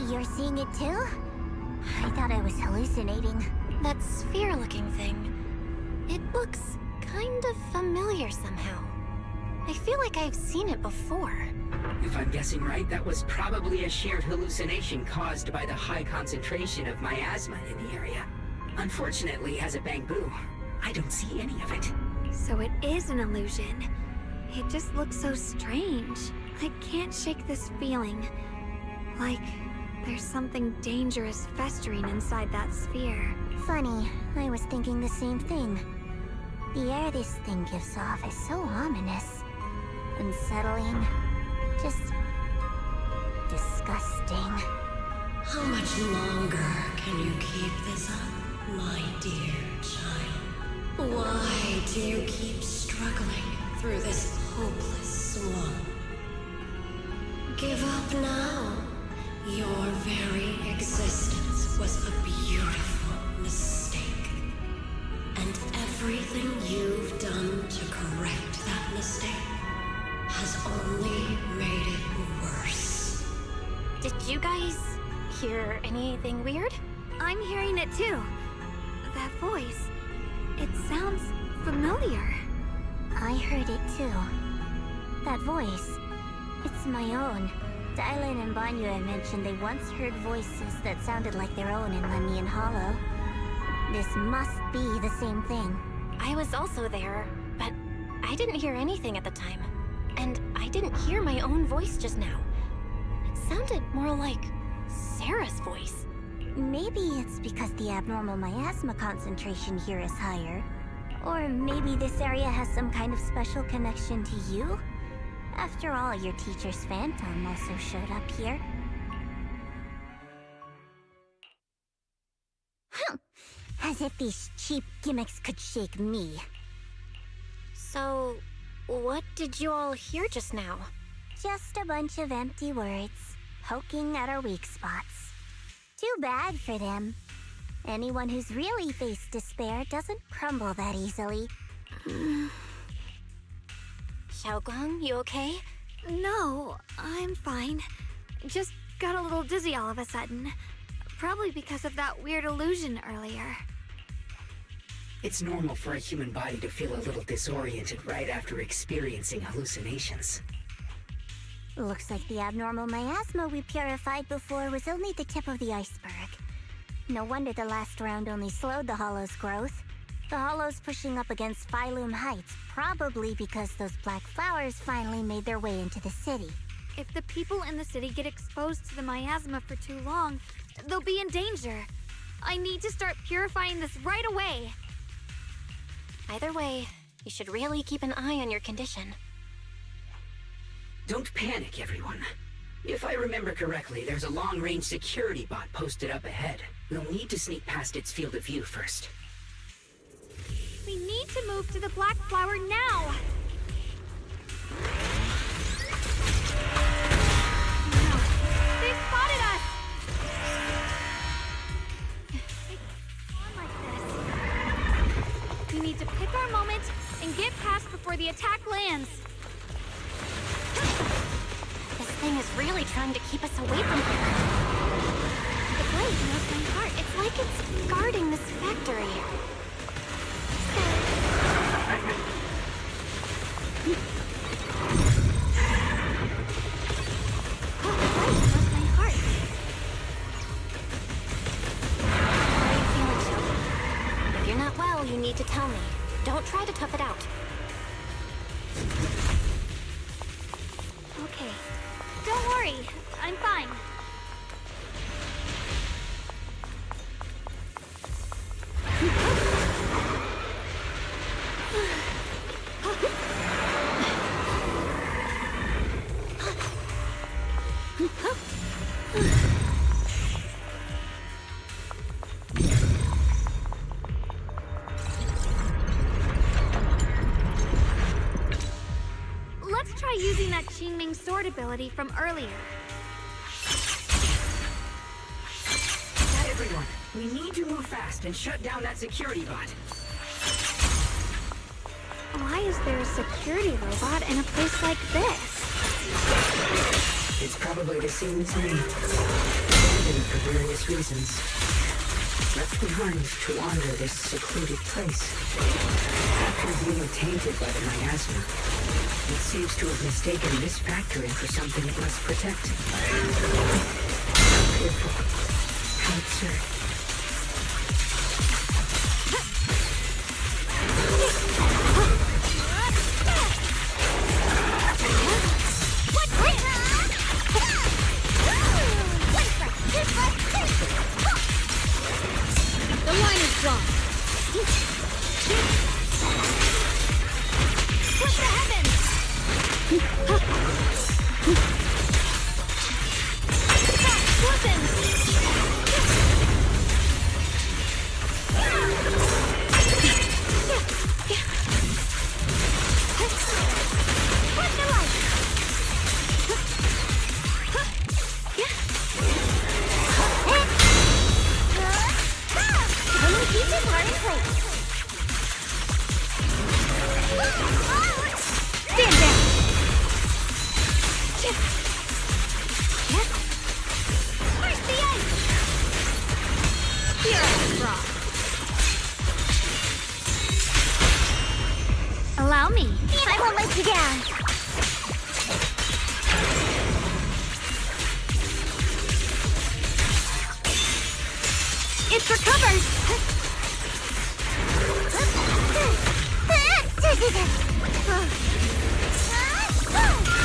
You're seeing it too? I thought I was hallucinating. That sphere-looking thing. It looks kind of familiar somehow. I feel like I've seen it before. If I'm guessing right, that was probably a shared hallucination caused by the high concentration of miasma in the area. Unfortunately, as a Bangbu, I don't see any of it. So it is an illusion. It just looks so strange. I can't shake this feeling. Like there's something dangerous festering inside that sphere. Funny, I was thinking the same thing. The air this thing gives off is so ominous. Unsettling. Just disgusting. How much longer can you keep this up, my dear child? Why do you keep struggling through this hopeless swamp? Give up now. Your very existence was a beautiful mistake. And everything you've done to correct that mistake has only made it worse. Did you guys hear anything weird? I'm hearing it too. That voice. It sounds familiar. I heard it too. That voice. It's my own. Dylan and Banyue mentioned they once heard voices that sounded like their own in Lemnian Hollow. This must be the same thing. I was also there, but I didn't hear anything at the time. And I didn't hear my own voice just now. It sounded more like Sarah's voice. Maybe it's because the abnormal miasma concentration here is higher. Or maybe this area has some kind of special connection to you? After all, your teacher's phantom also showed up here. As if these cheap gimmicks could shake me. So, what did you all hear just now? Just a bunch of empty words, poking at our weak spots. Too bad for them. Anyone who's really faced despair doesn't crumble that easily. Xiaoguang, you okay? No, I'm fine. Just got a little dizzy all of a sudden. Probably because of that weird illusion earlier. It's normal for a human body to feel a little disoriented right after experiencing hallucinations. Looks like the abnormal miasma we purified before was only the tip of the iceberg. No wonder the last round only slowed the Hollow's growth. The Hollow's pushing up against Phylum Heights, probably because those black flowers finally made their way into the city. If the people in the city get exposed to the miasma for too long, they'll be in danger. I need to start purifying this right away. Either way, you should really keep an eye on your condition. Don't panic, everyone. If I remember correctly, there's a long-range security bot posted up ahead. We'll need to sneak past its field of view first. We need to move to the black flower now! No, they spotted us! It's on like this. We need to pick our moment and get past before the attack lands. This thing is really trying to keep us away from here. The blade knows my heart. It's like it's guarding this factory. If you're not well, you need to tell me. Don't try to tough it out. Don't worry, I'm fine. Let's try using that Qingming sword ability from earlier. Everyone, we need to move fast and shut down that security bot. Why is there a security robot in a place like this? It's probably the same thing. Abandoned for various reasons. Left behind to wander this secluded place. After being tainted by the miasma, it seems to have mistaken this factory for something it must protect. How fearful. How absurd. The line is drawn. Push the heavens! Stand down. Where's the ice? Here I drop. Allow me. I won't let you down. It's recovered!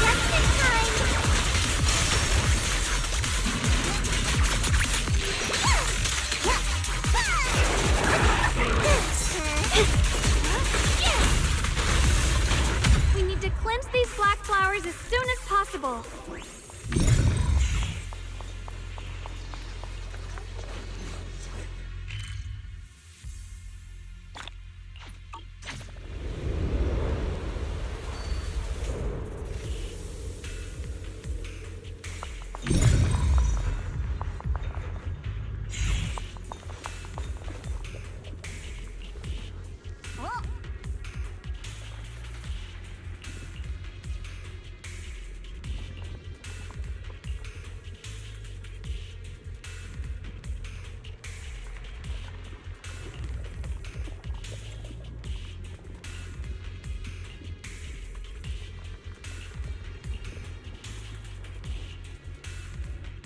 Just in time. We need to cleanse these black flowers as soon as possible.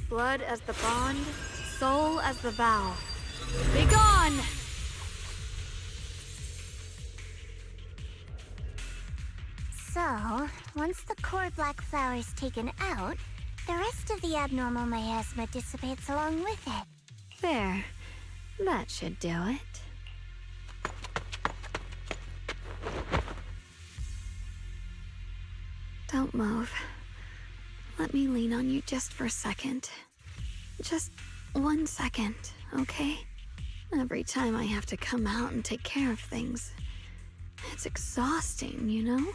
Blood as the bond, soul as the vow. Be gone! So, once the core black flower is taken out, the rest of the abnormal miasma dissipates along with it. There. That should do it. Don't move. Let me lean on you just for a second. Just 1 second, okay? Every time I have to come out and take care of things, it's exhausting, you know?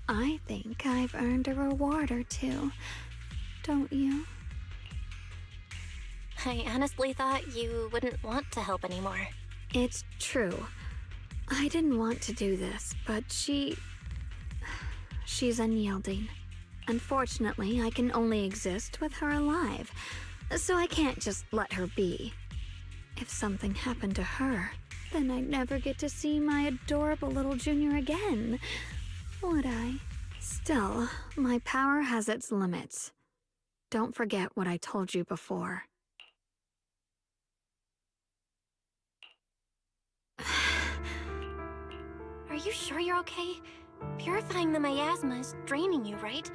I think I've earned a reward or two. Don't you? I honestly thought you wouldn't want to help anymore. It's true. I didn't want to do this, but she's unyielding. Unfortunately, I can only exist with her alive, so I can't just let her be. If something happened to her, then I'd never get to see my adorable little junior again, would I? Still, my power has its limits. Don't forget what I told you before. Are you sure you're okay? Purifying the miasma is draining you, right?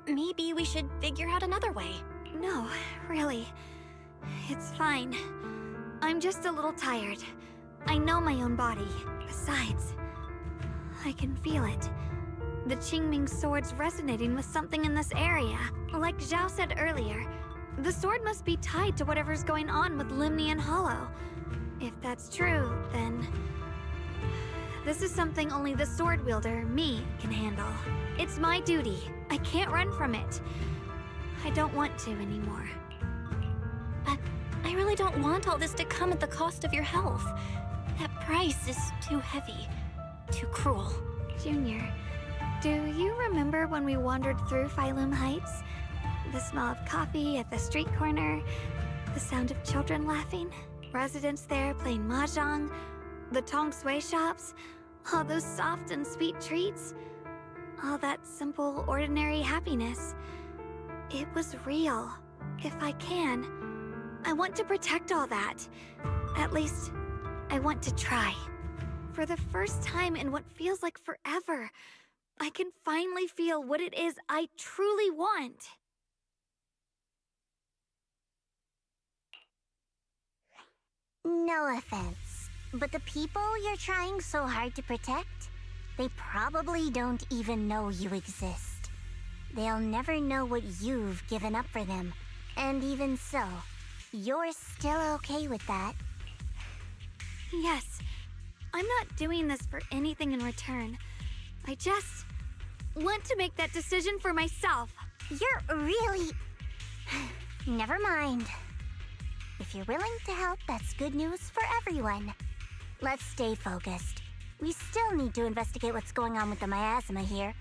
maybe we should figure out another way. No, really. It's fine. I'm just a little tired. I know my own body. Besides, I can feel it. The Qingming sword's resonating with something in this area. Like Zhao said earlier, the sword must be tied to whatever's going on with Limnian Hollow. If that's true, then this is something only the sword wielder, me, can handle. It's my duty. I can't run from it. I don't want to anymore. But I really don't want all this to come at the cost of your health. That price is too heavy, too cruel. Junior, do you remember when we wandered through Phylum Heights? The smell of coffee at the street corner, the sound of children laughing, residents there playing mahjong, the tong sui shops, all those soft and sweet treats, all that simple, ordinary happiness. It was real. If I can, I want to protect all that. At least, I want to try. For the first time in what feels like forever, I can finally feel what it is I truly want. No offense, but the people you're trying so hard to protect, they probably don't even know you exist. They'll never know what you've given up for them. And even so, you're still okay with that. Yes, I'm not doing this for anything in return. I just want to make that decision for myself. You're really... Never mind. If you're willing to help, that's good news for everyone. Let's stay focused. We still need to investigate what's going on with the miasma here.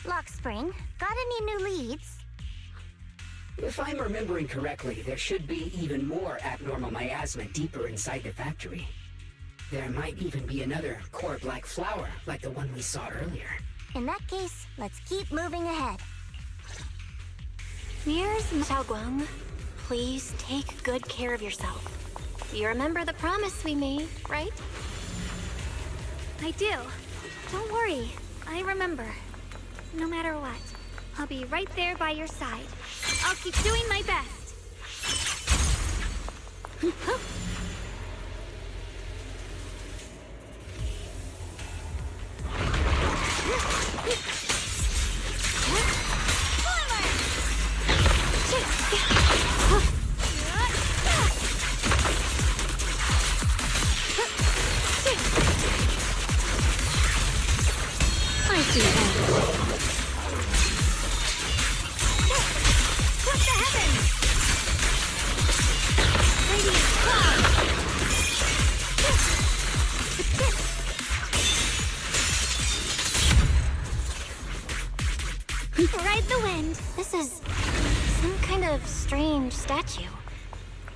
Lockspring, got any new leads? If I'm remembering correctly, there should be even more abnormal miasma deeper inside the factory. There might even be another core black flower, like the one we saw earlier. In that case, let's keep moving ahead. Here's Xiaoguang. Please take good care of yourself. You remember the promise we made, right? I do. Don't worry. I remember. No matter what, I'll be right there by your side. I'll keep doing my best. I see that. What the heavens? Radiant cloud. Ride the wind. This is some kind of strange statue.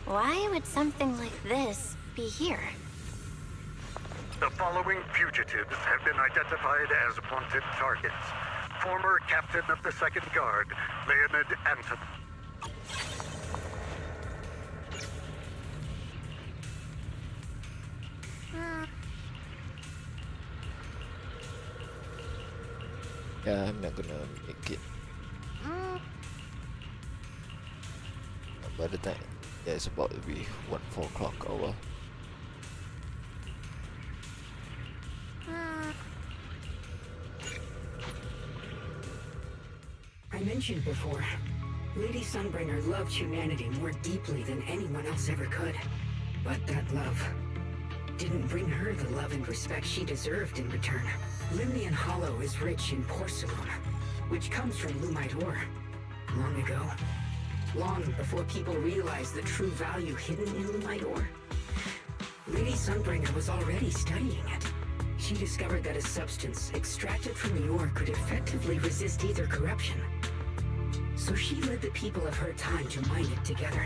Why would something like this be here? The following fugitives have been identified as wanted targets. Former Captain of the 2nd Guard, Leonid Anton. Yeah, I'm not gonna make it. By the time, yeah, it's about to be 4 o'clock hour. I mentioned before, Lady Sunbringer loved humanity more deeply than anyone else ever could. But that love didn't bring her the love and respect she deserved in return. Limnian Hollow is rich in porcelain, which comes from Lumite ore. Long ago, long before people realized the true value hidden in Lumite ore, Lady Sunbringer was already studying it. She discovered that a substance extracted from the ore could effectively resist ether corruption. So she led the people of her time to mine it together.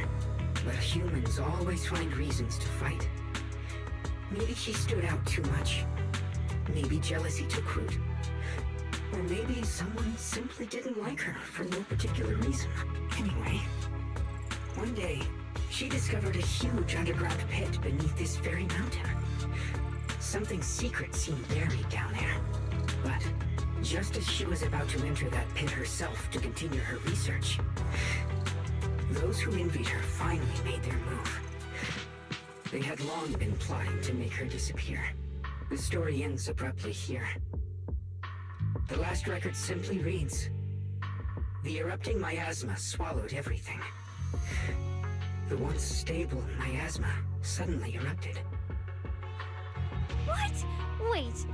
But humans always find reasons to fight. Maybe she stood out too much. Maybe jealousy took root. Or maybe someone simply didn't like her for no particular reason. Anyway, one day, she discovered a huge underground pit beneath this very mountain. Something secret seemed buried down there. But just as she was about to enter that pit herself to continue her research. Those who envied her finally made their move. They had long been plotting to make her disappear. The story ends abruptly here. The last record simply reads, "The erupting miasma swallowed everything." The once stable miasma suddenly erupted. What? Wait,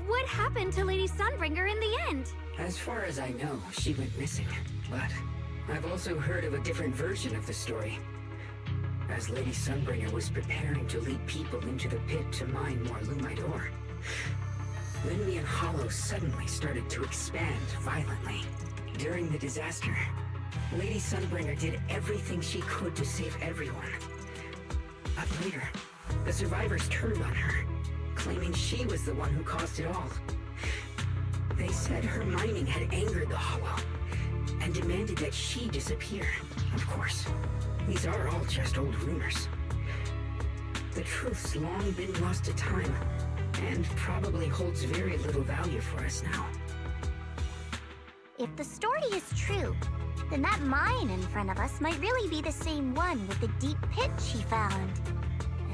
what happened to Lady Sunbringer in the end? As far as I know, she went missing. But I've also heard of a different version of the story. As Lady Sunbringer was preparing to lead people into the pit to mine more Lumite ore, Limnian Hollow suddenly started to expand violently. During the disaster, Lady Sunbringer did everything she could to save everyone. But later, the survivors turned on her, claiming she was the one who caused it all. They said her mining had angered the Hollow, and demanded that she disappear. Of course, these are all just old rumors. The truth's long been lost to time, and probably holds very little value for us now. If the story is true, then that mine in front of us might really be the same one with the deep pit she found.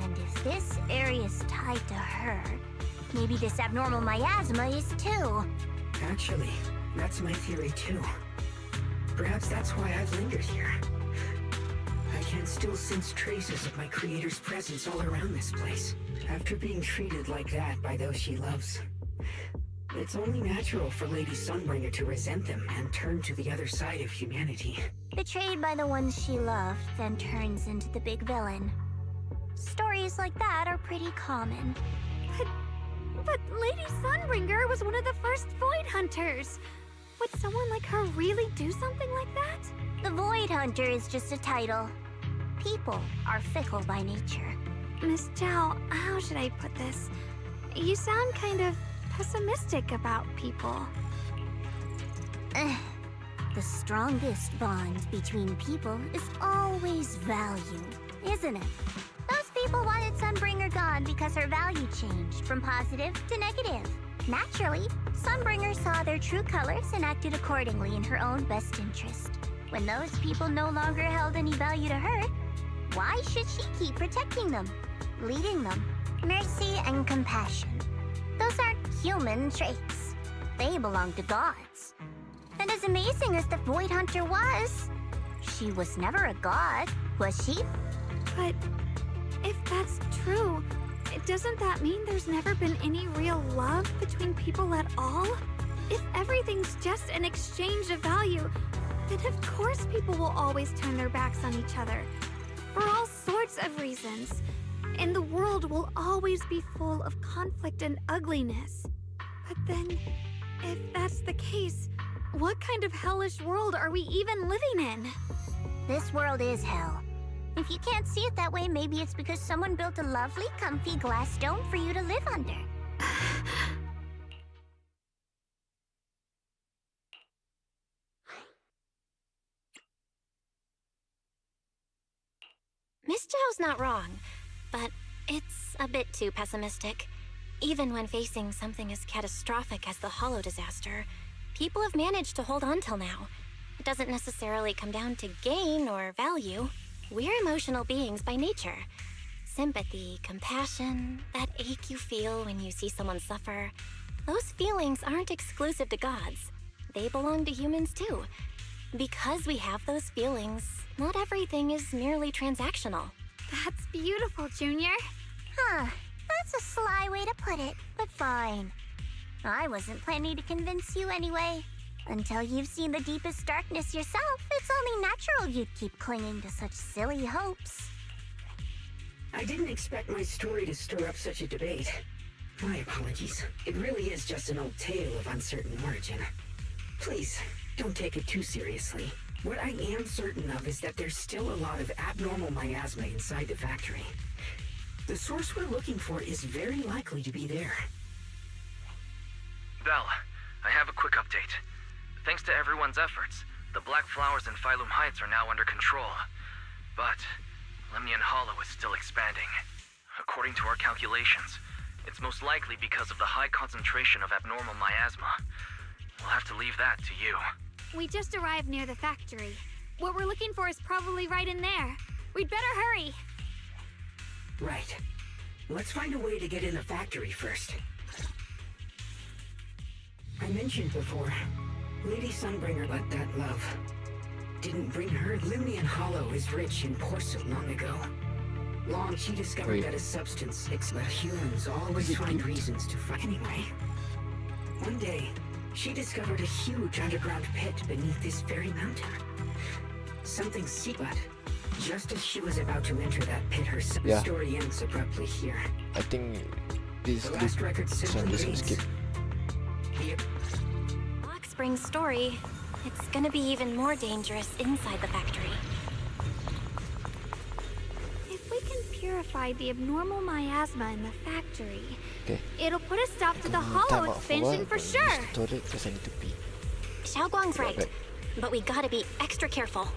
And if this area's tied to her, maybe this abnormal miasma is too. Actually, that's my theory too. Perhaps that's why I've lingered here. I can still sense traces of my creator's presence all around this place. After being treated like that by those she loves, it's only natural for Lady Sunbringer to resent them and turn to the other side of humanity. Betrayed by the ones she loved, then turns into the big villain. Stories like that are pretty common. But Lady Sunbringer was one of the first Void Hunters. Would someone like her really do something like that? The Void Hunter is just a title. People are fickle by nature. Miss Zhao, how should I put this? You sound kind of pessimistic about people. The strongest bond between people is always value, isn't it? Those people wanted Sunbringer gone because her value changed from positive to negative. Naturally, Sunbringer saw their true colors and acted accordingly in her own best interest. When those people no longer held any value to her, why should she keep protecting them, leading them? Mercy and compassion. Those aren't human traits. They belong to gods. And as amazing as the Void Hunter was, she was never a god, was she? But if that's true, doesn't that mean there's never been any real love between people at all? If everything's just an exchange of value, then of course people will always turn their backs on each other. For all sorts of reasons. And the world will always be full of conflict and ugliness. But then, if that's the case, what kind of hellish world are we even living in? This world is hell. If you can't see it that way, maybe it's because someone built a lovely, comfy glass dome for you to live under. Miss Zhao's not wrong, but it's a bit too pessimistic. Even when facing something as catastrophic as the Hollow disaster, people have managed to hold on till now. It doesn't necessarily come down to gain or value. We're emotional beings by nature. Sympathy, compassion, that ache you feel when you see someone suffer, those feelings aren't exclusive to gods. They belong to humans too. Because we have those feelings, not everything is merely transactional. That's beautiful, Junior. Huh, that's a sly way to put it, but fine. I wasn't planning to convince you anyway. Until you've seen the deepest darkness yourself, it's only natural you'd keep clinging to such silly hopes. I didn't expect my story to stir up such a debate. My apologies. It really is just an old tale of uncertain origin. Please, don't take it too seriously. What I am certain of is that there's still a lot of abnormal miasma inside the factory. The source we're looking for is very likely to be there. Belle, I have a quick update. Thanks to everyone's efforts, the Black Flowers in Phylum Heights are now under control. But Lemnian Hollow is still expanding. According to our calculations, it's most likely because of the high concentration of abnormal miasma. we'll have to leave that to you. We just arrived near the factory. What we're looking for is probably right in there. We'd better hurry. Right. Let's find a way to get in the factory first. I mentioned before, Lady Sunbringer let that love. Didn't bring her. Limnian Hollow is rich in porcelain long ago. She discovered that a substance but humans always find reasons to fight. Anyway, one day, she discovered a huge underground pit beneath this very mountain. Something secret. Just as she was about to enter that pit, her story ends abruptly here. I think this The last record so I'm simply just gonna reads, skip. Black Spring's story. It's gonna be even more dangerous inside the factory. If we can purify the abnormal miasma in the factory, Okay. it'll put a stop to the Time hollow out for a expansion while. for Use sure. the toilet because I need to pee. Xiaoguang's right, Right. but we gotta be extra careful.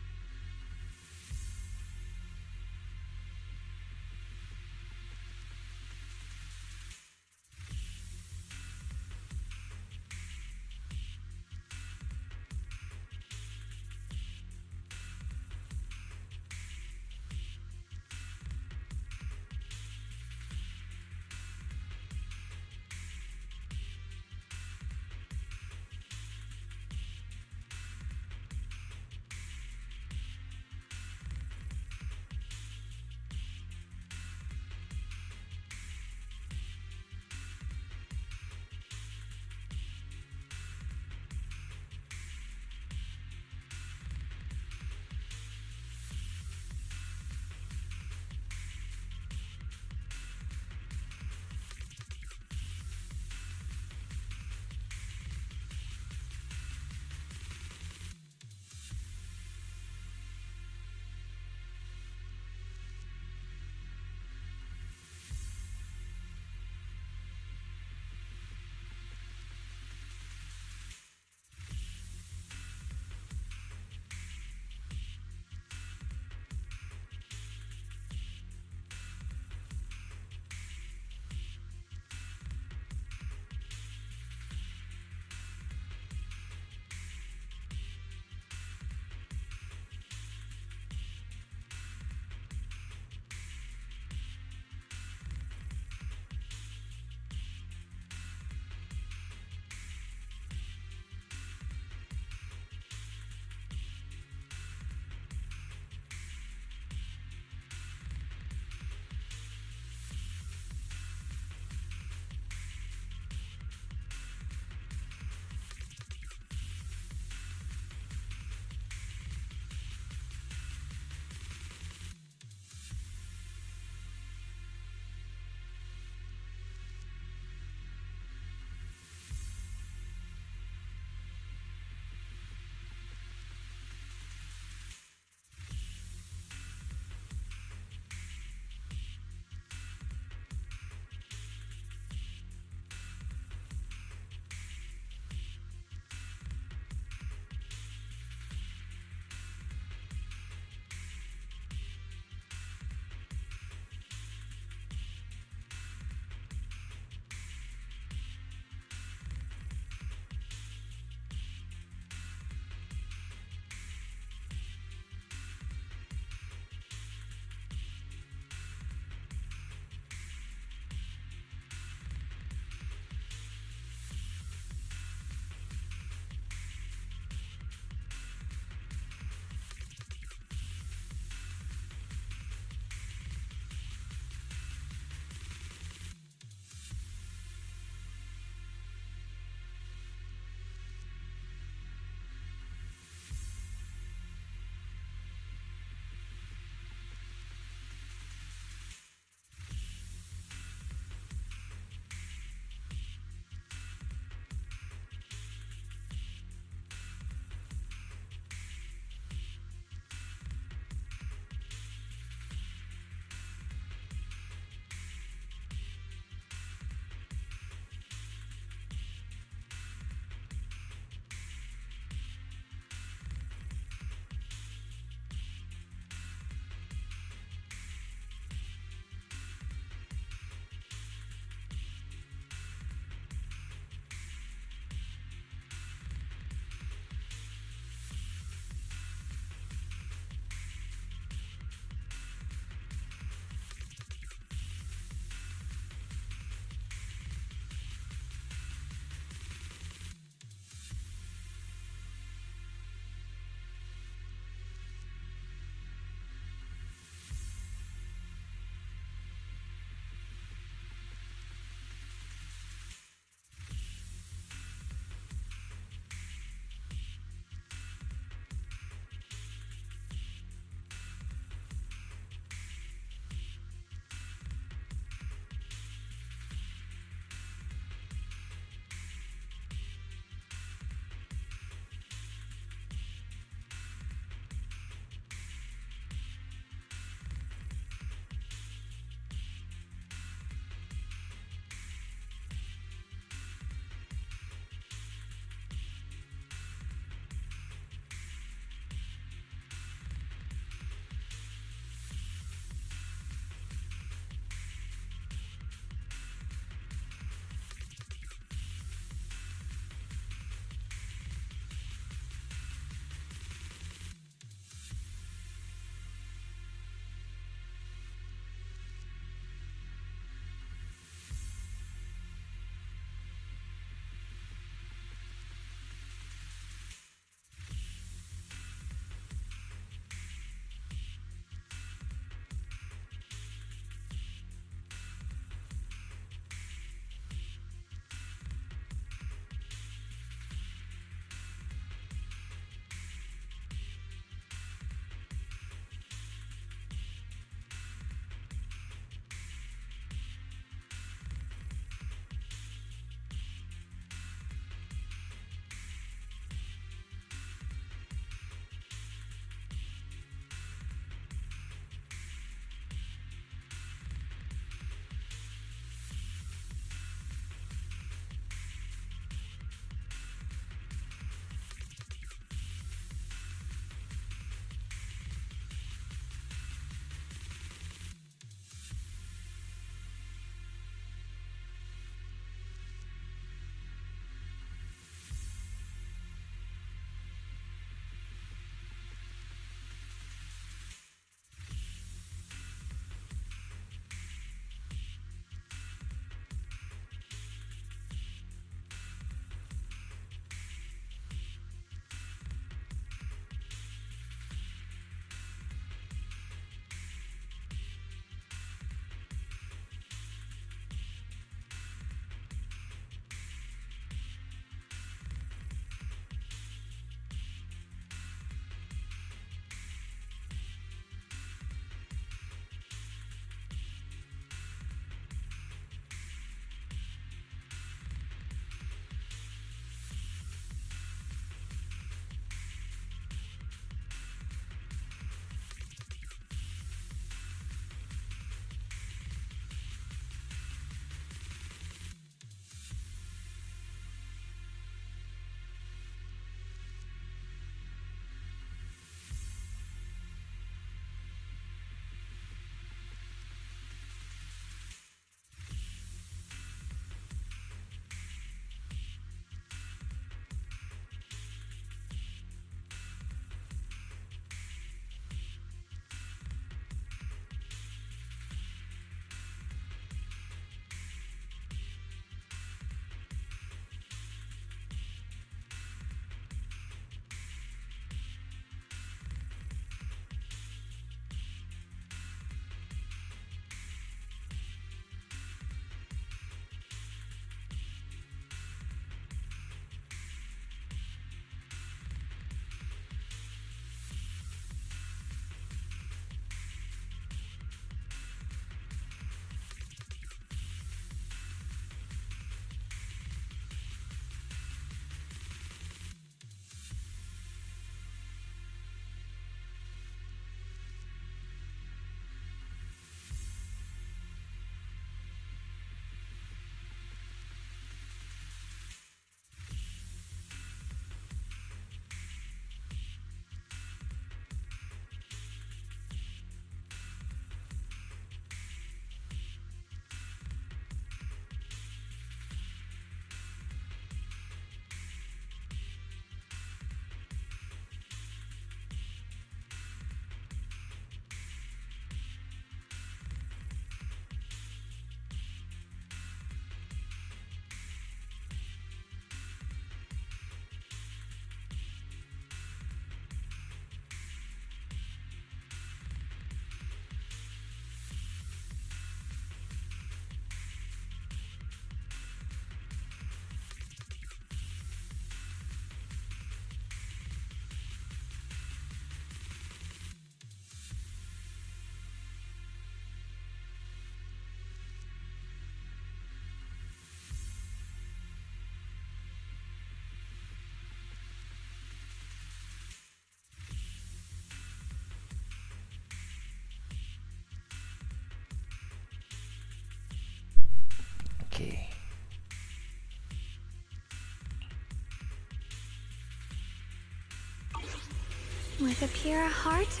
With a pure heart,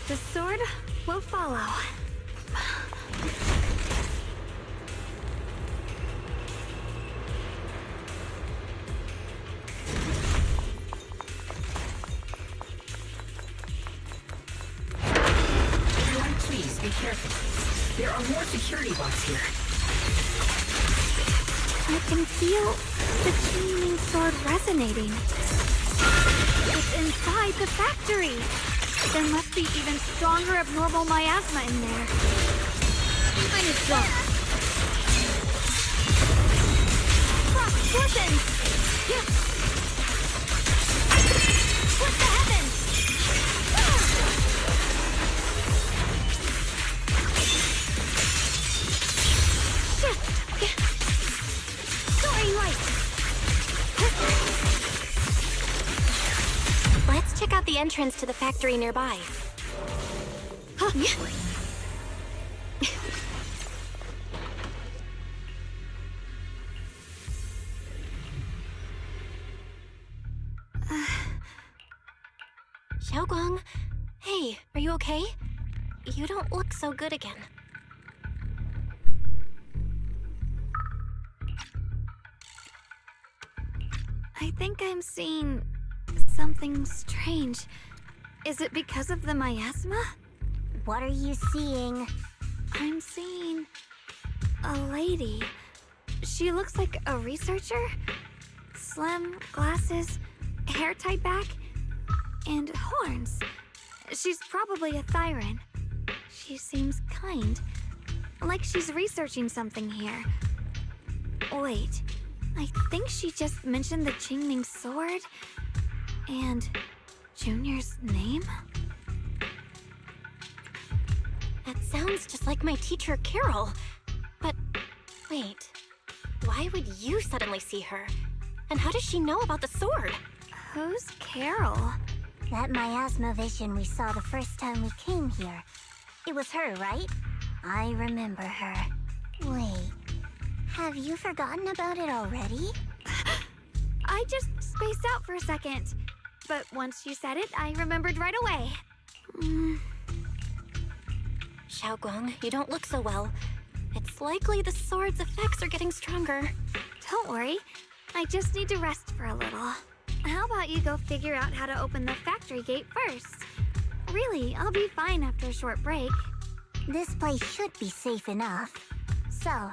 the sword will follow. Everyone, please be careful. There are more security bots here. I can feel the Qingming sword resonating. It's inside the factory. There must be even stronger abnormal miasma in there. I need drunk. Frost listen! Split the heavens! Soaring light! Let's check out the entrance to the factory nearby. Xiaoguang, hey, are you okay? You don't look so good again. I think I'm seeing something strange. Is it because of the miasma? What are you seeing? I'm seeing a lady. She looks like a researcher. Slim, glasses, hair tied back, and horns. She's probably a Thyran. She seems kind, like she's researching something here. Wait, I think she just mentioned the Qingming sword and Junior's name? That sounds just like my teacher, Carol. But wait, why would you suddenly see her? And how does she know about the sword? Who's Carol? That miasma vision we saw the first time we came here. It was her, right? I remember her. Wait, have you forgotten about it already? I just spaced out for a second. But once you said it, I remembered right away. Xiaoguang, you don't look so well. It's likely the sword's effects are getting stronger. Don't worry. I just need to rest for a little. How about you go figure out how to open the factory gate first? Really, I'll be fine after a short break. This place should be safe enough. So,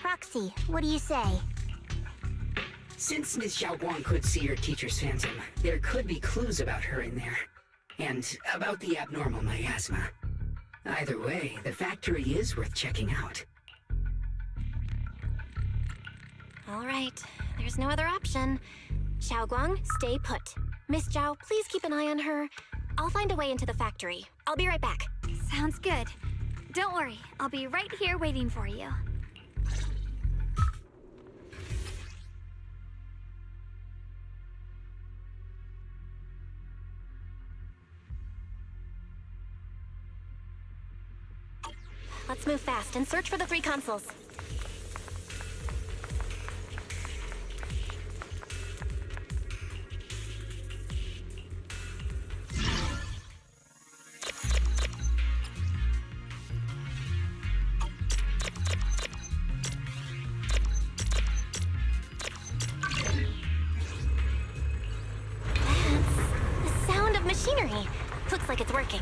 Roxy, what do you say? Since Ms. Xiaoguang could see her teacher's phantom, there could be clues about her in there. And about the abnormal miasma. Either way, the factory is worth checking out. All right, there's no other option. Xiaoguang, stay put. Miss Zhao, please keep an eye on her. I'll find a way into the factory. I'll be right back. Sounds good. Don't worry, I'll be right here waiting for you. Let's move fast and search for the 3 consoles. That's the sound of machinery. Looks like it's working.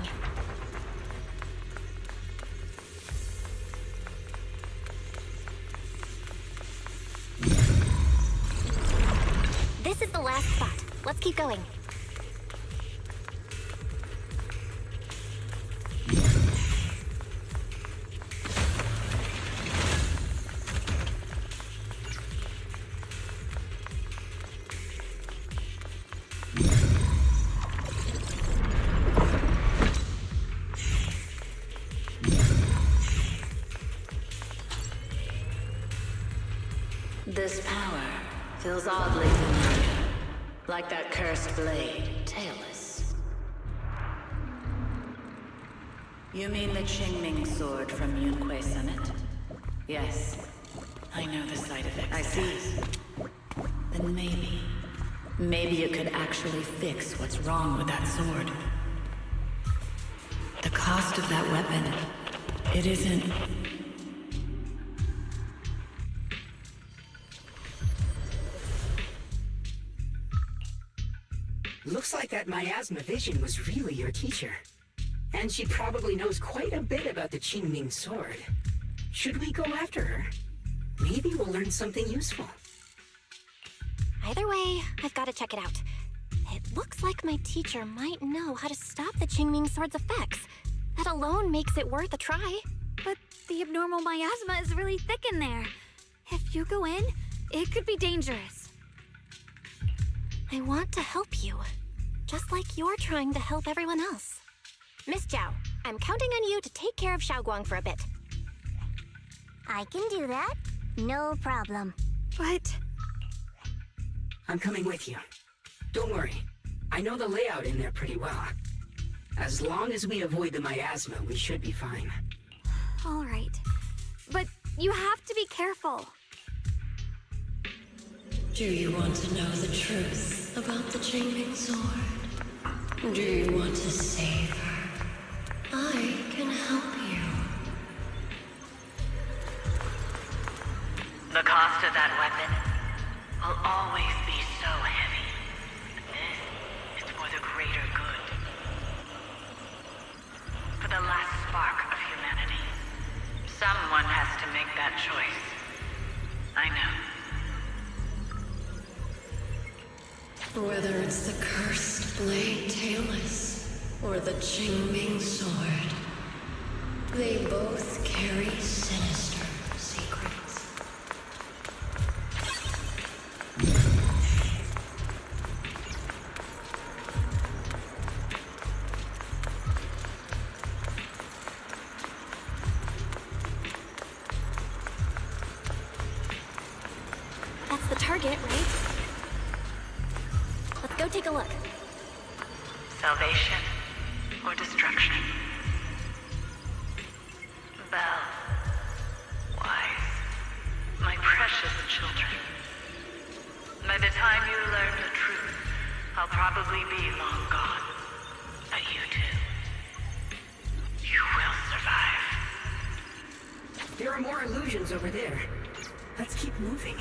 This is the last spot. Let's keep going. This power feels oddly familiar, like that cursed blade, tailless. You mean the Qingming sword from Yunque Summit? Yes, I know the side effects. I see. Then maybe Maybe it could actually fix what's wrong with that sword. The cost of that weapon, it isn't... Looks like that miasma vision was really your teacher. And she probably knows quite a bit about the Qingming sword. Should we go after her? Maybe we'll learn something useful. Either way, I've got to check it out. It looks like my teacher might know how to stop the Qingming sword's effects. That alone makes it worth a try. But the abnormal miasma is really thick in there. If you go in, it could be dangerous. I want to help you, just like you're trying to help everyone else. Miss Zhao, I'm counting on you to take care of Xiaoguang for a bit. I can do that. No problem. But... I'm coming with you. Don't worry. I know the layout in there pretty well. As long as we avoid the miasma, we should be fine. All right. But you have to be careful. Do you want to know the truth about the Qingming sword? Do you want to save her? I can help you. The cost of that weapon will always be so heavy. This is for the greater good. For the last spark of humanity. Someone has to make that choice. I know. Whether it's the cursed blade tailless or the Qingming sword, they both carry sinister secrets. That's the target, right? Go take a look. Salvation or destruction? Belle, Wise, my precious children. By the time you learn the truth, I'll probably be long gone. But you two, you will survive. There are more illusions over there. Let's keep moving.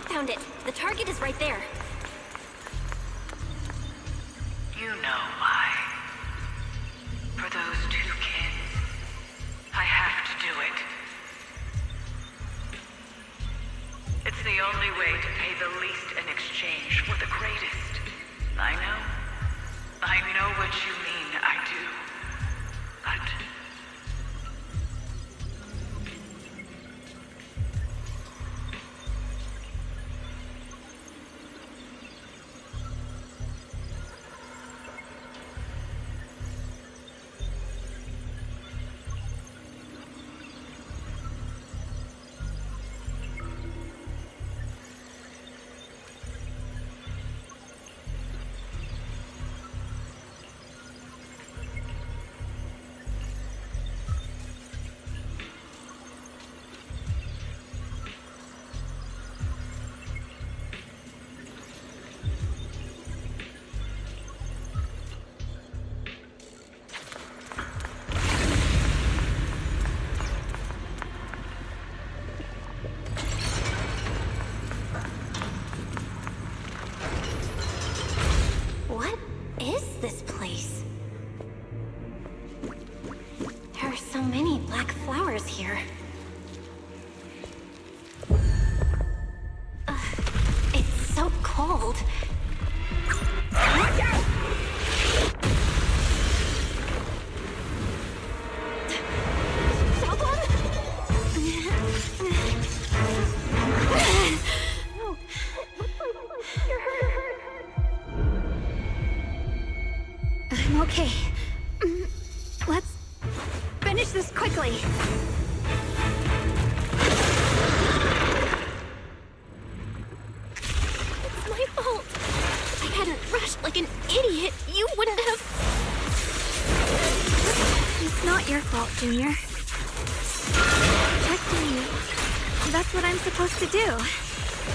Found it. The target is right there. You know why. For those two kids, I have to do it. It's the only way to pay the least in exchange for the greatest. I know what you mean, I do. But... What is this place? There are so many black flowers here. It's so cold. Watch out! I'm okay. Let's finish this quickly. It's my fault. If I hadn't rushed like an idiot, you wouldn't have... It's not your fault, Junior. protecting you. That's what I'm supposed to do.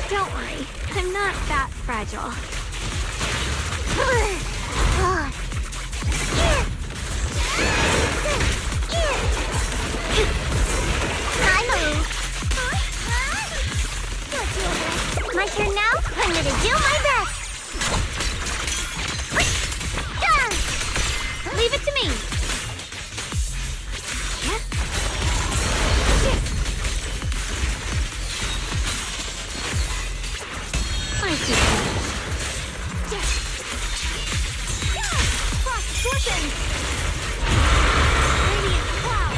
Don't worry, I'm not that fragile. My turn now? I'm gonna do my best! Leave it to me! I see. Frost Torsion! Radiant Cloud!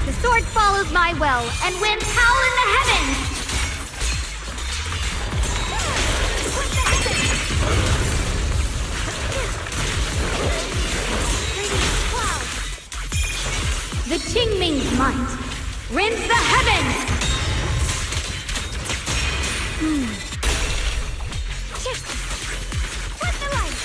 The sword follows my will, and winds howl in the heavens! The Qingming's might rends the heavens! What's the light?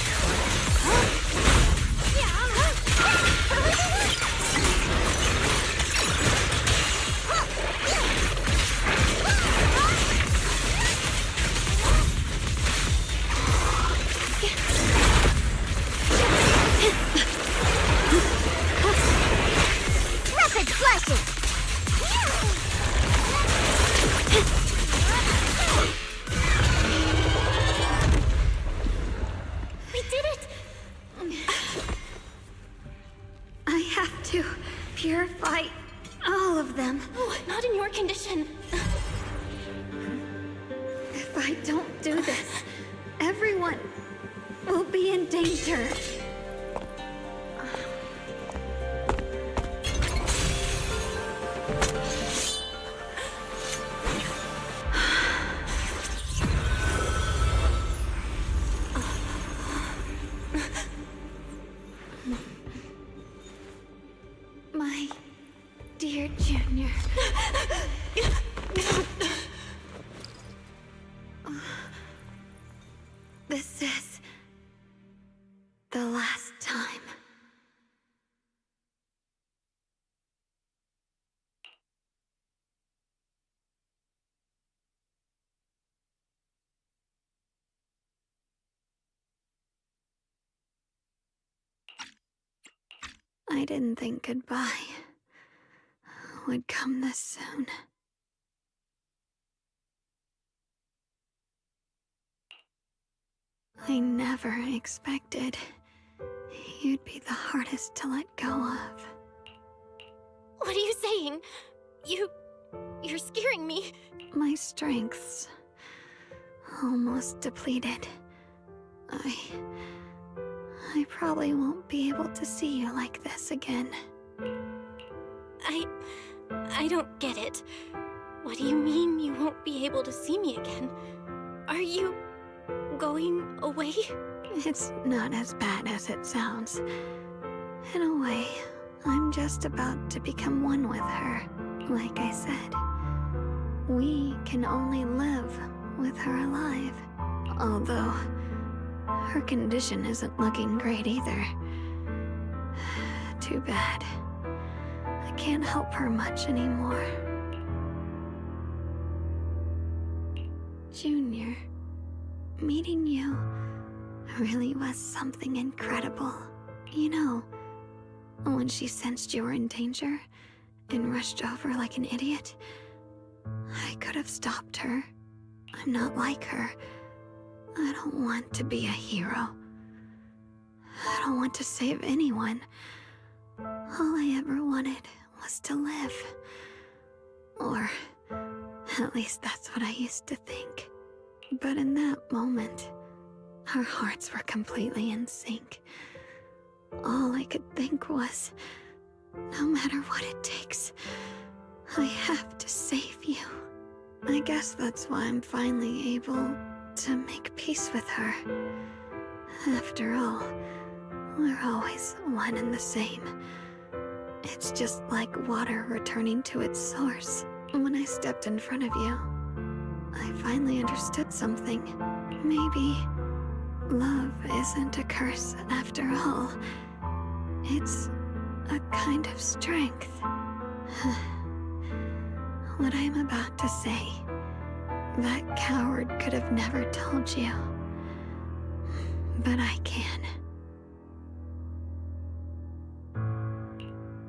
Rapid flashes! We did it! I have to purify all of them. Oh, not in your condition. If I don't do this, everyone will be in danger. My dear Junior. This is the last time. I didn't think goodbye would come this soon. I never expected you'd be the hardest to let go of. What are you saying? You're scaring me. My strength's almost depleted. I probably won't be able to see you like this again. I don't get it. What do you mean you won't be able to see me again? Are you going away? It's not as bad as it sounds. In a way, I'm just about to become one with her. Like I said, we can only live with her alive. Although, her condition isn't looking great either. Too bad. I can't help her much anymore. Junior, meeting you really was something incredible. You know, when she sensed you were in danger and rushed over like an idiot, I could have stopped her. I'm not like her. I don't want to be a hero. I don't want to save anyone. All I ever wanted was to live. Or, at least that's what I used to think. But in that moment, our hearts were completely in sync. All I could think was, no matter what it takes, I have to save you. I guess that's why I'm finally able to make peace with her. After all, we're always one and the same. It's just like water returning to its source when I stepped in front of you. I finally understood something. Maybe love isn't a curse after all. It's a kind of strength. What I'm about to say, that coward could have never told you. But I can.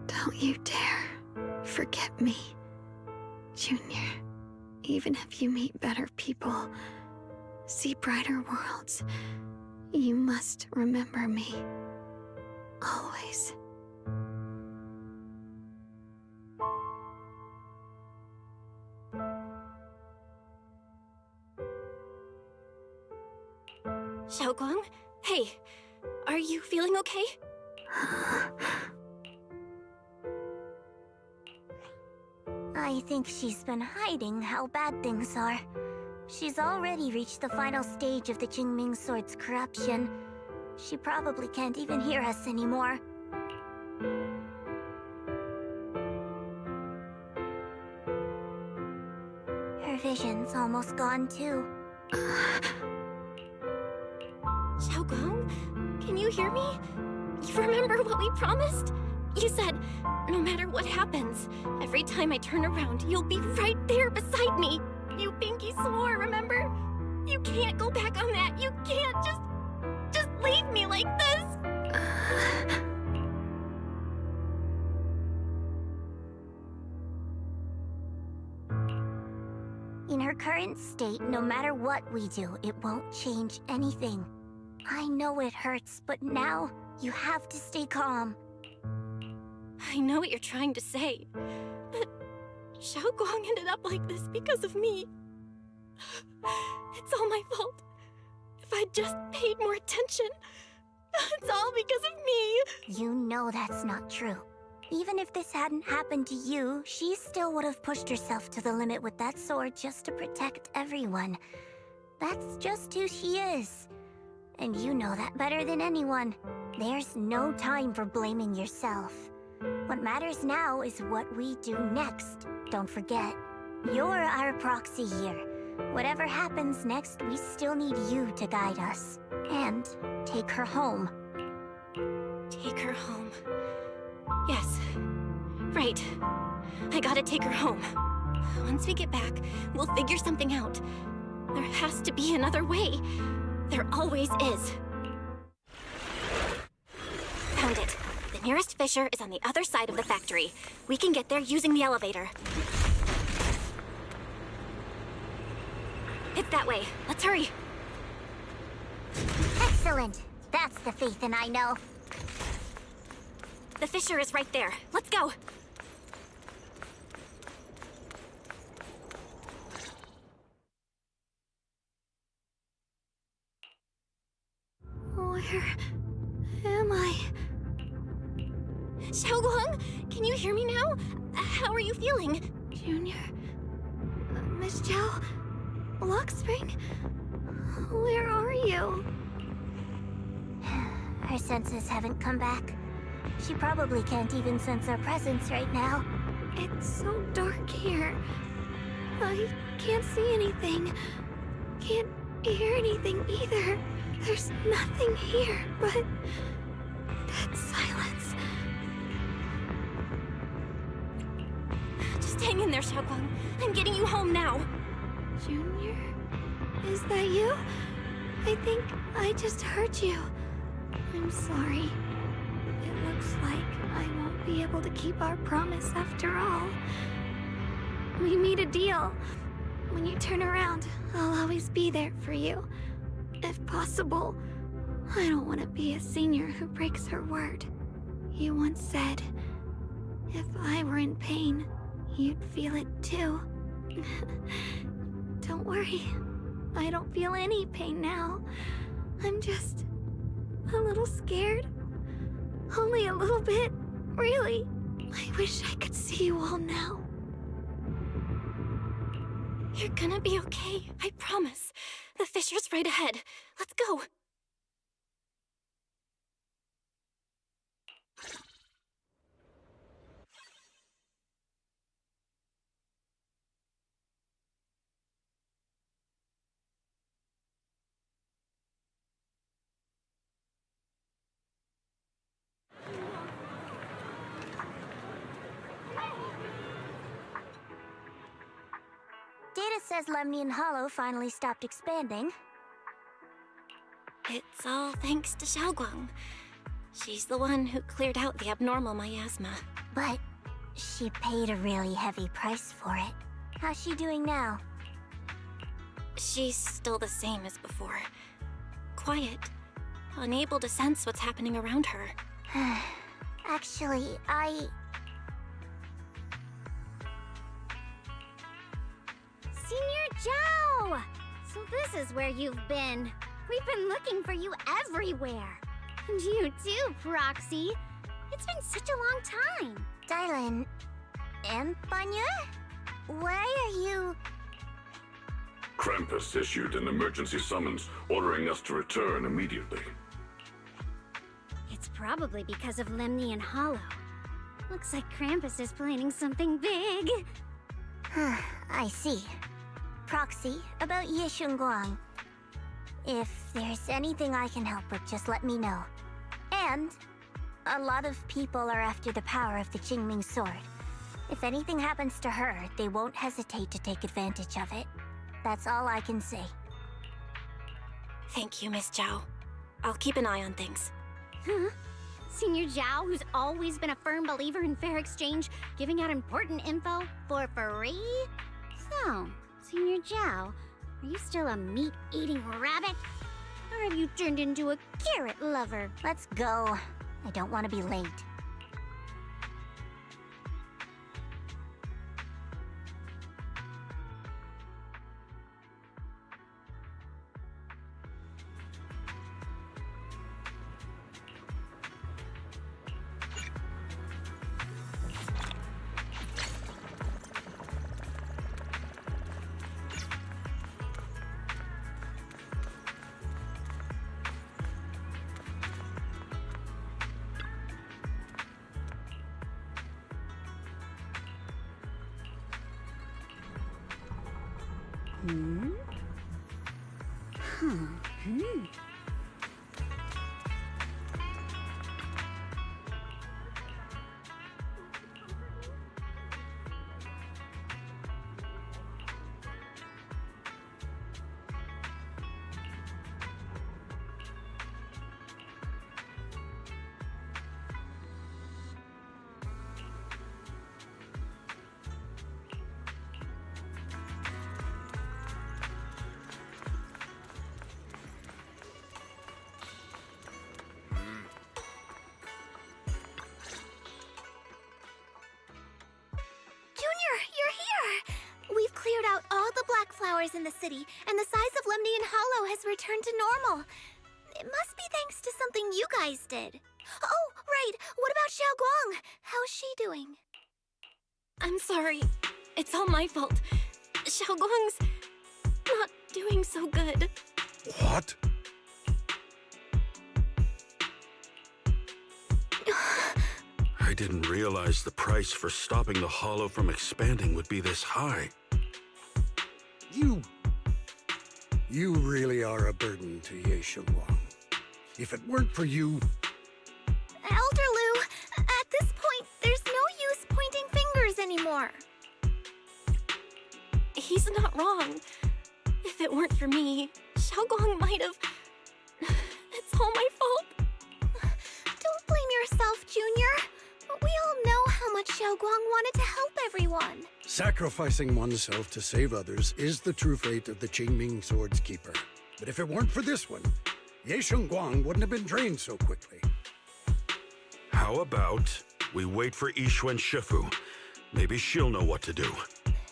Don't you dare forget me, Junior. Even if you meet better people, see brighter worlds, you must remember me. Always. Xiaoguang? Hey, are you feeling okay? I think she's been hiding how bad things are. She's already reached the final stage of the Jingming Sword's corruption. She probably can't even hear us anymore. Her vision's almost gone too. Xiaoguang, can you hear me? You remember what we promised? You said, no matter what happens, every time I turn around, you'll be right there beside me. You pinky swore, remember? You can't go back on that. You can't just leave me like this. In her current state, no matter what we do, it won't change anything. I know it hurts, but now you have to stay calm. I know what you're trying to say, but Xiaoguang ended up like this because of me. It's all my fault. If I'd just paid more attention, it's all because of me. You know that's not true. Even if this hadn't happened to you, she still would have pushed herself to the limit with that sword just to protect everyone. That's just who she is. And you know that better than anyone. There's no time for blaming yourself. What matters now is what we do next. Don't forget, you're our proxy here. Whatever happens next, we still need you to guide us. And take her home. Take her home. Yes. Right. I gotta take her home. Once we get back, we'll figure something out. There has to be another way. There always is. Found it. The nearest fissure is on the other side of the factory. We can get there using the elevator. It's that way. Let's hurry. Excellent. That's the Phaethon I know. The fissure is right there. Let's go. Where am I? Xiaoguang, can you hear me now? How are you feeling? Junior? Miss Chow? Luxspring? Where are you? Her senses haven't come back. She probably can't even sense our presence right now. It's so dark here. I can't see anything. Can't hear anything either. There's nothing here but dead silence. Just hang in there, Xiaoguang. I'm getting you home now. Junior? Is that you? I think I just heard you. I'm sorry. It looks like I won't be able to keep our promise after all. We made a deal. When you turn around, I'll always be there for you. If possible, I don't want to be a senior who breaks her word. You once said, if I were in pain, you'd feel it too. Don't worry. I don't feel any pain now. I'm just a little scared. Only a little bit, really. I wish I could see you all now. You're gonna be okay, I promise. The fissure's right ahead. Let's go. data says Lemnian Hollow finally stopped expanding. It's all thanks to Xiaoguang. She's the one who cleared out the abnormal miasma. But she paid a really heavy price for it. How's she doing now? She's still the same as before. Quiet. Unable to sense what's happening around her. Actually, Senior Zhao! So this is where you've been. We've been looking for you everywhere. And you too, Proxy. It's been such a long time. Dylan and Banya? Why are you... Krampus issued an emergency summons ordering us to return immediately. It's probably because of Lemnian Hollow. Looks like Krampus is planning something big. I see. Proxy, about Ye Shunguang. If there's anything I can help with, just let me know. And a lot of people are after the power of the Qingming sword. If anything happens to her, they won't hesitate to take advantage of it. That's all I can say. Thank you, Miss Zhao. I'll keep an eye on things. Huh? Senior Zhao, who's always been a firm believer in fair exchange, giving out important info for free? So, Senior Zhao, are you still a meat-eating rabbit? Or have you turned into a carrot lover? Let's go. I don't want to be late. Cleared out all the black flowers in the city, and the size of Lemnian Hollow has returned to normal. It must be thanks to something you guys did. Oh, right. What about Xiaoguang? How's she doing? I'm sorry. It's all my fault. Xiaoguang's not doing so good. What? I didn't realize the price for stopping the Hollow from expanding would be this high. You really are a burden to Ye Shunguang. If it weren't for you... Elder Lu, at this point, there's no use pointing fingers anymore. He's not wrong. If it weren't for me, Xiaoguang might have... It's all my fault. Don't blame yourself, Junior. We all know how much Xiaoguang wanted to help everyone. Sacrificing oneself to save others is the true fate of the Qingming Sword's keeper. But if it weren't for this one, Ye Shunguang wouldn't have been drained so quickly. How about we wait for Yixuan Shifu? Maybe she'll know what to do.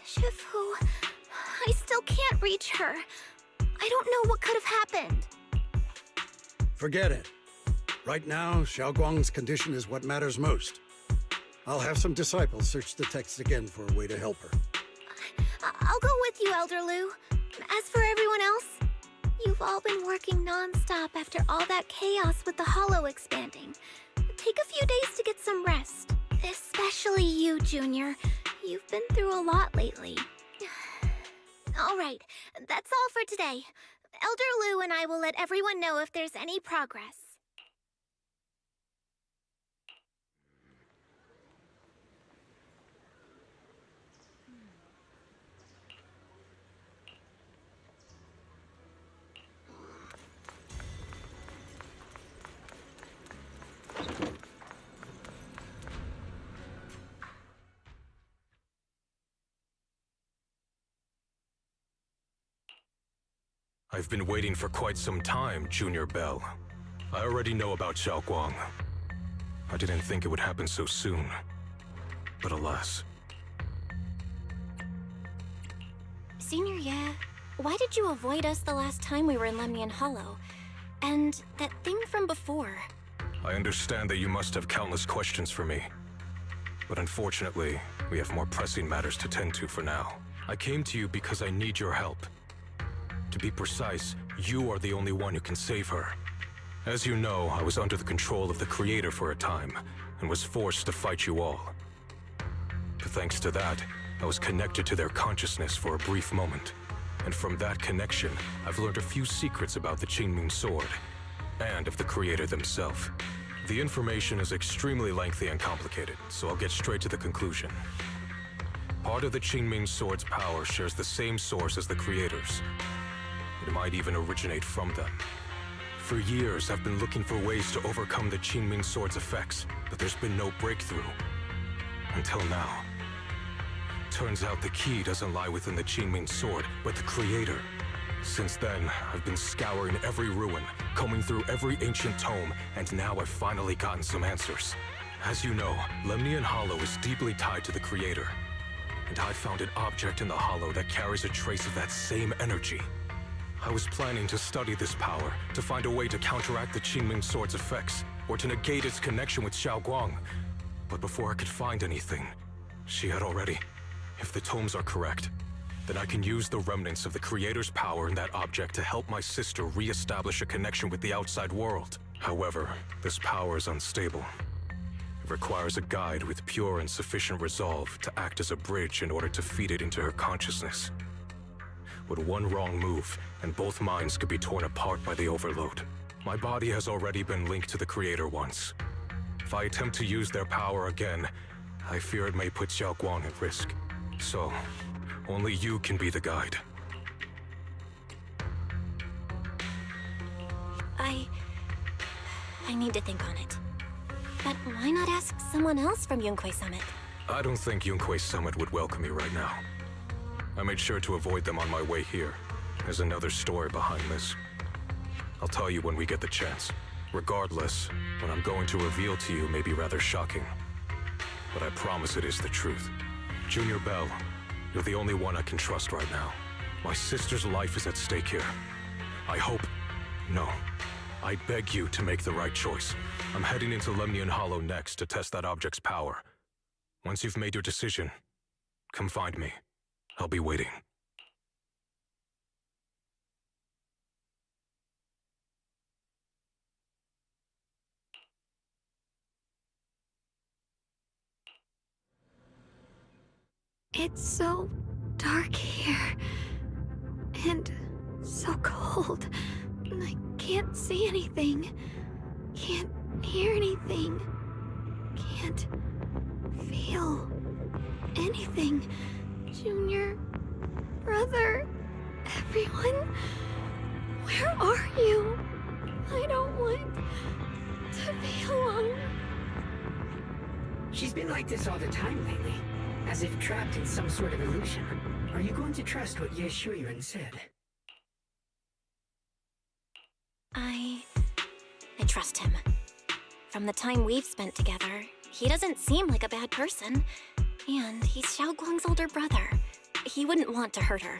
Shifu, I still can't reach her. I don't know what could have happened. Forget it. Right now, Xiaoguang's condition is what matters most. I'll have some disciples search the text again for a way to help her. I'll go with you, Elder Lu. As for everyone else, you've all been working non-stop after all that chaos with the Hollow expanding. Take a few days to get some rest. Especially you, Junior. You've been through a lot lately. All right, that's all for today. Elder Lu and I will let everyone know if there's any progress. I've been waiting for quite some time, Junior Bell. I already know about Xiaoguang. I didn't think it would happen so soon. But alas. Senior Ye, why did you avoid us the last time we were in Lemnian Hollow? And that thing from before? I understand that you must have countless questions for me. But unfortunately, we have more pressing matters to tend to for now. I came to you because I need your help. To be precise, you are the only one who can save her. As you know, I was under the control of the Creator for a time, and was forced to fight you all. But thanks to that, I was connected to their consciousness for a brief moment. And from that connection, I've learned a few secrets about the Qingming Sword, and of the Creator themselves. The information is extremely lengthy and complicated, so I'll get straight to the conclusion. Part of the Qingming Sword's power shares the same source as the Creator's. It might even originate from them. For years, I've been looking for ways to overcome the Qingming Sword's effects, but there's been no breakthrough. Until now. Turns out the key doesn't lie within the Qingming Sword, but the Creator. Since then, I've been scouring every ruin, combing through every ancient tome, and now I've finally gotten some answers. As you know, Lemnian Hollow is deeply tied to the Creator. And I found an object in the Hollow that carries a trace of that same energy. I was planning to study this power, to find a way to counteract the Qingming Sword's effects, or to negate its connection with Xiaoguang. But before I could find anything, she had already... If the tomes are correct, then I can use the remnants of the Creator's power in that object to help my sister re-establish a connection with the outside world. However, this power is unstable. It requires a guide with pure and sufficient resolve to act as a bridge in order to feed it into her consciousness. With one wrong move, and both minds could be torn apart by the overload. My body has already been linked to the Creator once. If I attempt to use their power again, I fear it may put Xiaoguang at risk. So, only you can be the guide. I need to think on it. But why not ask someone else from Yunquei Summit? I don't think Yunquei Summit would welcome me right now. I made sure to avoid them on my way here. There's another story behind this. I'll tell you when we get the chance. Regardless, what I'm going to reveal to you may be rather shocking. But I promise it is the truth. Junior Bell, you're the only one I can trust right now. My sister's life is at stake here. I hope... No. I beg you to make the right choice. I'm heading into Lemnian Hollow next to test that object's power. Once you've made your decision, come find me. I'll be waiting. It's so dark here. And so cold. I can't see anything. Can't hear anything. Can't feel anything. Junior, brother, everyone, where are you? I don't want to be alone. She's been like this all the time lately, as if trapped in some sort of illusion. Are you going to trust what Ye Shuyuan said? I trust him. From the time we've spent together, he doesn't seem like a bad person. And he's Xiaoguang's older brother. He wouldn't want to hurt her.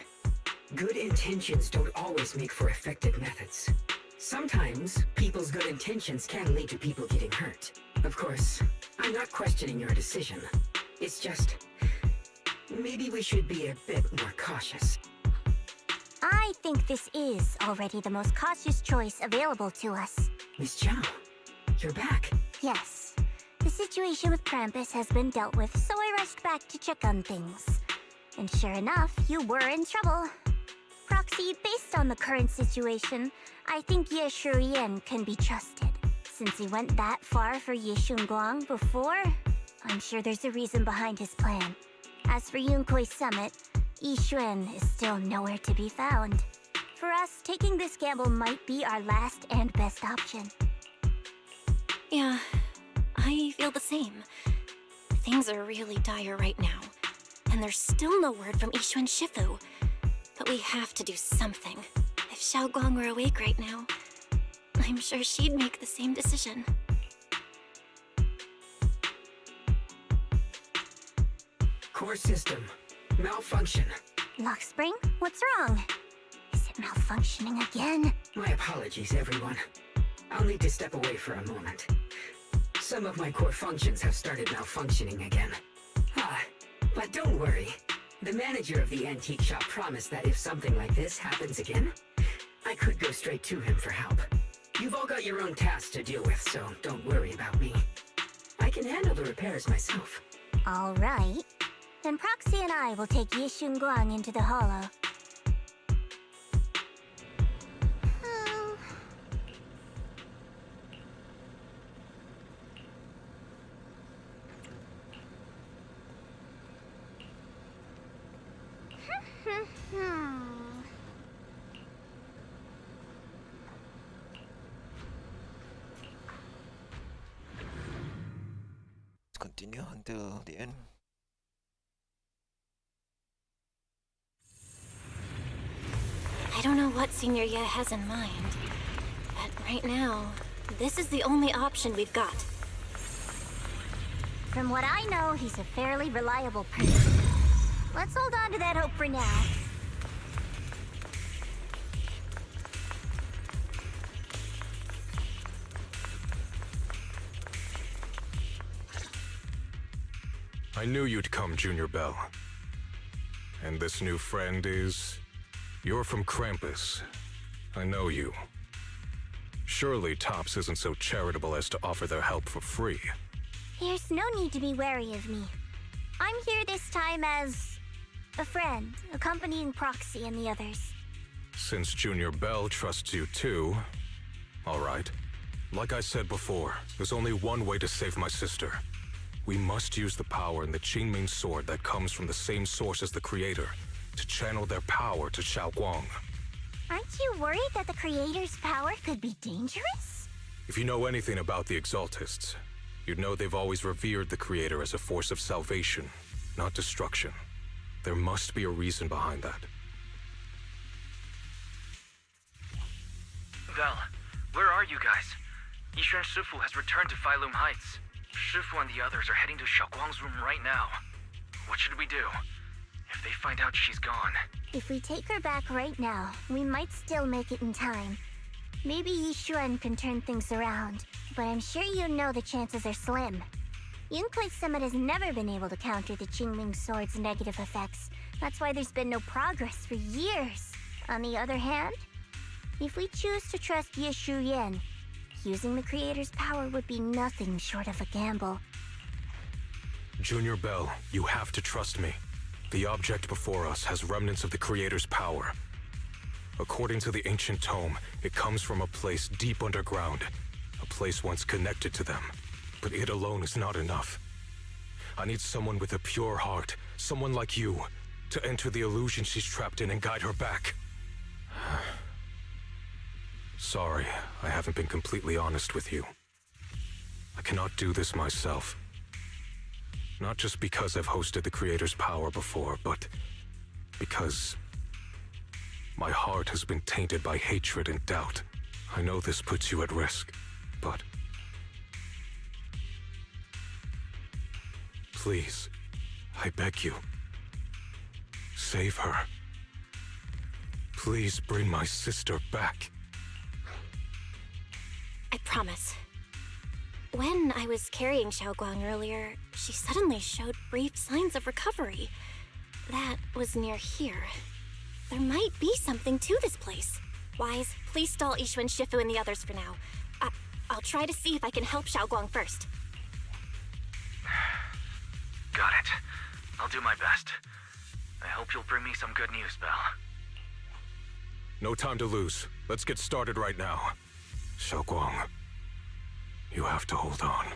Good intentions don't always make for effective methods. Sometimes, people's good intentions can lead to people getting hurt. Of course, I'm not questioning your decision. It's just... maybe we should be a bit more cautious. I think this is already the most cautious choice available to us. Miss Zhao, you're back. Yes. The situation with Krampus has been dealt with, so I rushed back to check on things. And sure enough, you were in trouble. Proxy, based on the current situation, I think Ye Shuyuan can be trusted. Since he went that far for Ye Shunguang before, I'm sure there's a reason behind his plan. As for Yunquei Summit, Yixuan is still nowhere to be found. For us, taking this gamble might be our last and best option. Yeah, I feel the same. Things are really dire right now, and there's still no word from Yixuan Shifu. But we have to do something, If Xiaoguang were awake right now, I'm sure she'd make the same decision. Core system. Malfunction. Lockspring, what's wrong? Is it malfunctioning again? My apologies, everyone. I'll need to step away for a moment. Some of my core functions have started malfunctioning again. But don't worry. The manager of the antique shop promised that if something like this happens again, I could go straight to him for help. You've all got your own tasks to deal with, so don't worry about me. I can handle the repairs myself. All right. Then Proxy and I will take Yishun Guang into the hollow. Let's continue until the end. I don't know what Senior Ye has in mind, but right now, this is the only option we've got. From what I know, he's a fairly reliable person. Let's hold on to that hope for now. I knew you'd come, Junior Bell. And this new friend is... You're from Krampus. I know you. Surely Tops isn't so charitable as to offer their help for free. There's no need to be wary of me. I'm here this time as... a friend, accompanying Proxy and the others. Since Junior Bell trusts you too... Alright. Like I said before, there's only one way to save my sister. We must use the power in the Qingming sword that comes from the same source as the Creator to channel their power to Xiaoguang. Aren't you worried that the Creator's power could be dangerous? If you know anything about the Exaltists, you'd know they've always revered the Creator as a force of salvation, not destruction. There must be a reason behind that. Val, where are you guys? Yishuan Shifu has returned to Failum Heights. Shifu and the others are heading to Xiaoguang's room right now. What should we do? If they find out she's gone... If we take her back right now, we might still make it in time. Maybe Yishuan can turn things around, but I'm sure you know the chances are slim. Yunkai Summit has never been able to counter the Qingming Sword's negative effects. That's why there's been no progress for years. On the other hand, if we choose to trust Yishu Yan, using the Creator's power would be nothing short of a gamble. Junior Bell, you have to trust me. The object before us has remnants of the Creator's power. According to the ancient tome, it comes from a place deep underground, a place once connected to them. But it alone is not enough. I need someone with a pure heart, someone like you, to enter the illusion she's trapped in and guide her back. Sorry, I haven't been completely honest with you. I cannot do this myself. Not just because I've hosted the Creator's power before, but because my heart has been tainted by hatred and doubt. I know this puts you at risk, but please, I beg you, save her. Please bring my sister back. I promise. When I was carrying Xiaoguang earlier, she suddenly showed brief signs of recovery. That was near here. There might be something to this place. Wise, please stall Yishuan Shifu and the others for now. I'll try to see if I can help Xiaoguang first. Got it. I'll do my best. I hope you'll bring me some good news, Belle. No time to lose. Let's get started right now. Xiaoguang, you have to hold on.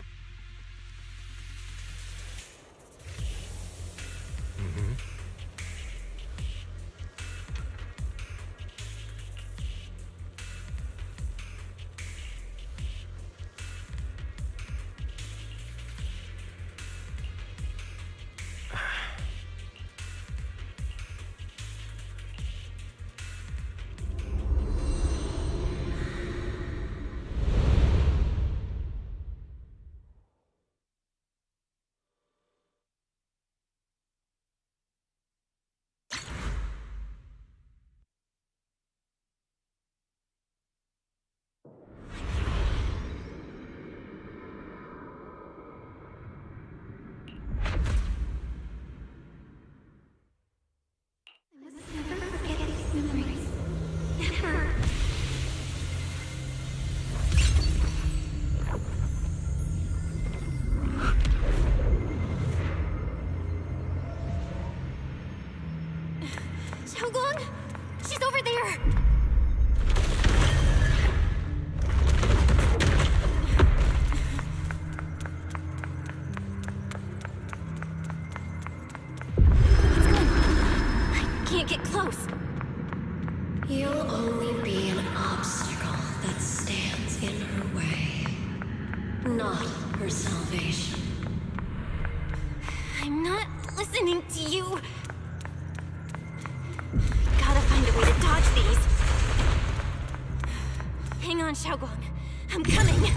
there! Can't get close. You'll only be an obstacle that stands in her way, not her salvation. I'm not listening to you. Gotta find a way to dodge these. Hang on, Xiaoguang. I'm coming.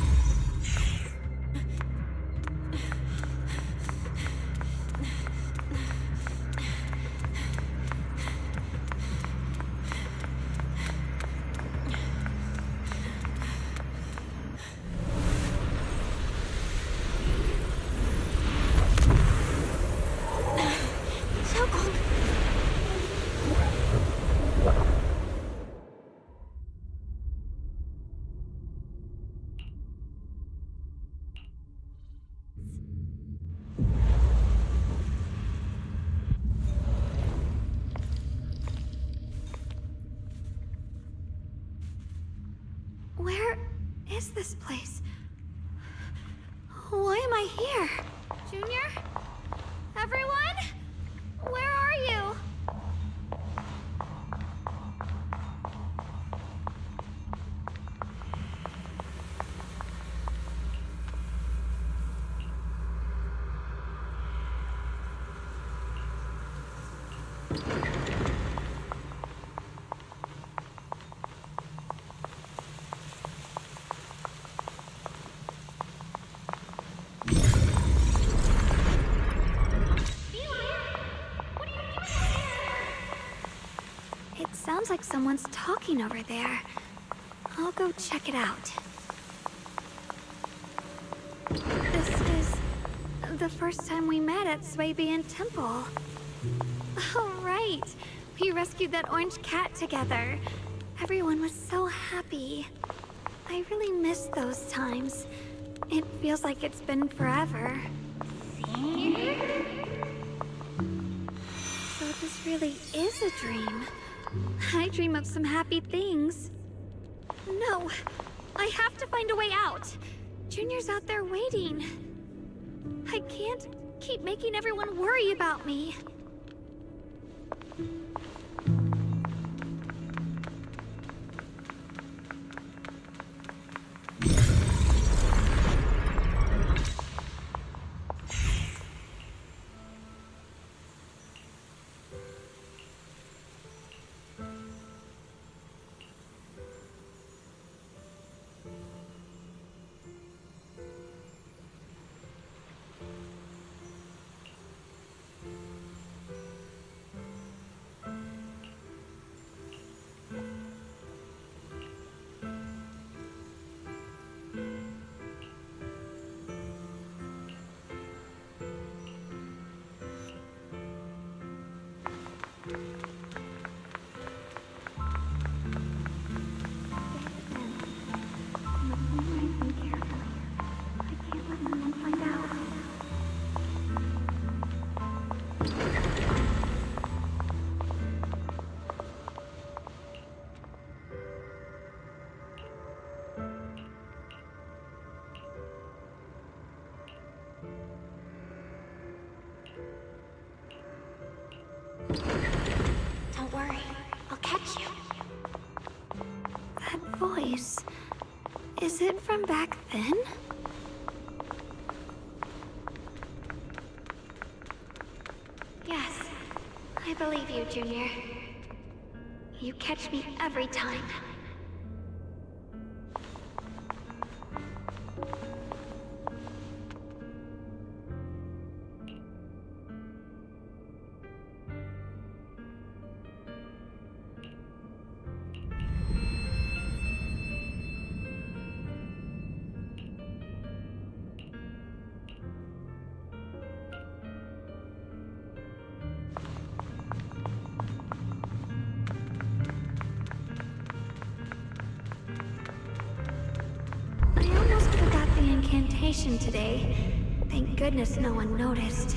Where is this place? Why am I here? Junior? Everyone? Where are you? It sounds like someone's talking over there. I'll go check it out. This is the first time we met at Swabian Temple. Oh, right. We rescued that orange cat together. Everyone was so happy. I really miss those times. It feels like it's been forever. So this really is a dream. I dream of some happy things. No, I have to find a way out. Junior's out there waiting. I can't keep making everyone worry about me. Don't worry, I'll catch you. That voice... is it from back then? Yes, I believe you, Junior. You catch me every time. Today. Thank goodness no one noticed.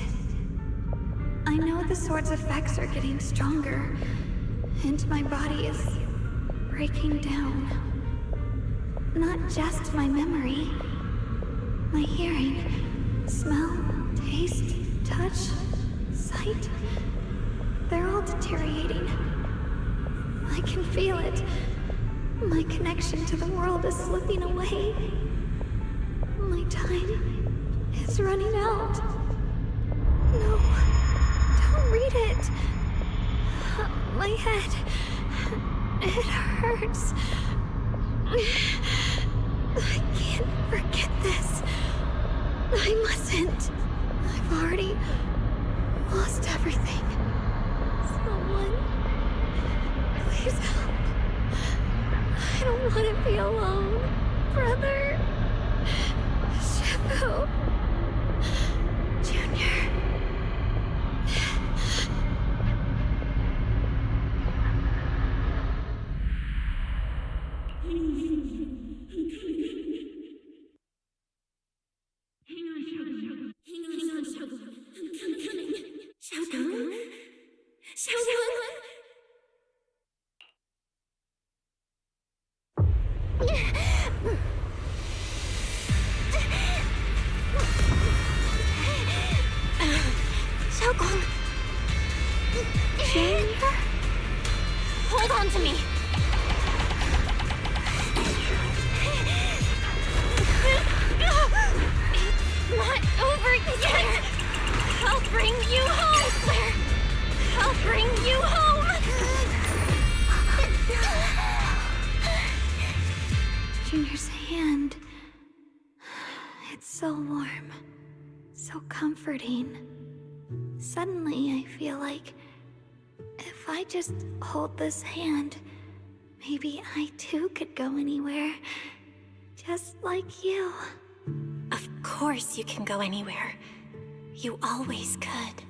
I know the sword's effects are getting stronger, and my body is breaking down. Not just my memory. My hearing, smell, taste, touch, sight. They're all deteriorating. I can feel it. My connection to the world is slipping away. My time is running out. No, don't read it. My head, it hurts. I can't forget this. I mustn't. I've already lost everything. Someone, please help. I don't want to be alone. Brother. Shifu. Junior. Xiaoguang! Junior? Hold on to me! It's not over yet! I'll bring you home! I'll bring you home! Junior's hand. It's so warm. So comforting. Suddenly, I feel like if I just hold this hand, maybe I too could go anywhere. Just like you. Of course you can go anywhere. You always could.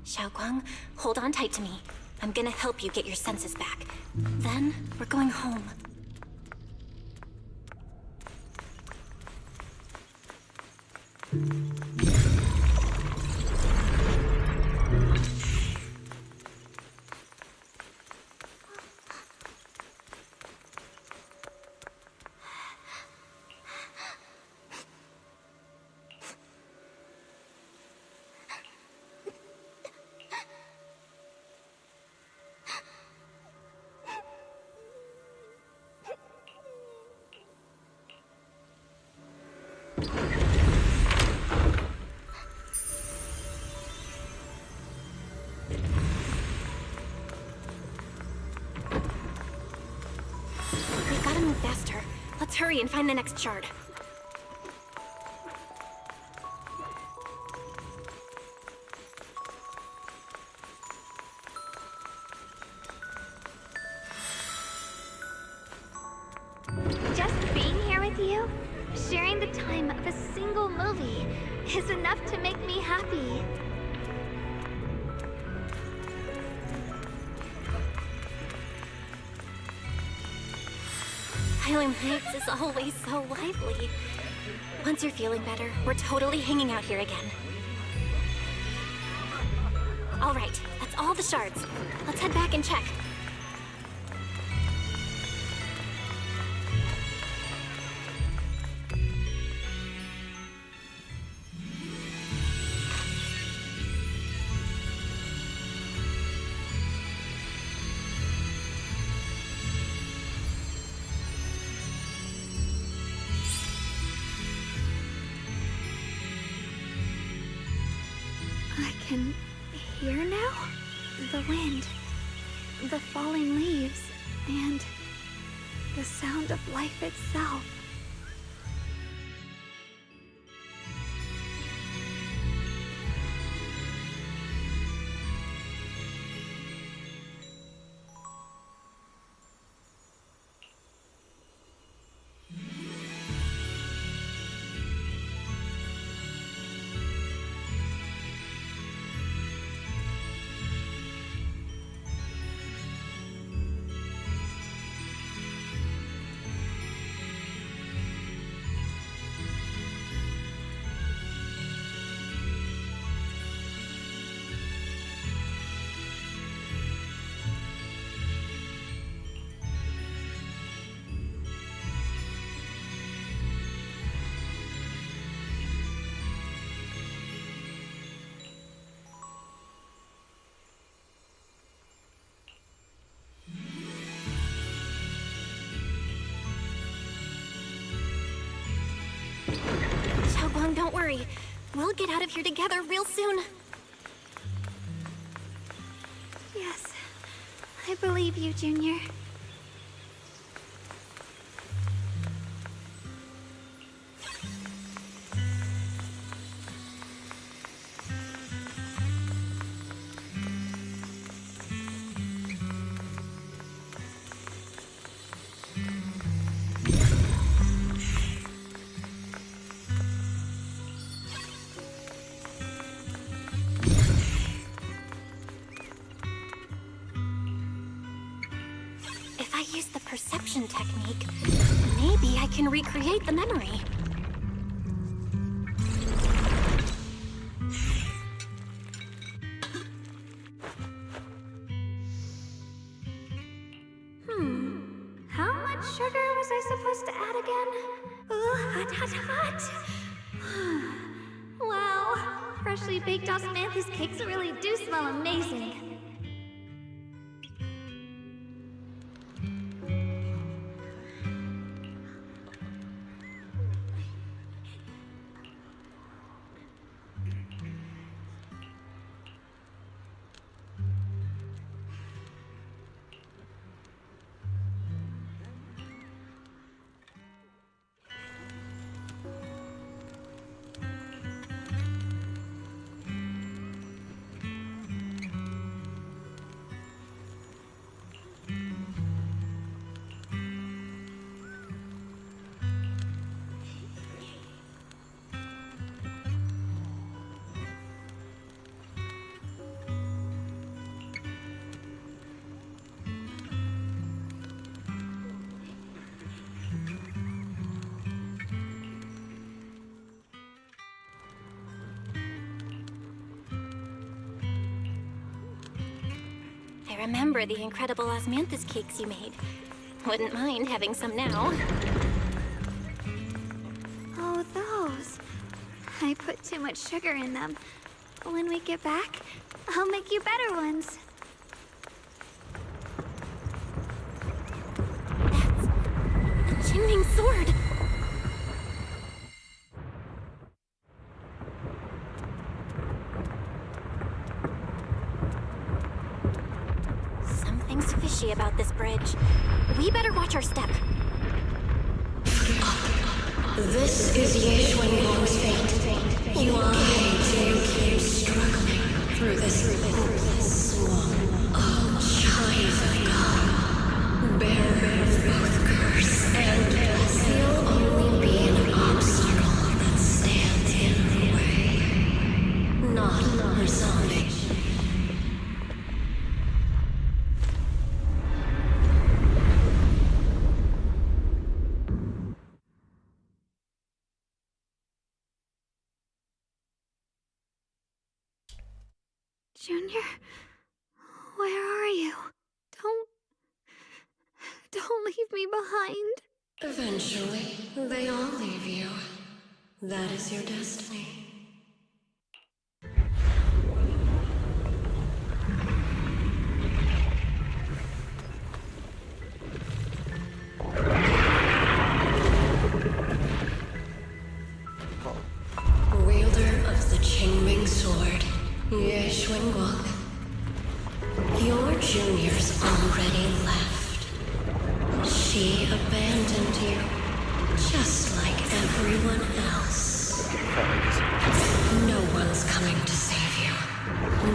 Xiaoguang, hold on tight to me. I'm gonna help you get your senses back. Then, we're going home. We've gotta move faster. Let's hurry and find the next shard. Just being here with you, sharing the time of a single movie, is enough to make me happy. Highland Heights is always so lively. Once you're feeling better, we're totally hanging out here again. All right, that's all the shards. Let's head back and check. I can hear now? The wind, the falling leaves, and the sound of life itself. Xiaoguang, don't worry. We'll get out of here together real soon. Yes, I believe you, Junior. If I use the perception technique, maybe I can recreate the memory. How much sugar was I supposed to add again? Oh, hot, hot, hot. Wow, freshly baked osmanthus cakes really do smell amazing. I remember the incredible osmanthus cakes you made. Wouldn't mind having some now. Oh, those. I put too much sugar in them. When we get back, I'll make you better ones. A Qingming sword! Something's fishy about this bridge. We better watch our step. This is Ye Xuanguang's fate. Why do you keep struggling through this swamp? Oh, child of God, bearer of both curse and blessing, you'll only be an obstacle that stands in the way, not her salvation. Junior? Where are you? Don't leave me behind. Eventually, they all leave you. That is your destiny. Wielder of the Qingming sword, Ye Xuanguang. Your juniors already left. She abandoned you, just like everyone else. No one's coming to save you.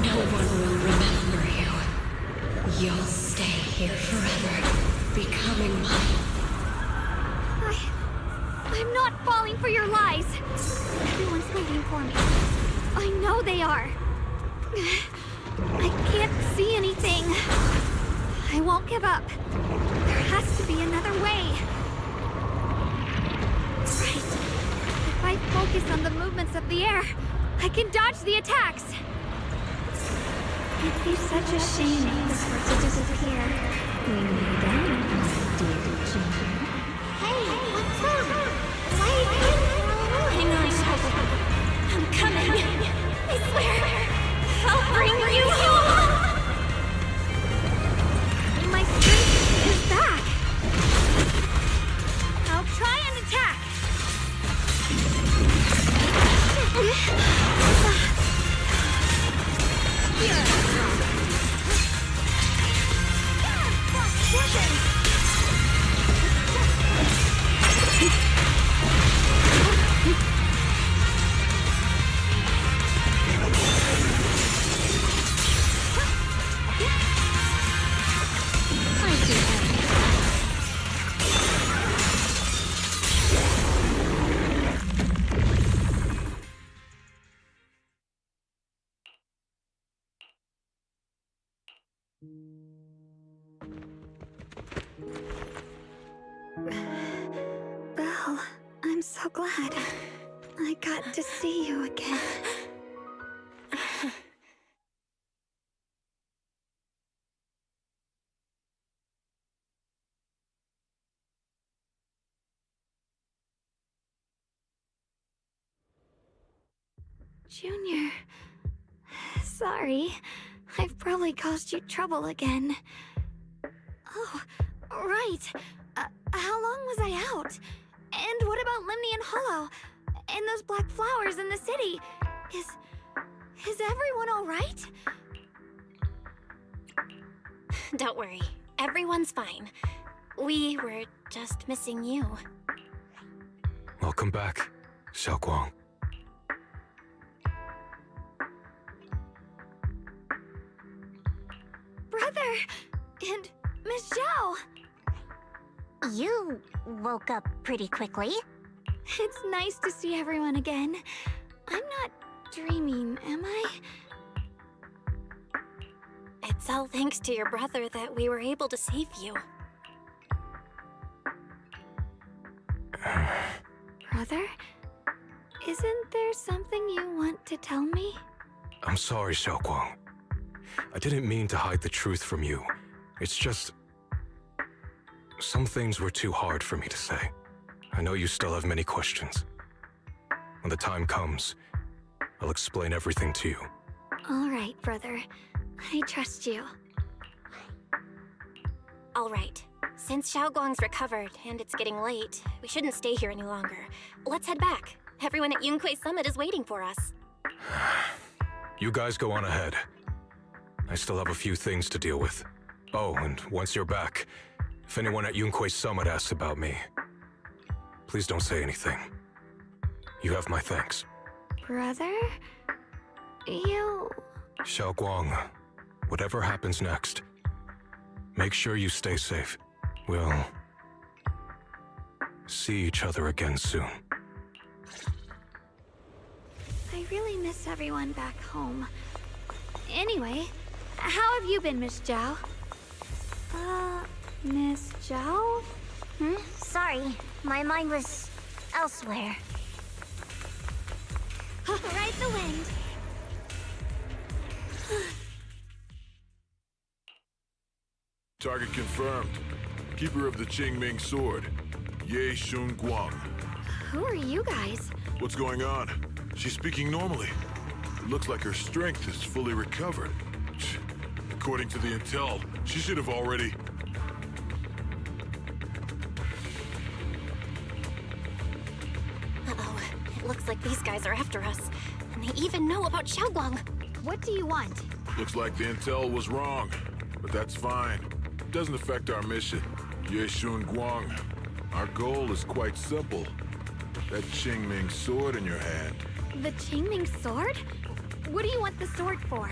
No one will remember you. You'll stay here forever, becoming mine. I'm not falling for your lies. Everyone's waiting for me. I know they are. I can't see anything. I won't give up. There has to be another way. Right. If I focus on the movements of the air, I can dodge the attacks. It'd be such a shame if this were to disappear. We need them, dear Junior. Hey, what's up? Why are you crying? Hang on, Xiaoguang. I'm coming. I swear, I'll bring you home. My strength is back. I'll try an attack. Belle, I'm so glad I got to see you again. Junior, sorry. I've probably caused you trouble again. Oh, right. How long was I out? And what about Limney and Hollow? And those black flowers in the city? Is everyone all right? Don't worry. Everyone's fine. We were just missing you. Welcome back, Xiaoguang. Brother! And Miss Zhao! You woke up pretty quickly. It's nice to see everyone again. I'm not dreaming, am I? It's all thanks to your brother that we were able to save you. Brother? Isn't there something you want to tell me? I'm sorry, Xiaoguang. I didn't mean to hide the truth from you. It's just... some things were too hard for me to say. I know you still have many questions. When the time comes, I'll explain everything to you. All right, brother. I trust you. All right. Since Xiaoguang's recovered and it's getting late, we shouldn't stay here any longer. Let's head back. Everyone at Yunquei Summit is waiting for us. You guys go on ahead. I still have a few things to deal with. Oh, and once you're back, if anyone at Yunquei Summit asks about me, please don't say anything. You have my thanks. Brother? You... Xiaoguang, whatever happens next, make sure you stay safe. We'll see each other again soon. I really miss everyone back home. Anyway, how have you been, Miss Zhao? Miss Zhao? Sorry, my mind was elsewhere. Ride the wind. Target confirmed. Keeper of the Qingming Sword, Ye Shun Guang. Who are you guys? What's going on? She's speaking normally. It looks like her strength is fully recovered. According to the intel, she should have already... Uh-oh. It looks like these guys are after us. And they even know about Xiaoguang. What do you want? Looks like the intel was wrong, but that's fine. It doesn't affect our mission. Ye Shun Guang. Our goal is quite simple. That Qingming sword in your hand. The Qingming sword? What do you want the sword for?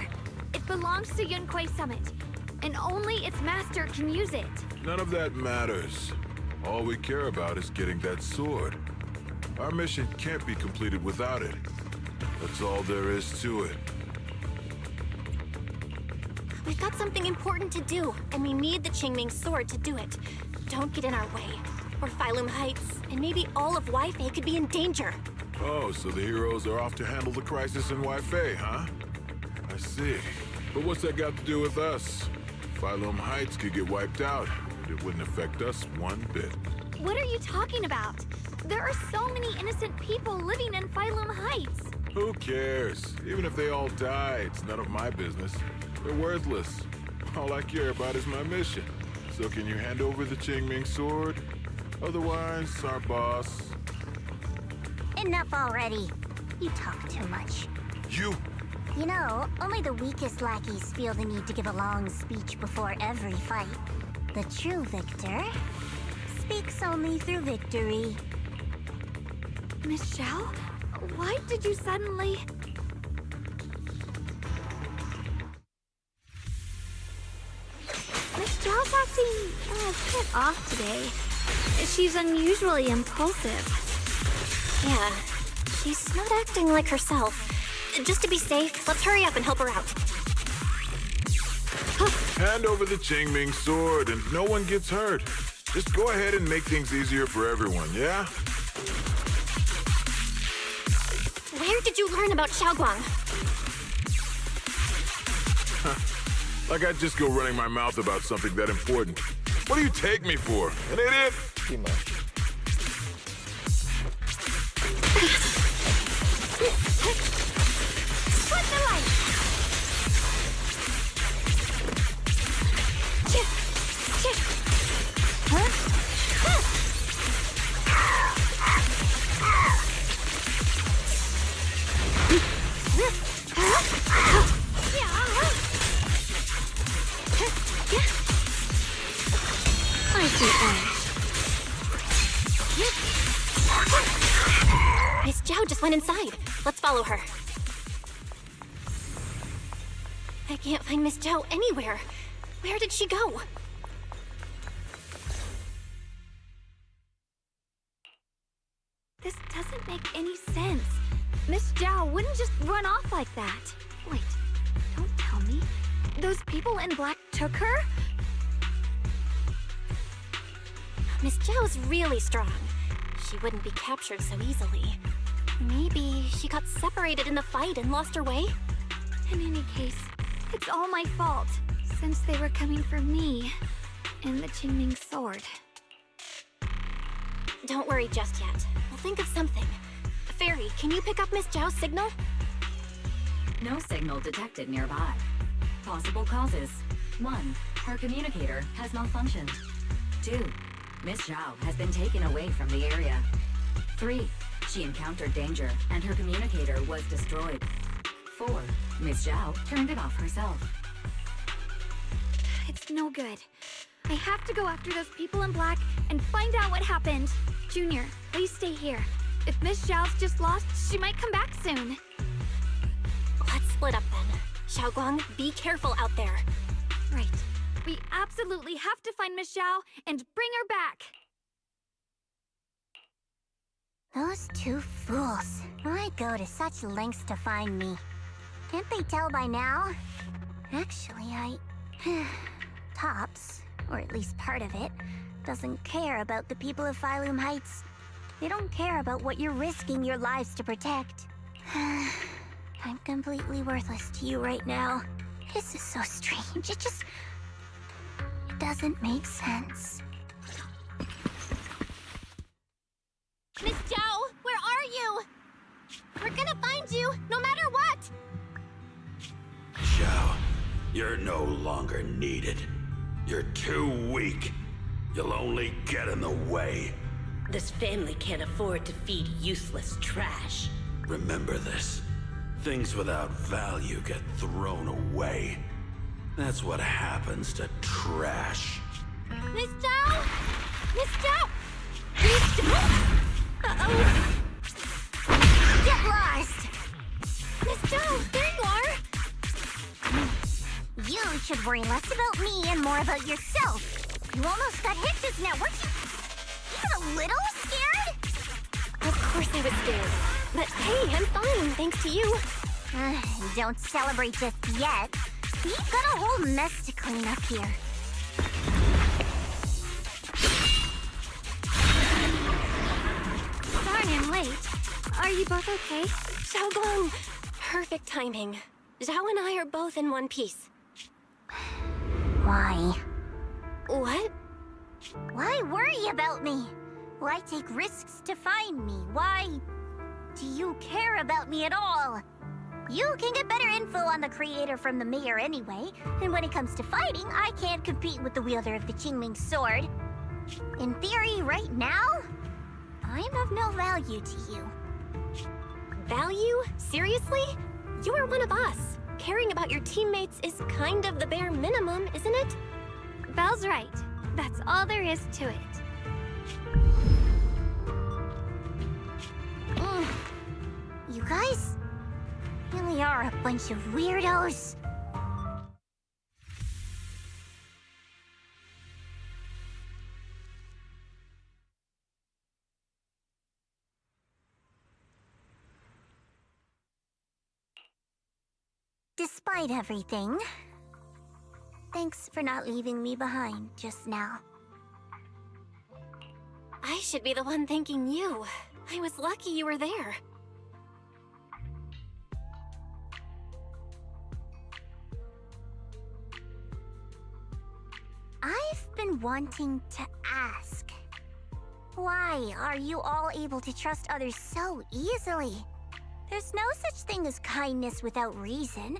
It belongs to Yunquei Summit, and only its master can use it. None of that matters. All we care about is getting that sword. Our mission can't be completed without it. That's all there is to it. We've got something important to do, and we need the Qingming sword to do it. Don't get in our way, or Phylum Heights, and maybe all of Waifei could be in danger. Oh, so the heroes are off to handle the crisis in Waifei, huh? I see. But what's that got to do with us? Phylum Heights could get wiped out, and it wouldn't affect us one bit. What are you talking about? There are so many innocent people living in Phylum Heights. Who cares? Even if they all die, it's none of my business. They're worthless. All I care about is my mission. So can you hand over the Qingming sword? Otherwise, our boss... Enough already. You talk too much. You? You know, only the weakest lackeys feel the need to give a long speech before every fight. The true victor speaks only through victory. Miss Xiao? Why did you suddenly... Miss Xiao's acting a bit off today. She's unusually impulsive. Yeah, she's not acting like herself. Just to be safe, let's hurry up and help her out. Hand over the Qingming sword and no one gets hurt. Just go ahead and make things easier for everyone, yeah? Where did you learn about Xiaoguang? Like I'd just go running my mouth about something that important. What do you take me for? An idiot? Put the light! I see that. Miss Zhao just went inside. Let's follow her. I can't find Miss Zhao anywhere. Where did she go? This doesn't make any sense. Miss Zhao wouldn't just run off like that. Wait, don't tell me. Those people in black took her? Miss Zhao's really strong. She wouldn't be captured so easily. Maybe she got separated in the fight and lost her way? In any case, it's all my fault, since they were coming for me and the Qingming sword. Don't worry just yet. We'll think of something. Fairy, can you pick up Miss Zhao's signal? No signal detected nearby. Possible causes. 1. Her communicator has malfunctioned. 2. Miss Zhao has been taken away from the area. 3. She encountered danger and her communicator was destroyed. 4. Miss Zhao turned it off herself. It's no good. I have to go after those people in black and find out what happened. Junior, please stay here. If Miss Zhao's just lost, she might come back soon. Let's split up then. Xiaoguang, be careful out there. Right. We absolutely have to find Miss Zhao and bring her back. Those two fools. Why go to such lengths to find me? Can't they tell by now? Actually, Tops, or at least part of it, doesn't care about the people of Phylum Heights. They don't care about what you're risking your lives to protect. I'm completely worthless to you right now. This is so strange. It doesn't make sense. Miss Zhao, where are you? We're gonna find you, no matter what! Zhao, you're no longer needed. You're too weak. You'll only get in the way. This family can't afford to feed useless trash. Remember this. Things without value get thrown away. That's what happens to trash. Miss Zhao! Miss Zhao! Miss Zhao! Uh-oh! Get lost! Miss Zhao, there you are! You should worry less about me and more about yourself. You almost got hit just now, weren't you? Even a little scared? Of course I was scared. But hey, I'm fine, thanks to you. Don't celebrate just yet. You've got a whole mess to clean up here. Darn, I'm late. Are you both okay? Xiaoguang! Perfect timing. Zhao and I are both in one piece. Why? What? Why worry about me? Why take risks to find me? Why do you care about me at all? You can get better info on the creator from the mayor anyway, and when it comes to fighting, I can't compete with the wielder of the Qingming sword. In theory, right now, I'm of no value to you. Value? Seriously? You are one of us. Caring about your teammates is kind of the bare minimum, isn't it? Belle's right. That's all there is to it. You guys really are a bunch of weirdos. Despite everything, thanks for not leaving me behind just now. I should be the one thanking you. I was lucky you were there. I've been wanting to ask, why are you all able to trust others so easily? There's no such thing as kindness without reason.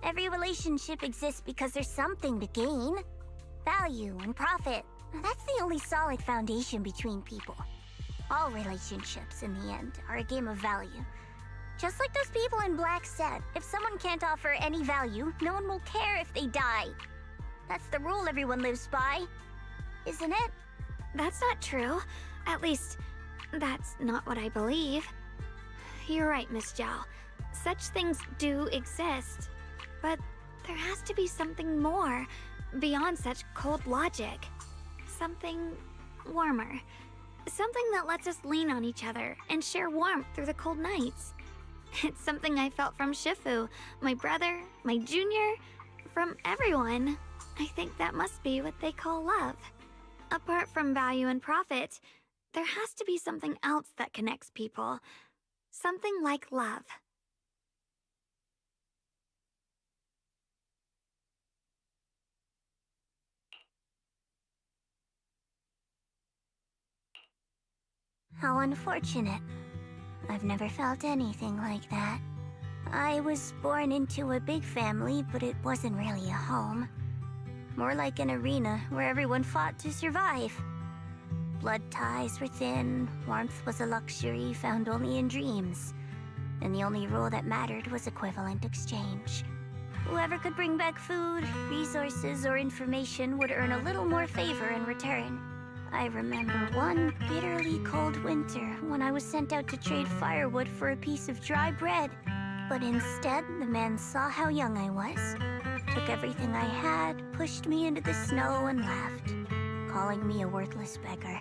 Every relationship exists because there's something to gain. Value and profit. That's the only solid foundation between people. All relationships, in the end, are a game of value. Just like those people in Black said, if someone can't offer any value, no one will care if they die. That's the rule everyone lives by, isn't it? That's not true. At least, that's not what I believe. You're right, Miss Zhao. Such things do exist. But there has to be something more, beyond such cold logic. Something warmer. Something that lets us lean on each other and share warmth through the cold nights. It's something I felt from Shifu, my brother, my junior, from everyone. I think that must be what they call love. Apart from value and profit, there has to be something else that connects people. Something like love. How unfortunate. I've never felt anything like that. I was born into a big family, but it wasn't really a home. More like an arena where everyone fought to survive. Blood ties were thin, warmth was a luxury found only in dreams. And the only rule that mattered was equivalent exchange. Whoever could bring back food, resources, or information would earn a little more favor in return. I remember one bitterly cold winter when I was sent out to trade firewood for a piece of dry bread. But instead, the man saw how young I was, took everything I had, pushed me into the snow, and laughed, calling me a worthless beggar.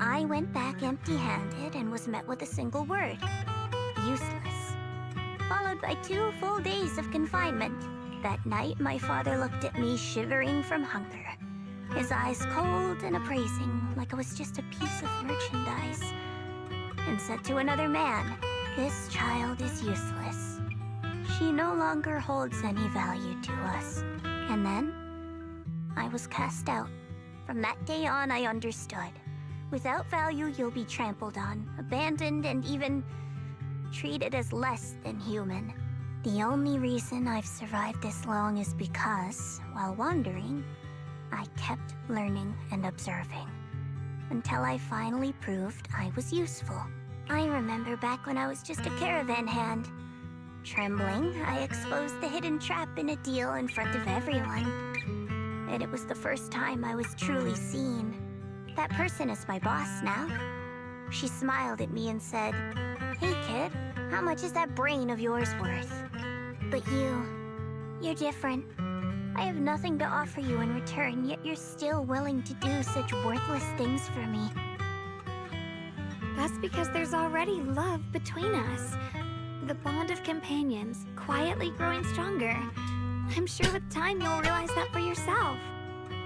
I went back empty-handed and was met with a single word: useless. Followed by 2 full days of confinement. That night, my father looked at me shivering from hunger. His eyes cold and appraising, like I was just a piece of merchandise, and said to another man, "This child is useless. She no longer holds any value to us." And then, I was cast out. From that day on, I understood. Without value, you'll be trampled on, abandoned, and even treated as less than human. The only reason I've survived this long is because, while wandering, I kept learning and observing. Until I finally proved I was useful. I remember back when I was just a caravan hand. Trembling, I exposed the hidden trap in a deal in front of everyone. And it was the first time I was truly seen. That person is my boss now. She smiled at me and said, "Hey kid, how much is that brain of yours worth?" But you're different. I have nothing to offer you in return, yet you're still willing to do such worthless things for me. That's because there's already love between us. The bond of companions, quietly growing stronger. I'm sure with time you'll realize that for yourself.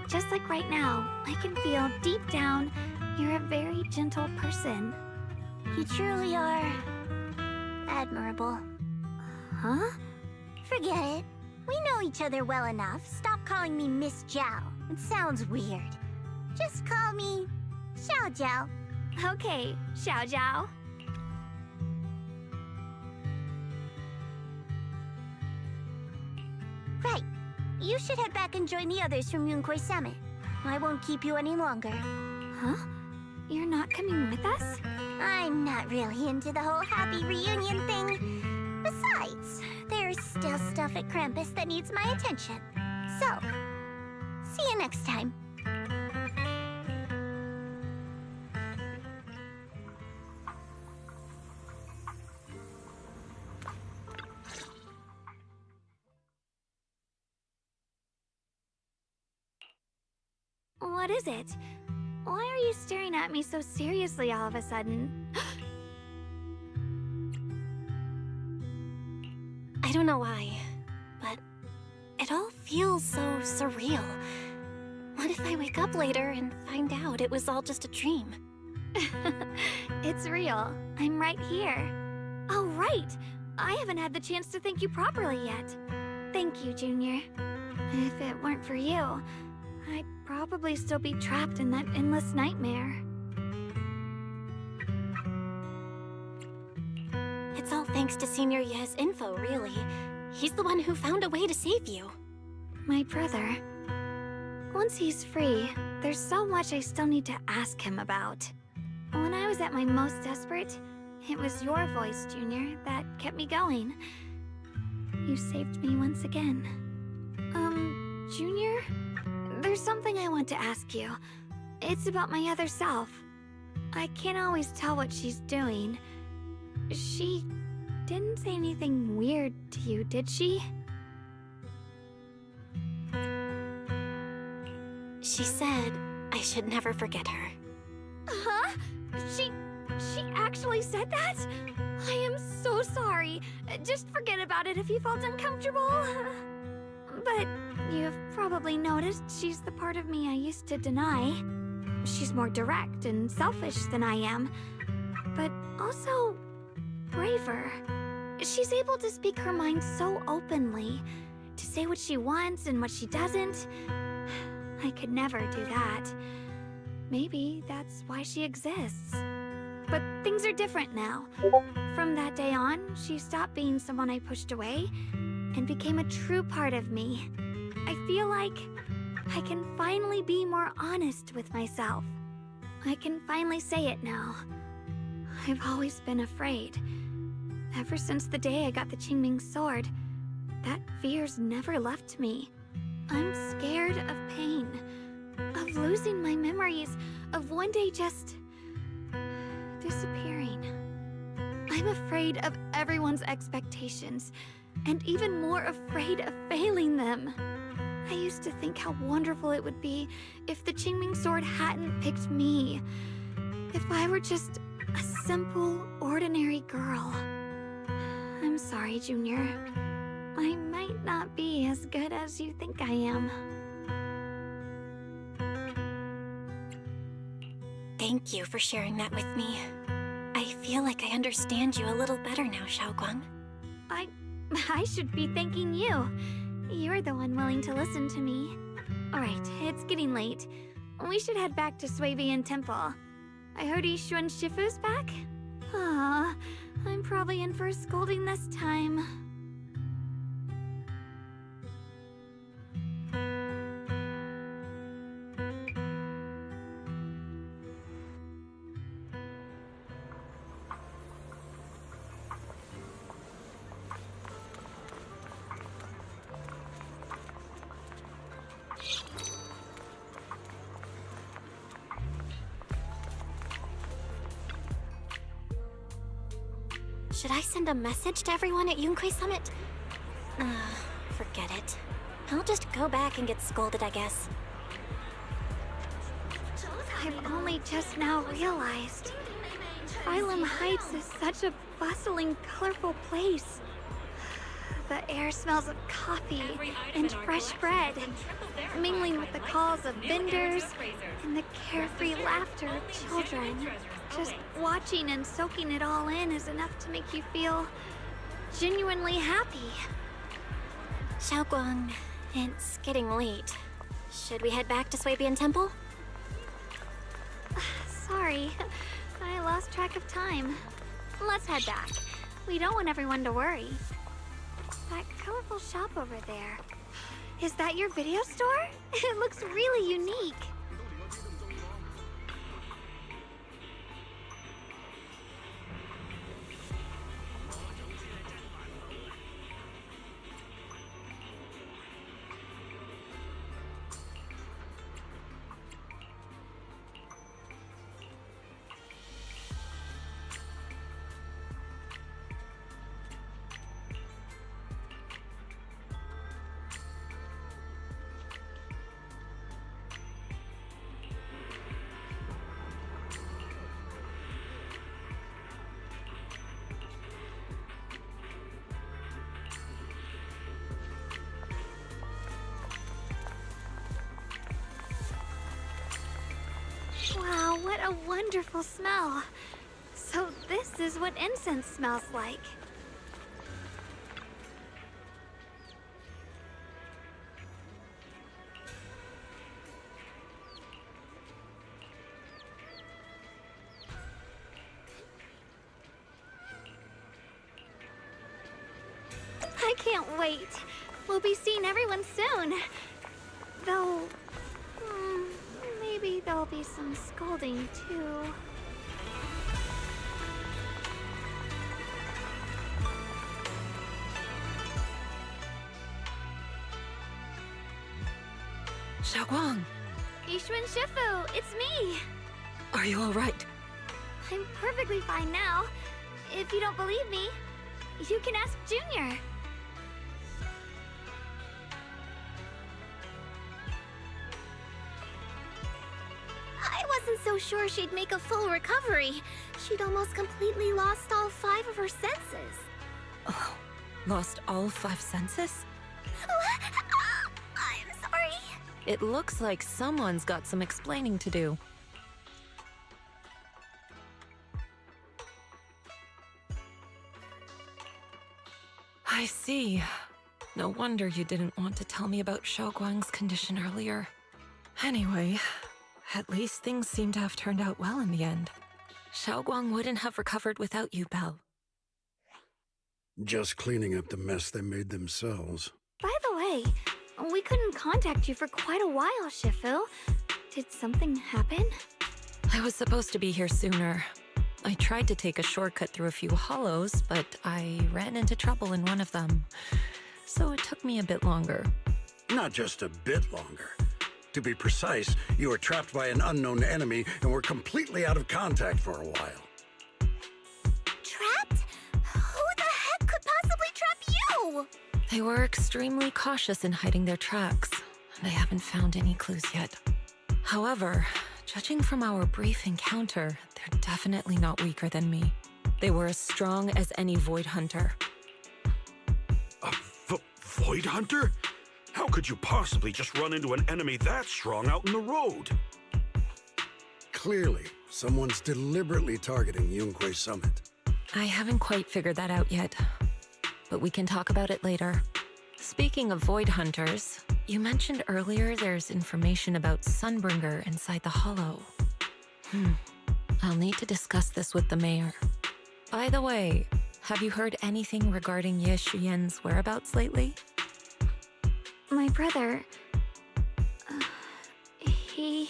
Just like right now, I can feel deep down you're a very gentle person. You truly are admirable. Huh? Forget it. We know each other well enough. Stop calling me Miss Zhao. It sounds weird. Just call me Xiao Zhao. Okay, Xiao Zhao. Right. You should head back and join the others from Yunhui Summit. I won't keep you any longer. Huh? You're not coming with us? I'm not really into the whole happy reunion thing. Besides, there's still stuff at Krampus that needs my attention. So, see you next time. What is it? Why are you staring at me so seriously all of a sudden? I don't know why, but it all feels so surreal. What if I wake up later and find out it was all just a dream? It's real. I'm right here. Oh, right! I haven't had the chance to thank you properly yet. Thank you, Junior. If it weren't for you, I'd probably still be trapped in that endless nightmare. It's all thanks to Senior Ye's info, really. He's the one who found a way to save you. My brother. Once he's free, there's so much I still need to ask him about. When I was at my most desperate, it was your voice, Junior, that kept me going. You saved me once again. Junior? There's something I want to ask you. It's about my other self. I can't always tell what she's doing. She didn't say anything weird to you, did she? She said I should never forget her. Huh? She actually said that? I am so sorry. Just forget about it if you felt uncomfortable. But you've probably noticed she's the part of me I used to deny. She's more direct and selfish than I am, but also braver. She's able to speak her mind so openly, to say what she wants and what she doesn't. I could never do that. Maybe that's why she exists. But things are different now. From that day on, she stopped being someone I pushed away and became a true part of me. I feel like I can finally be more honest with myself. I can finally say it now. I've always been afraid. Ever since the day I got the Qingming sword, that fear's never left me. I'm scared of pain, of losing my memories, of one day just disappearing. I'm afraid of everyone's expectations, and even more afraid of failing them. I used to think how wonderful it would be if the Qingming sword hadn't picked me. If I were just a simple, ordinary girl. I'm sorry, Junior. I might not be as good as you think I am. Thank you for sharing that with me. I feel like I understand you a little better now, Xiaoguang. I should be thanking you. You're the one willing to listen to me. Alright, it's getting late. We should head back to Swabian Temple. I heard Ishu and Shifu's back? Aw, I'm probably in for a scolding this time. Should I send a message to everyone at Yunquei Summit? Forget it. I'll just go back and get scolded, I guess. I've only just now realized. Phylum Heights is such a bustling, colorful place. The air smells of coffee and fresh bread, mingling with the calls of vendors and the carefree laughter of children. Just watching and soaking it all in is enough to make you feel genuinely happy. Xiaoguang, it's getting late. Should we head back to Swabian Temple? Sorry, I lost track of time. Let's head back. We don't want everyone to worry. That colorful shop over there. Is that your video store? It looks really unique. Wow, what a wonderful smell. So this is what incense smells like. I can't wait. We'll be seeing everyone soon. Though, maybe there'll be some scolding too. Xiaoguang, Ishu and Shifu, it's me! are you alright? I'm perfectly fine now. If you don't believe me, you can ask Junior. I wasn't so sure she'd make a full recovery. She'd almost completely lost all 5 of her senses. Oh, lost all 5 senses? I'm sorry. It looks like someone's got some explaining to do. I see. No wonder you didn't want to tell me about Xiaoguang's condition earlier. Anyway, at least things seem to have turned out well in the end. Xiaoguang wouldn't have recovered without you, Belle. Just cleaning up the mess they made themselves. By the way, we couldn't contact you for quite a while, Shifu. Did something happen? I was supposed to be here sooner. I tried to take a shortcut through a few hollows, but I ran into trouble in one of them. So it took me a bit longer. Not just a bit longer. To be precise, you were trapped by an unknown enemy and were completely out of contact for a while. Trapped? Who the heck could possibly trap you? They were extremely cautious in hiding their tracks, and I haven't found any clues yet. However, judging from our brief encounter, they're definitely not weaker than me. They were as strong as any Void Hunter. A Void Hunter? How could you possibly just run into an enemy that strong out in the road? Clearly, someone's deliberately targeting Yunquei Summit. I haven't quite figured that out yet, but we can talk about it later. Speaking of Void Hunters, you mentioned earlier there's information about Sunbringer inside the Hollow. I'll need to discuss this with the mayor. By the way, have you heard anything regarding Ye Shuyen's whereabouts lately? My brother... he...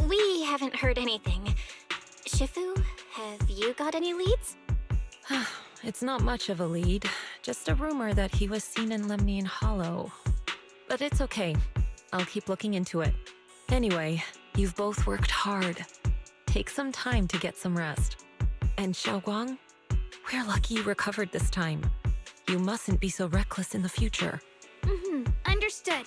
We haven't heard anything. Shifu, have you got any leads? It's not much of a lead, just a rumor that he was seen in Lemnian Hollow. But it's okay. I'll keep looking into it. Anyway, you've both worked hard. Take some time to get some rest. And Xiaoguang, we're lucky you recovered this time. You mustn't be so reckless in the future. Understood.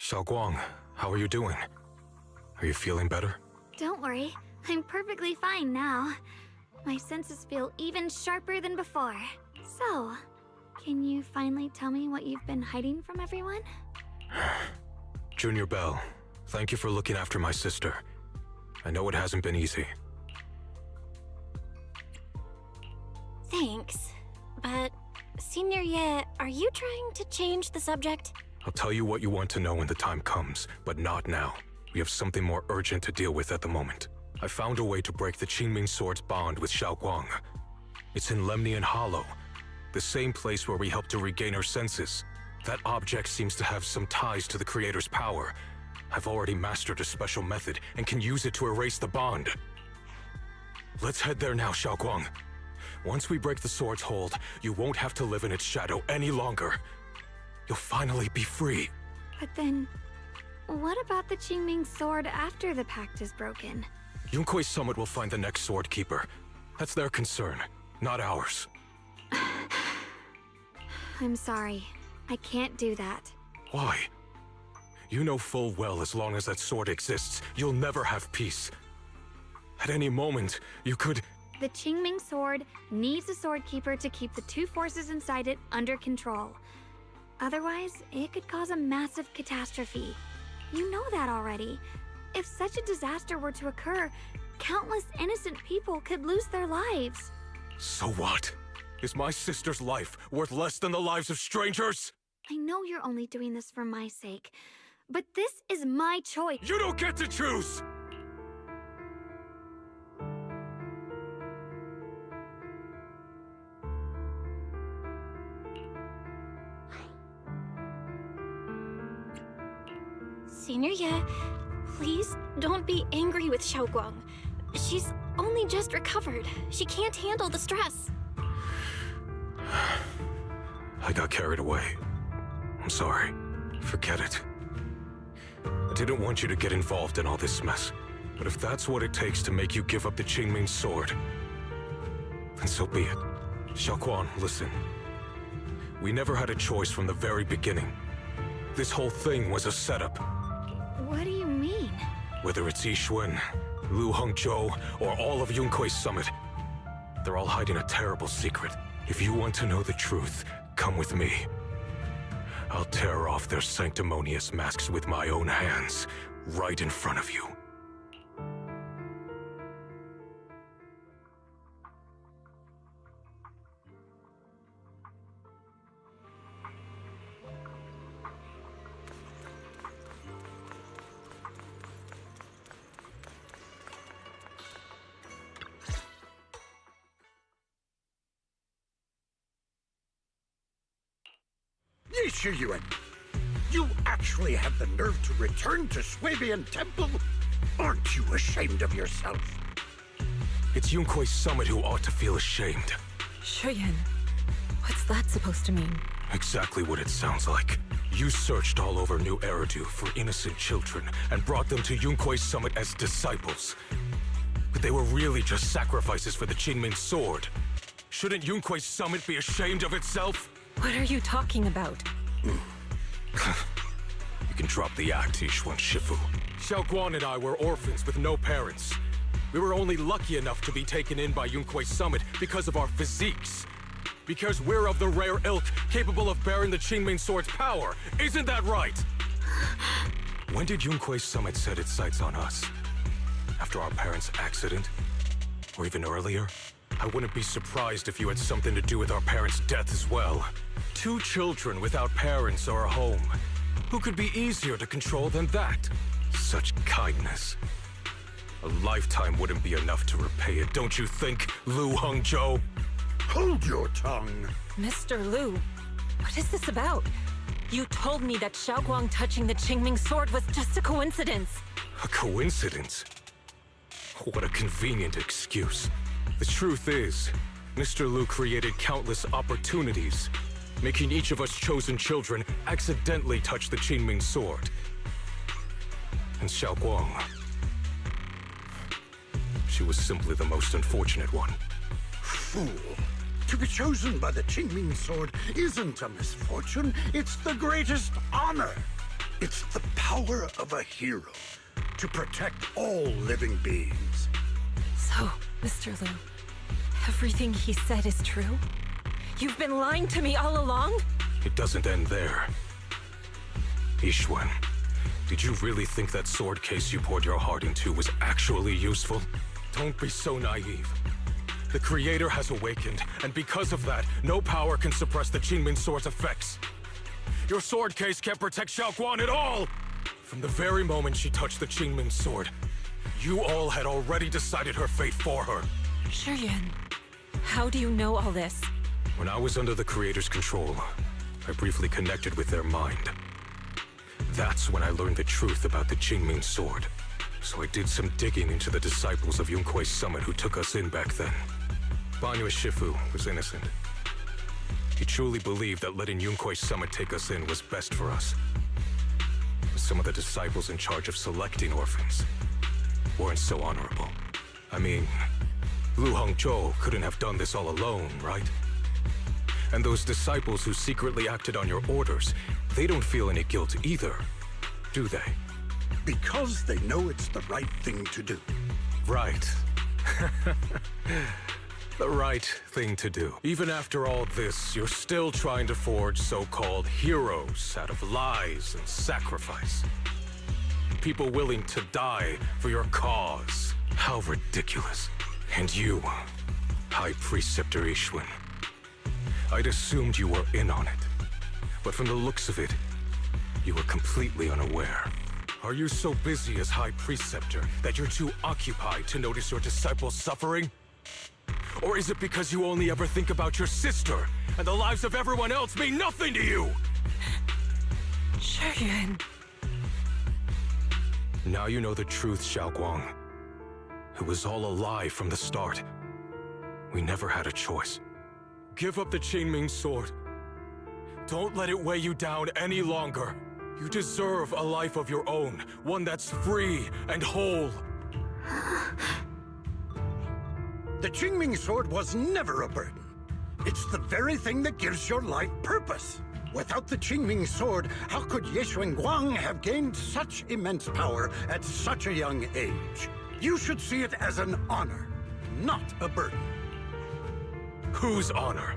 Xiaoguang, how are you doing? Are you feeling better? Don't worry, I'm perfectly fine now. My senses feel even sharper than before. So, can you finally tell me what you've been hiding from everyone? Junior Bell, thank you for looking after my sister. I know it hasn't been easy. Thanks. But, Senior Ye, are you trying to change the subject? I'll tell you what you want to know when the time comes, but not now. We have something more urgent to deal with at the moment. I found a way to break the Qingming Sword's bond with Xiaoguang. It's in Lemnian Hollow, the same place where we helped to regain her senses. That object seems to have some ties to the Creator's power. I've already mastered a special method and can use it to erase the bond. Let's head there now, Xiaoguang. Once we break the sword's hold, you won't have to live in its shadow any longer. You'll finally be free. But then, what about the Qingming Sword after the pact is broken? Yunkui's Summit will find the next Sword Keeper. That's their concern, not ours. I'm sorry. I can't do that. Why? You know full well as long as that sword exists, you'll never have peace. At any moment, you could... The Qingming Sword needs a Sword Keeper to keep the two forces inside it under control. Otherwise, it could cause a massive catastrophe. You know that already. If such a disaster were to occur, countless innocent people could lose their lives. So what? Is my sister's life worth less than the lives of strangers? I know you're only doing this for my sake, but this is my choice. You don't get to choose! Senior Ye, please don't be angry with Xiaoguang. She's only just recovered. She can't handle the stress. I got carried away. I'm sorry. Forget it. I didn't want you to get involved in all this mess. But if that's what it takes to make you give up the Qingming Sword, then so be it. Xiaoguang, listen. We never had a choice from the very beginning. This whole thing was a setup. What do you mean? Whether it's Yixuan, Lu Hongzhou, or all of Yunkui's Summit, they're all hiding a terrible secret. If you want to know the truth, come with me. I'll tear off their sanctimonious masks with my own hands, right in front of you. Yishu Yuan, you actually have the nerve to return to Swabian Temple? Aren't you ashamed of yourself? It's Yunkui's summit who ought to feel ashamed. Shuyan, what's that supposed to mean? Exactly what it sounds like. You searched all over New Eridu for innocent children and brought them to Yunkui's summit as disciples. But they were really just sacrifices for the Qingming sword. Shouldn't Yunkui's summit be ashamed of itself? What are you talking about? You can drop the act, Yishuan Shifu. Xiaoguang and I were orphans with no parents. We were only lucky enough to be taken in by Yunkui's summit because of our physiques. Because we're of the rare ilk capable of bearing the Qingming sword's power. Isn't that right? When did Yunkui's summit set its sights on us? After our parents' accident? Or even earlier? I wouldn't be surprised if you had something to do with our parents' death as well. 2 children without parents or a home. Who could be easier to control than that? Such kindness. A lifetime wouldn't be enough to repay it, don't you think, Lu Hongzhou? Hold your tongue. Mr. Lu, what is this about? You told me that Xiaoguang touching the Qingming sword was just a coincidence. A coincidence? What a convenient excuse. The truth is, Mr. Lu created countless opportunities, making each of us chosen children accidentally touch the Qingming sword. And Xiaoguang, she was simply the most unfortunate one. Fool. To be chosen by the Qingming sword isn't a misfortune, it's the greatest honor. It's the power of a hero to protect all living beings. So, Mr. Lu, everything he said is true? You've been lying to me all along? It doesn't end there. Yishuan, did you really think that sword case you poured your heart into was actually useful? Don't be so naive. The Creator has awakened, and because of that, no power can suppress the Qingming sword's effects. Your sword case can't protect Xiaoguang at all! From the very moment she touched the Qingming sword, you all had already decided her fate for her. Shuyan, how do you know all this? When I was under the Creator's control, I briefly connected with their mind. That's when I learned the truth about the Qingming sword. So I did some digging into the disciples of Yunkui's summit who took us in back then. Banyue Shifu was innocent. He truly believed that letting Yunkui's summit take us in was best for us. But some of the disciples in charge of selecting orphans weren't so honorable. I mean, Lu Hongzhou couldn't have done this all alone, right? And those disciples who secretly acted on your orders, they don't feel any guilt either, do they? Because they know it's the right thing to do. Right. The right thing to do. Even after all this, you're still trying to forge so-called heroes out of lies and sacrifice. People willing to die for your cause. How ridiculous. And you, High Preceptor Yishuan, I'd assumed you were in on it. But from the looks of it, you were completely unaware. Are you so busy as High Preceptor that you're too occupied to notice your disciples suffering? Or is it because you only ever think about your sister, and the lives of everyone else mean nothing to you? Shuyan. Now you know the truth, Xiaoguang. It was all a lie from the start. We never had a choice. Give up the Qingming sword. Don't let it weigh you down any longer. You deserve a life of your own, one that's free and whole. The Qingming sword was never a burden. It's the very thing that gives your life purpose. Without the Qingming sword, how could Yishuan Guang have gained such immense power at such a young age? You should see it as an honor, not a burden. Whose honor?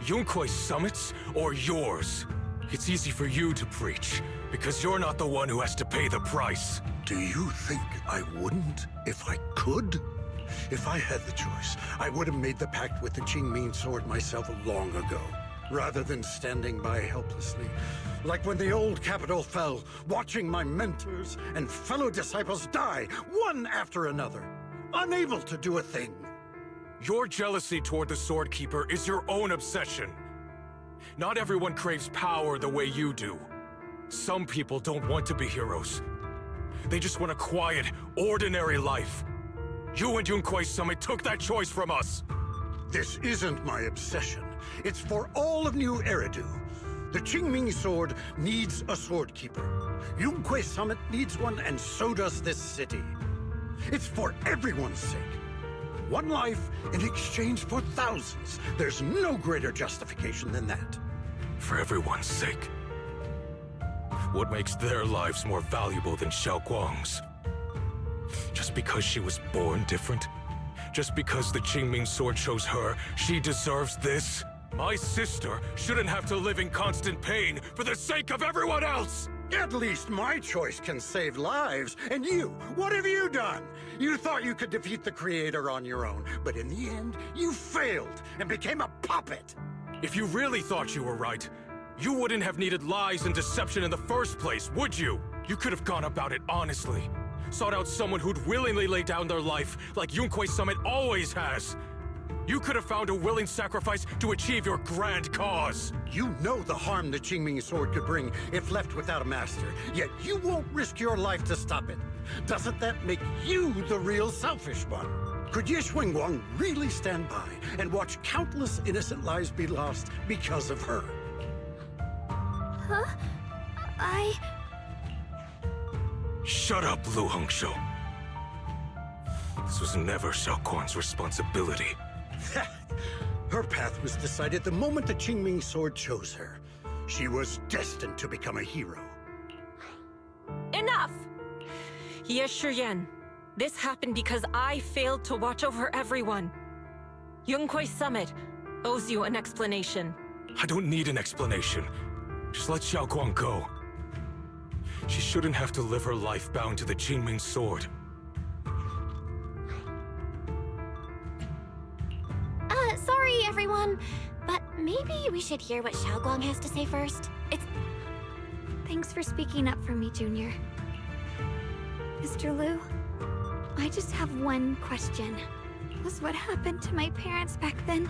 Yunkui's summit's or yours? It's easy for you to preach, because you're not the one who has to pay the price. Do you think I wouldn't if I could? If I had the choice, I would have made the pact with the Qingming sword myself long ago, rather than standing by helplessly, like when the old capital fell, watching my mentors and fellow disciples die, one after another, unable to do a thing. Your jealousy toward the Sword Keeper is your own obsession. Not everyone craves power the way you do. Some people don't want to be heroes. They just want a quiet, ordinary life. You and Yunquei Summit took that choice from us. This isn't my obsession. It's for all of New Eridu. The Qingming sword needs a sword keeper. Yunquei Summit needs one, and so does this city. It's for everyone's sake. One life in exchange for thousands. There's no greater justification than that. For everyone's sake. What makes their lives more valuable than Xiaoguang's? Just because she was born different? Just because the Qingming sword chose her, she deserves this? My sister shouldn't have to live in constant pain for the sake of everyone else! At least my choice can save lives. And you, what have you done? You thought you could defeat the Creator on your own, but in the end, you failed and became a puppet. If you really thought you were right, you wouldn't have needed lies and deception in the first place, would you? You could have gone about it honestly. Sought out someone who'd willingly lay down their life, like Yunquei Summit always has. You could have found a willing sacrifice to achieve your grand cause. You know the harm the Qingming sword could bring if left without a master, yet you won't risk your life to stop it. Doesn't that make you the real selfish one? Could Ye Xuanguang really stand by and watch countless innocent lives be lost because of her? Huh? Shut up, Lu Hongshou. This was never Xiaoguang's responsibility. Her path was decided the moment the Qingming sword chose her. She was destined to become a hero. Enough! Ye Shiyan, this happened because I failed to watch over everyone. Yunquei Summit owes you an explanation. I don't need an explanation. Just let Xiaoguang go. She shouldn't have to live her life bound to the Qingming sword. Sorry, everyone, but maybe we should hear what Xiaoguang has to say first. Thanks for speaking up for me, Junior. Mr. Liu, I just have one question. Was what happened to my parents back then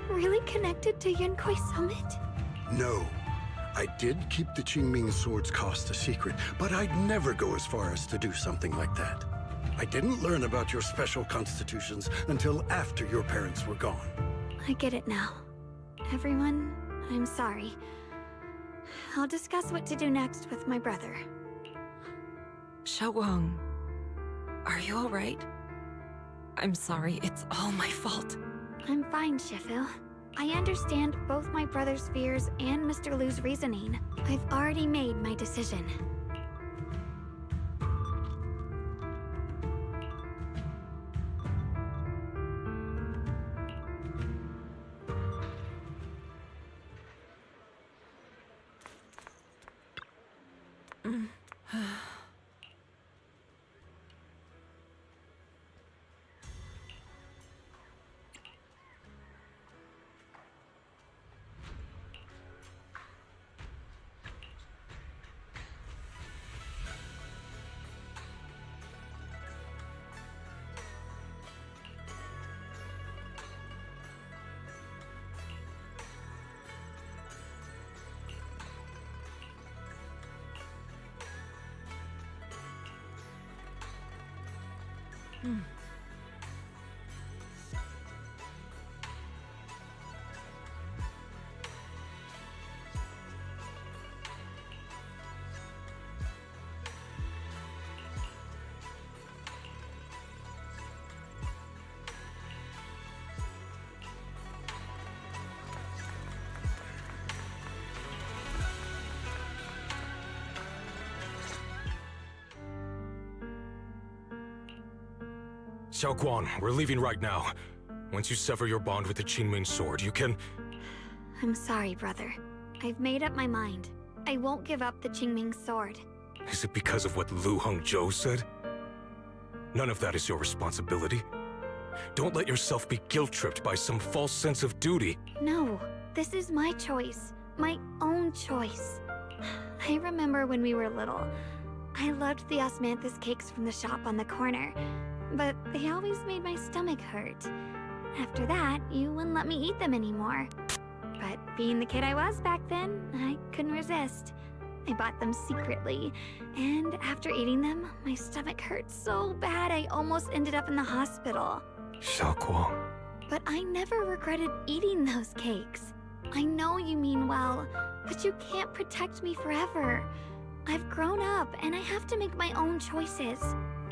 really connected to Yunquei Summit? No. I did keep the Qingming sword's cost a secret, but I'd never go as far as to do something like that. I didn't learn about your special constitutions until after your parents were gone. I get it now. Everyone, I'm sorry. I'll discuss what to do next with my brother. Xiaoguang, are you alright? I'm sorry, it's all my fault. I'm fine, Shifu. I understand both my brother's fears and Mr. Liu's reasoning. I've already made my decision. Xiaoguang, we're leaving right now. Once you sever your bond with the Qingming sword, you can... I'm sorry, brother. I've made up my mind. I won't give up the Qingming sword. Is it because of what Lu Hongzhou said? None of that is your responsibility. Don't let yourself be guilt-tripped by some false sense of duty. No, this is my choice. My own choice. I remember when we were little. I loved the osmanthus cakes from the shop on the corner, but they always made my stomach hurt. After that, you wouldn't let me eat them anymore. but being the kid I was back then, I couldn't resist. I bought them secretly, and after eating them, my stomach hurt so bad I almost ended up in the hospital. Xiaoguang. But I never regretted eating those cakes. I know you mean well, but you can't protect me forever. I've grown up, and I have to make my own choices.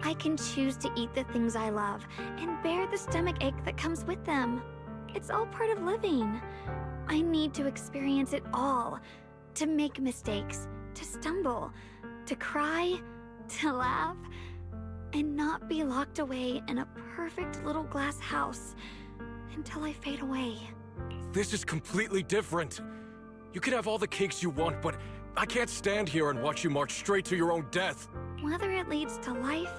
I can choose to eat the things I love, and bear the stomach ache that comes with them. It's all part of living. I need to experience it all. To make mistakes, to stumble, to cry, to laugh, and not be locked away in a perfect little glass house until I fade away. This is completely different. You can have all the cakes you want, but I can't stand here and watch you march straight to your own death. Whether it leads to life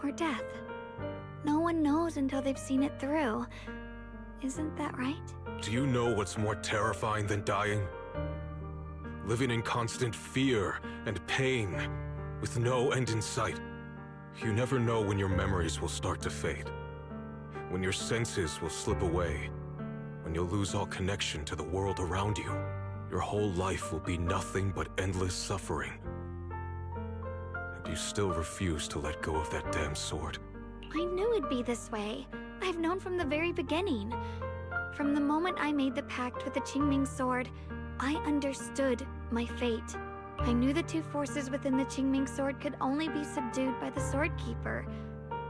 or death, no one knows until they've seen it through. Isn't that right? Do you know what's more terrifying than dying? Living in constant fear and pain, with no end in sight. You never know when your memories will start to fade, when your senses will slip away, when you'll lose all connection to the world around you. Your whole life will be nothing but endless suffering. And you still refuse to let go of that damn sword. I knew it'd be this way. I've known from the very beginning. From the moment I made the pact with the Qingming sword, I understood my fate. I knew the two forces within the Qingming sword could only be subdued by the Sword Keeper.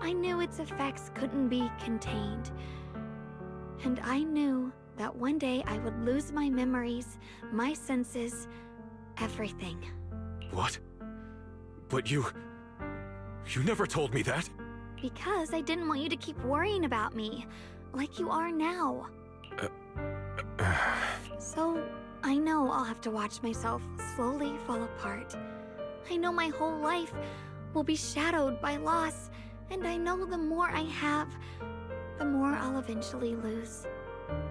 I knew its effects couldn't be contained. And I knew that one day I would lose my memories, my senses, everything. What? But you never told me that. Because I didn't want you to keep worrying about me, like you are now. So, I know I'll have to watch myself slowly fall apart. I know my whole life will be shadowed by loss, and I know the more I have, the more I'll eventually lose.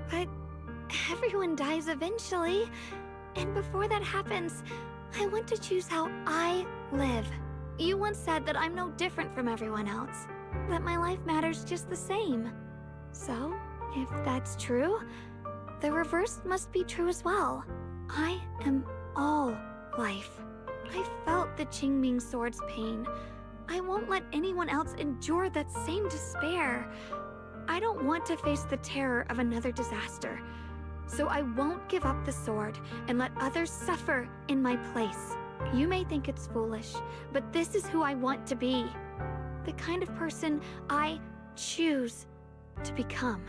But everyone dies eventually, and before that happens, I want to choose how I live. You once said that I'm no different from everyone else, that my life matters just the same. So, if that's true, the reverse must be true as well. I am all life. I felt the Qingming sword's pain. I won't let anyone else endure that same despair. I don't want to face the terror of another disaster. So I won't give up the sword and let others suffer in my place. You may think it's foolish, but this is who I want to be. The kind of person I choose to become.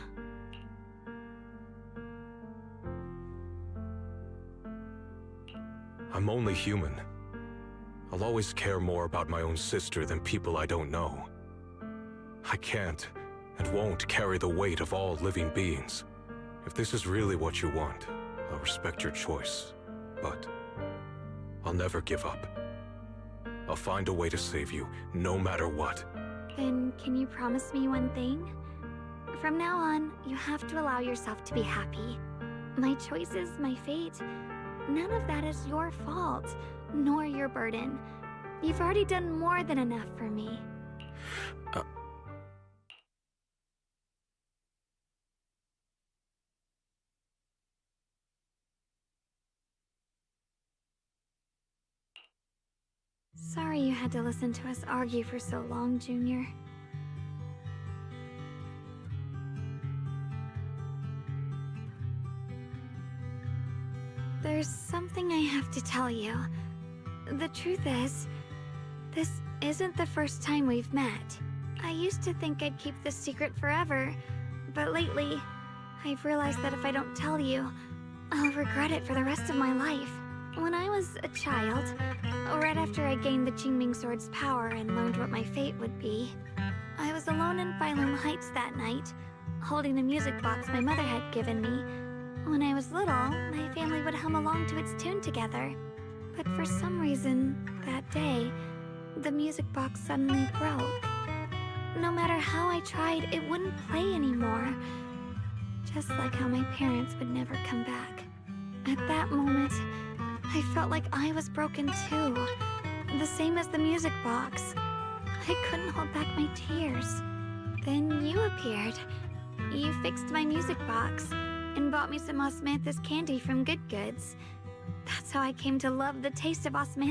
I'm only human. I'll always care more about my own sister than people I don't know. I can't and won't carry the weight of all living beings. If this is really what you want, I'll respect your choice. But I'll never give up. I'll find a way to save you, no matter what. Then can you promise me one thing? From now on, you have to allow yourself to be happy. My choices, my fate, none of that is your fault, nor your burden. You've already done more than enough for me. Sorry you had to listen to us argue for so long, Junior. There's something I have to tell you. The truth is, this isn't the first time we've met. I used to think I'd keep this secret forever, but lately, I've realized that if I don't tell you, I'll regret it for the rest of my life. When I was a child, right after I gained the Qingming sword's power and learned what my fate would be, I was alone in Phylum Heights that night, holding the music box my mother had given me. When I was little, my family would hum along to its tune together. But for some reason, that day, the music box suddenly broke. No matter how I tried, it wouldn't play anymore. Just like how my parents would never come back. At that moment, I felt like I was broken too. The same as the music box. I couldn't hold back my tears. Then you appeared. You fixed my music box, and bought me some osmanthus candy from Good Goods. That's how I came to love the taste of osmanthus.